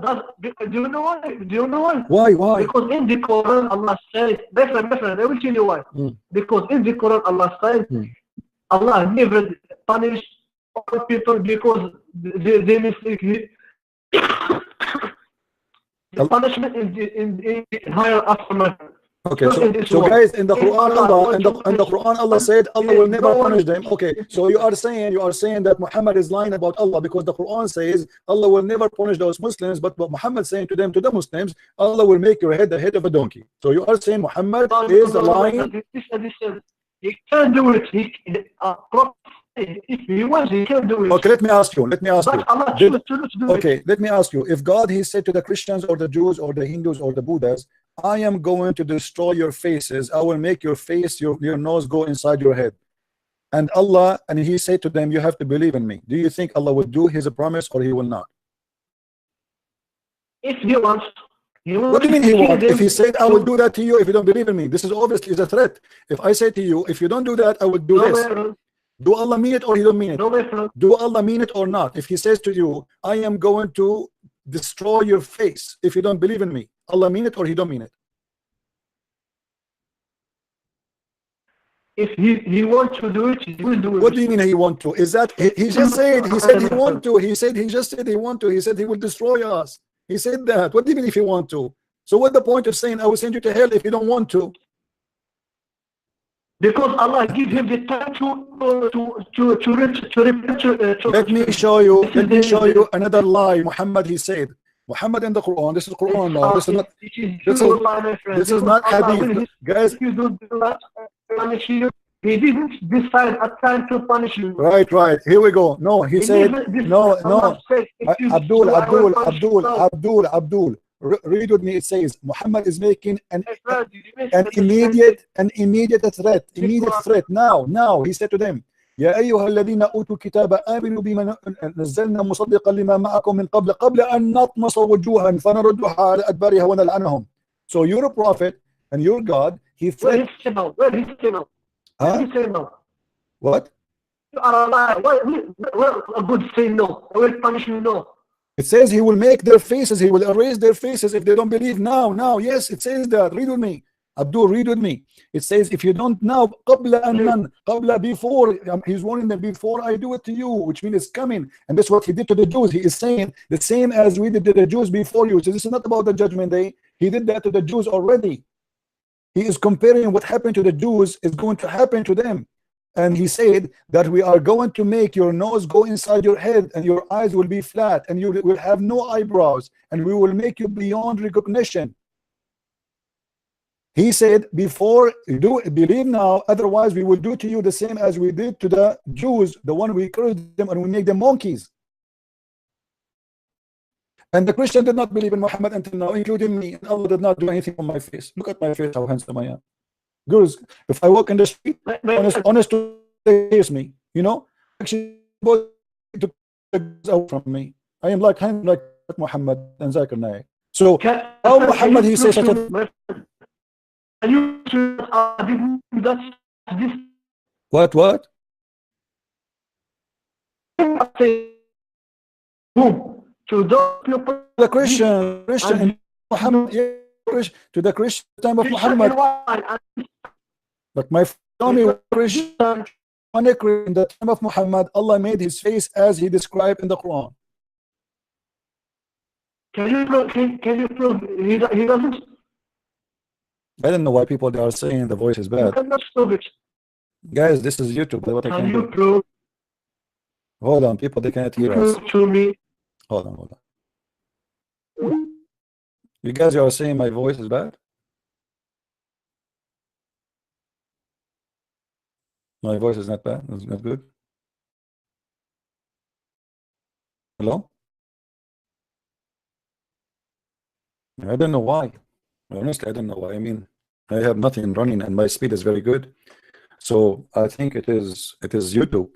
does. Do you know why? Do you know why? Why? Because in the Quran, Allah says, my friend, I will tell you why. Because in the Quran, Allah says, Allah never punish all people because they mistake. The punishment in the higher aftermath. Okay, Not in this so world. guys, in the If Quran, Allah Allah, wants in the to Quran, Allah said Allah will never no punish one- them. Okay, so you are saying that Muhammad is lying about Allah because the Quran says Allah will never punish those Muslims, but what Muhammad saying to them, to the Muslims, Allah will make your head the head of a donkey. So you are saying Muhammad is lying. He can't do it. If he wants, he can do it. Okay, let me ask you. But Allah Did- chooses to not do it. Okay, let me ask you. If God, he said to the Christians or the Jews or the Hindus or the Buddhas, I am going to destroy your faces. I will make your face, your nose go inside your head. And Allah, and he said to them, you have to believe in me. Do you think Allah will do his promise or he will not? If he wants, he will. What do you mean he kill won't? them. If he said, I will do that to you if you don't believe in me. This is obviously a threat. If I say to you, if you don't do that, I will do No, this. my friend. Do Allah mean it or he don't mean it? No, my friend. Do Allah mean it or not? If he says to you, I am going to destroy your face if you don't believe in me, Allah mean it or he don't mean it? If he wants to do it, he will do it. What do you mean he want to? Is that he just said he want to? He just said he want to. He said he will destroy us. He said that. What do you mean if he want to? So what's the point of saying I will send you to hell if you don't want to? Because Allah give him the time to repent. Let me show you. Let me show you another lie. Muhammad, he said. Muhammad in the Quran. This is Quran now. This is not. This is not hadith, guys. If you don't do that, punish you. He didn't decide a time to punish you. Right. Here we go. No, he said no. Abdul. Read with me. It says Muhammad is making an immediate threat. Immediate threat. Now he said to them, يا أيها الذين أوتوا الكتاب آمنوا بما نزلنا مصدقا لما معكم من قبل أن نطمس وجوها فنردها على أدبارها ونلعنهم. So you're a prophet and you're God. He threatened. Where he say no? What? You are a liar. Where a good say no? I will punish you. No. It says he will make their faces, he will erase their faces if they don't believe now. Yes, it says that. Read with me. Abdul, read with me. It says, if you don't now, before, he's warning them, before I do it to you, which means it's coming. And that's what he did to the Jews. He is saying the same as we did to the Jews before you. So this is not about the judgment day. He did that to the Jews already. He is comparing what happened to the Jews is going to happen to them. And he said that we are going to make your nose go inside your head, and your eyes will be flat, and you will have no eyebrows, and we will make you beyond recognition. He said, before you do believe now, otherwise we will do to you the same as we did to the Jews, the one we cursed them and we make them monkeys. And the Christian did not believe in Muhammad until now, including me, and Allah did not do anything on my face. Look at my face, how handsome I am. Girls, if I walk in the street, honest to face me, you know, actually took out from me. I am like Muhammad and Zakir Naik. So how Muhammad he says such a what? Who? To those people, The Christian Muhammad, to the Christian time of Muhammad. But my friend, Christian in the time of Muhammad, Allah made his face as he described in the Quran. Can you prove he doesn't? I don't know why people are saying the voice is You bad. cannot prove it. Guys, this is YouTube. What I Can can you do. prove Hold on, people, they can't hear us. to me? Hold on. You guys are saying my voice is bad? My voice is not bad. It's not good. Hello? I don't know why. Honestly, I don't know why. I mean, I have nothing running and my speed is very good. So I think it is YouTube.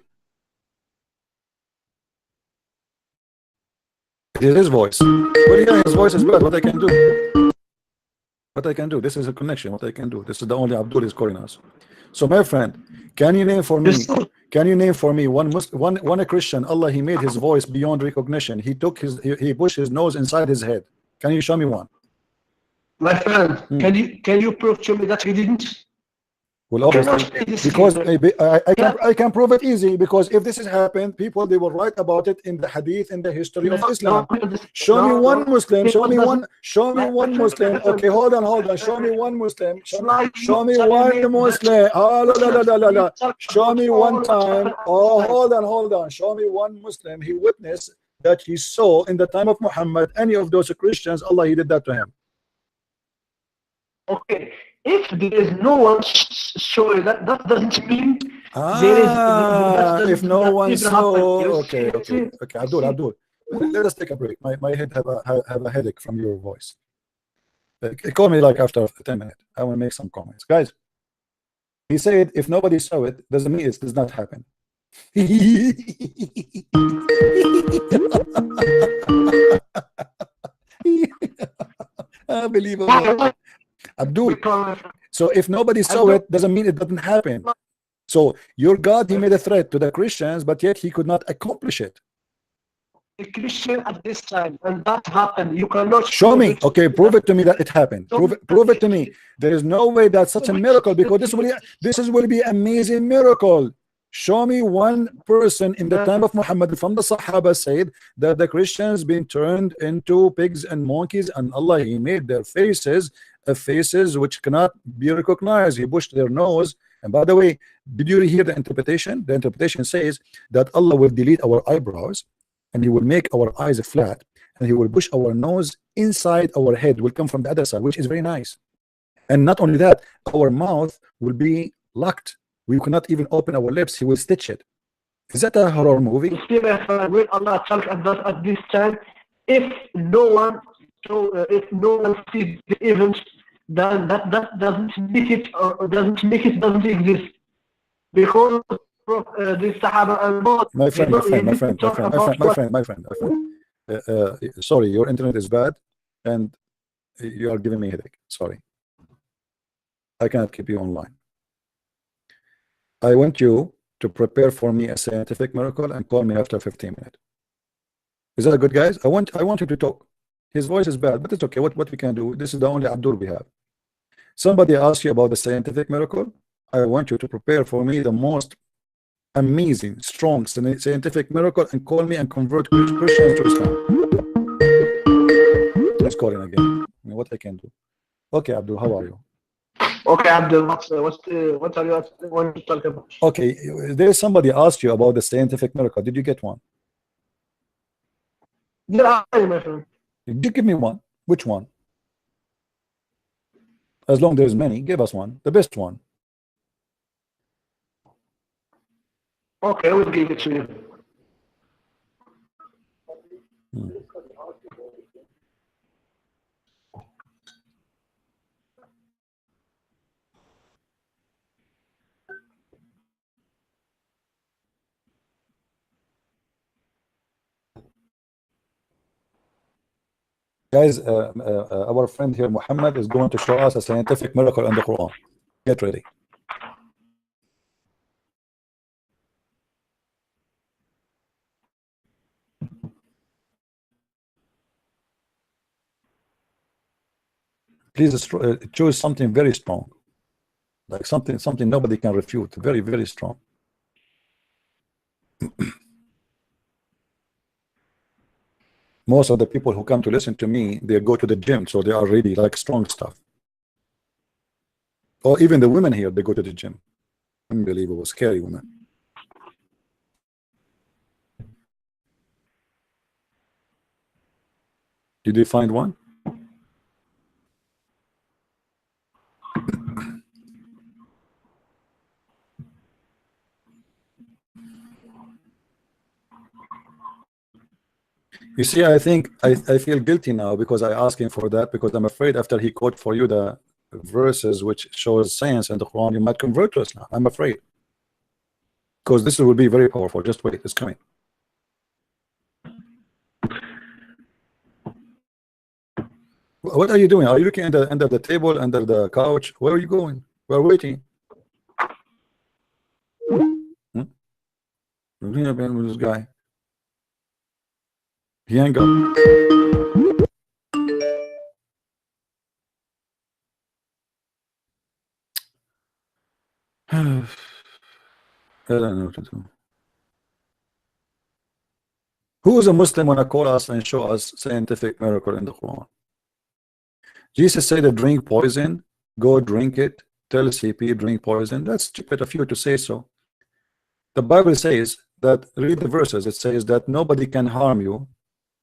It is his voice. But yeah, his voice is bad. What I can do? What I can do? This is a connection. What I can do? This is the only Abdul is calling us. So my friend, can you name for me? Can you name for me one a Christian? Allah, he made his voice beyond recognition. He took he pushed his nose inside his head. Can you show me one? My friend, can you prove to me that he didn't? Well, obviously, because I can prove it easy, because if this has happened, people, they will write about it in the hadith, in the history of Islam. Show me one Muslim. Show me one Muslim. Okay, hold on. Show me one Muslim. Show me one Muslim. Show me one time. Oh, hold on. Show me one Muslim. He witnessed that he saw in the time of Muhammad any of those Christians. Allah, he did that to him. Okay, if there is no one showing that doesn't mean there is. If no one saw, okay. Abdul, let us take a break. My head have a headache from your voice. Call me like after 10 minutes. I will make some comments, guys. He said if nobody saw it, doesn't mean it does not happen. Unbelievable. Abdul, so if nobody saw it, doesn't mean it doesn't happen. So your God, he made a threat to the Christians, but yet he could not accomplish it. A Christian at this time, and that happened. You cannot show me. Okay, prove it to me that it happened. Prove it to me. There is no way that's such a miracle, because this will be amazing miracle. Show me one person in the time of Muhammad from the Sahaba said that the Christians been turned into pigs and monkeys, and Allah, he made their faces which cannot be recognized. He pushed their nose. And by the way, did you hear the interpretation? The interpretation says that Allah will delete our eyebrows, and he will make our eyes flat, and he will push our nose inside our head, will come from the other side, which is very nice. And not only that, our mouth will be locked. We cannot even open our lips. He will stitch it. Is that a horror movie? When Allah talks at this time, if no one sees the event, then that doesn't make it doesn't exist, because the Sahaba and my friend. Sorry, your internet is bad, and you are giving me a headache. Sorry, I cannot keep you online. I want you to prepare for me a scientific miracle and call me after 15 minutes. Is that good, guys? I want you to talk. His voice is bad, but it's okay. What we can do? This is the only Abdul we have. Somebody asked you about the scientific miracle. I want you to prepare for me the most amazing, strong scientific miracle and call me and convert Christians to Islam. Let's call him again. I mean, what I can do. Okay, Abdul, how are you? Okay, Abdul, what are you want to talk about? Okay, there's somebody asked you about the scientific miracle. Did you get one? Yeah, my friend. You give me one. Which one? As long there's many, give us one. The best one. Okay, I will give it to you. Guys, our friend here, Muhammad, is going to show us a scientific miracle in the Quran. Get ready. Please choose something very strong, like something nobody can refute. Very, very strong. Most of the people who come to listen to me, they go to the gym, so they are really like strong stuff. Or even the women here, they go to the gym. Unbelievable, scary women. Did you find one? You see, I think I feel guilty now because I asked him for that, because I'm afraid after he quote for you the verses which shows science in the Quran, you might convert to Islam. I'm afraid, because this will be very powerful. Just wait, it's coming. What are you doing? Are you looking under the table, under the couch? Where are you going? We're waiting. With this guy. He hang up. I don't know what to do. Who is a Muslim when I call us and show us scientific miracle in the Quran? Jesus said to drink poison, go drink it. Tell CP drink poison. That's stupid of you to say so. The Bible says that, read the verses, it says that nobody can harm you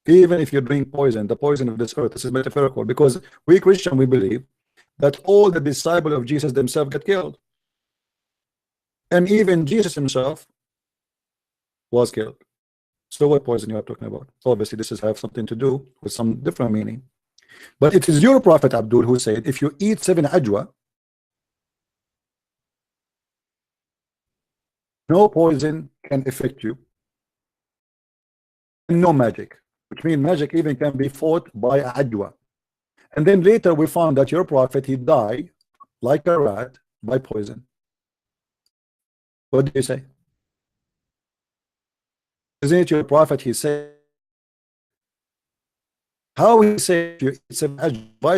even if you drink poison, the poison of this earth. This is metaphorical, because we Christian, we believe that all the disciples of Jesus themselves get killed, and even Jesus himself was killed. So what poison you are talking about? Obviously this is have something to do with some different meaning. But it is your prophet Abdul who said if you eat 7 ajwa, no poison can affect you, and no magic, which means magic even can be fought by ajwa. And then later we found that your prophet, he died like a rat by poison. What do you say? Isn't it your prophet? He said, how he said you eat 7 ajwa, why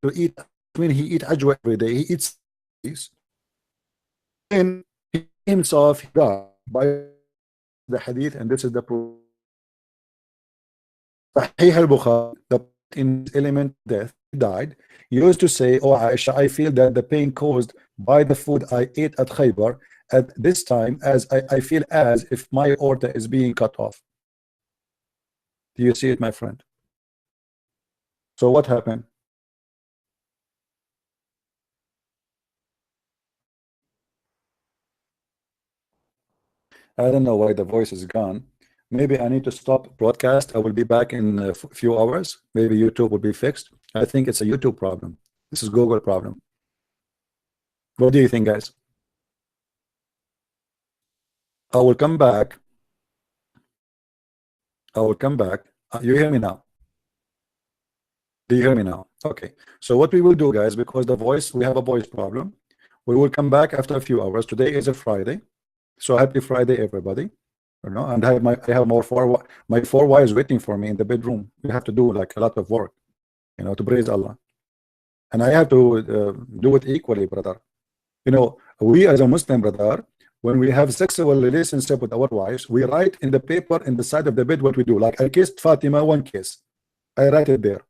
to eat, when he eat ajwa every day, he eats these, and he himself died by the hadith, and this is the proof. Sahih al-Bukhari, the in element death, he died. He used to say, oh Aisha, I feel that the pain caused by the food I ate at Khaybar at this time, as I feel as if my aorta is being cut off. Do you see it, my friend? So what happened? I don't know why the voice is gone. Maybe I need to stop broadcast. I will be back in a few hours. Maybe YouTube will be fixed. I think it's a YouTube problem. This is Google problem. What do you think, guys? I will come back. I will come back. You hear me now? Do you hear me now? Okay. So what we will do, guys, because the voice, we have a voice problem. We will come back after a few hours. Today is a Friday. So happy Friday, everybody. You know, and I have my 4 wives waiting for me in the bedroom. We have to do like a lot of work, you know, to praise Allah. and I have to do it equally, brother. You know, we as a Muslim, brother, when we have sexual relationship with our wives, we write in the paper in the side of the bed what we do. Like, I kissed Fatima 1 kiss, I write it there.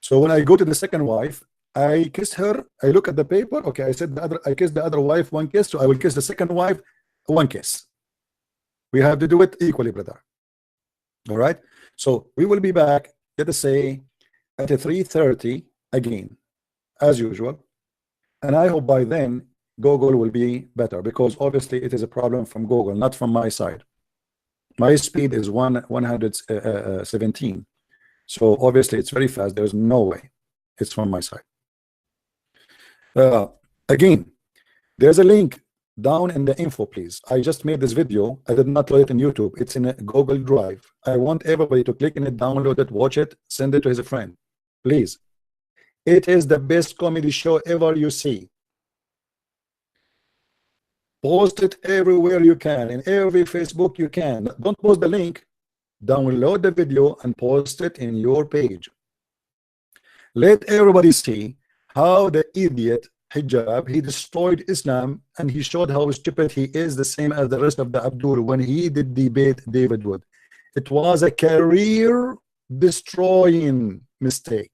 So when I go to the second wife, I kiss her, I look at the paper, okay, I said I kissed the other wife 1 kiss, so I will kiss the second wife 1 kiss. We have to do it equally, brother. All right, so we will be back, let us say, at 3:30 again, as usual, and I hope by then Google will be better, because obviously it is a problem from Google, not from my side. My speed is 117, so obviously it's very fast. There's no way it's from my side. Again, there's a link down in the info, please. I just made this video. I did not load it in YouTube. It's in a Google Drive. I want everybody to click in it, download it, watch it, send it to his friend, please. It is the best comedy show ever you see. Post it everywhere you can, in every Facebook you can. Don't post the link, download the video and post it in your page. Let everybody see how the idiot Hijab, he destroyed Islam, and he showed how stupid he is, the same as the rest of the Abdul when he did debate David Wood. It was a career destroying mistake.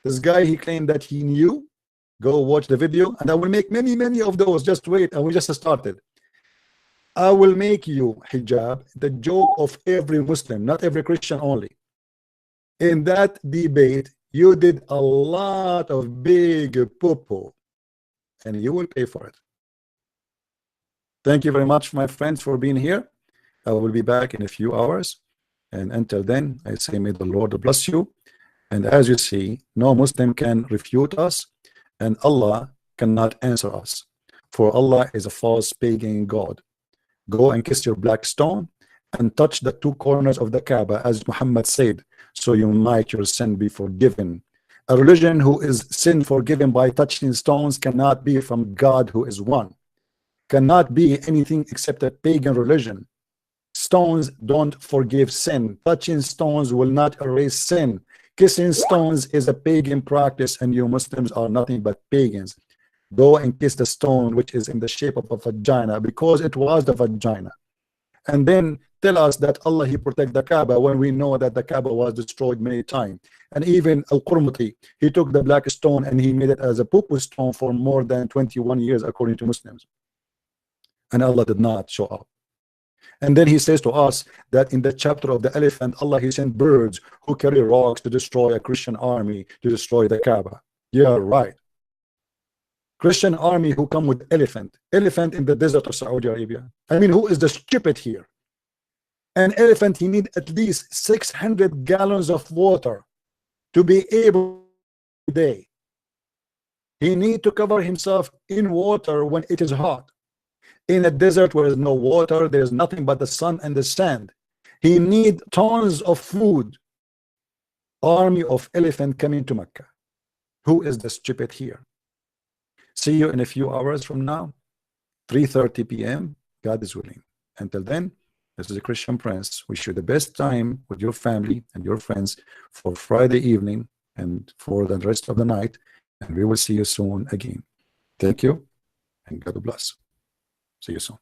This guy, he claimed that he knew. Go watch the video, and I will make many of those. Just wait, and we just started. I will make you, Hijab, the joke of every Muslim, not every Christian only. In that debate, you did a lot of big poo-poo, and you will pay for it. Thank you very much, my friends, for being here. I will be back in a few hours, and until then, I say may the Lord bless you. And as you see, no Muslim can refute us, and Allah cannot answer us, for Allah is a false pagan God. Go and kiss your black stone and touch the 2 corners of the Kaaba, as Muhammad said, so you might your sin be forgiven. A religion who is sin forgiven by touching stones cannot be from God, who is one. Cannot be anything except a pagan religion. Stones don't forgive sin. Touching stones will not erase sin. Kissing stones is a pagan practice, and you Muslims are nothing but pagans. Go and kiss the stone which is in the shape of a vagina, because it was the vagina. And then tell us that Allah, he protect the Kaaba, when we know that the Kaaba was destroyed many times. And even Al-Qurmuti, he took the black stone and he made it as a poo-poo stone for more than 21 years, according to Muslims. And Allah did not show up. And then he says to us that in the chapter of the elephant, Allah, he sent birds who carry rocks to destroy a Christian army, to destroy the Kaaba. Yeah, right. Christian army who come with elephant in the desert of Saudi Arabia. I mean, who is the stupid here? An elephant, he need at least 600 gallons of water to be able to day. He need to cover himself in water when it is hot. In a desert where there's no water, there's nothing but the sun and the sand. He need tons of food. Army of elephant coming to Mecca. Who is the stupid here? See you in a few hours from now, 3:30 p.m. God is willing. Until then, this is a Christian Prince. Wish you the best time with your family and your friends for Friday evening and for the rest of the night. And we will see you soon again. Thank you, and God bless. See you soon.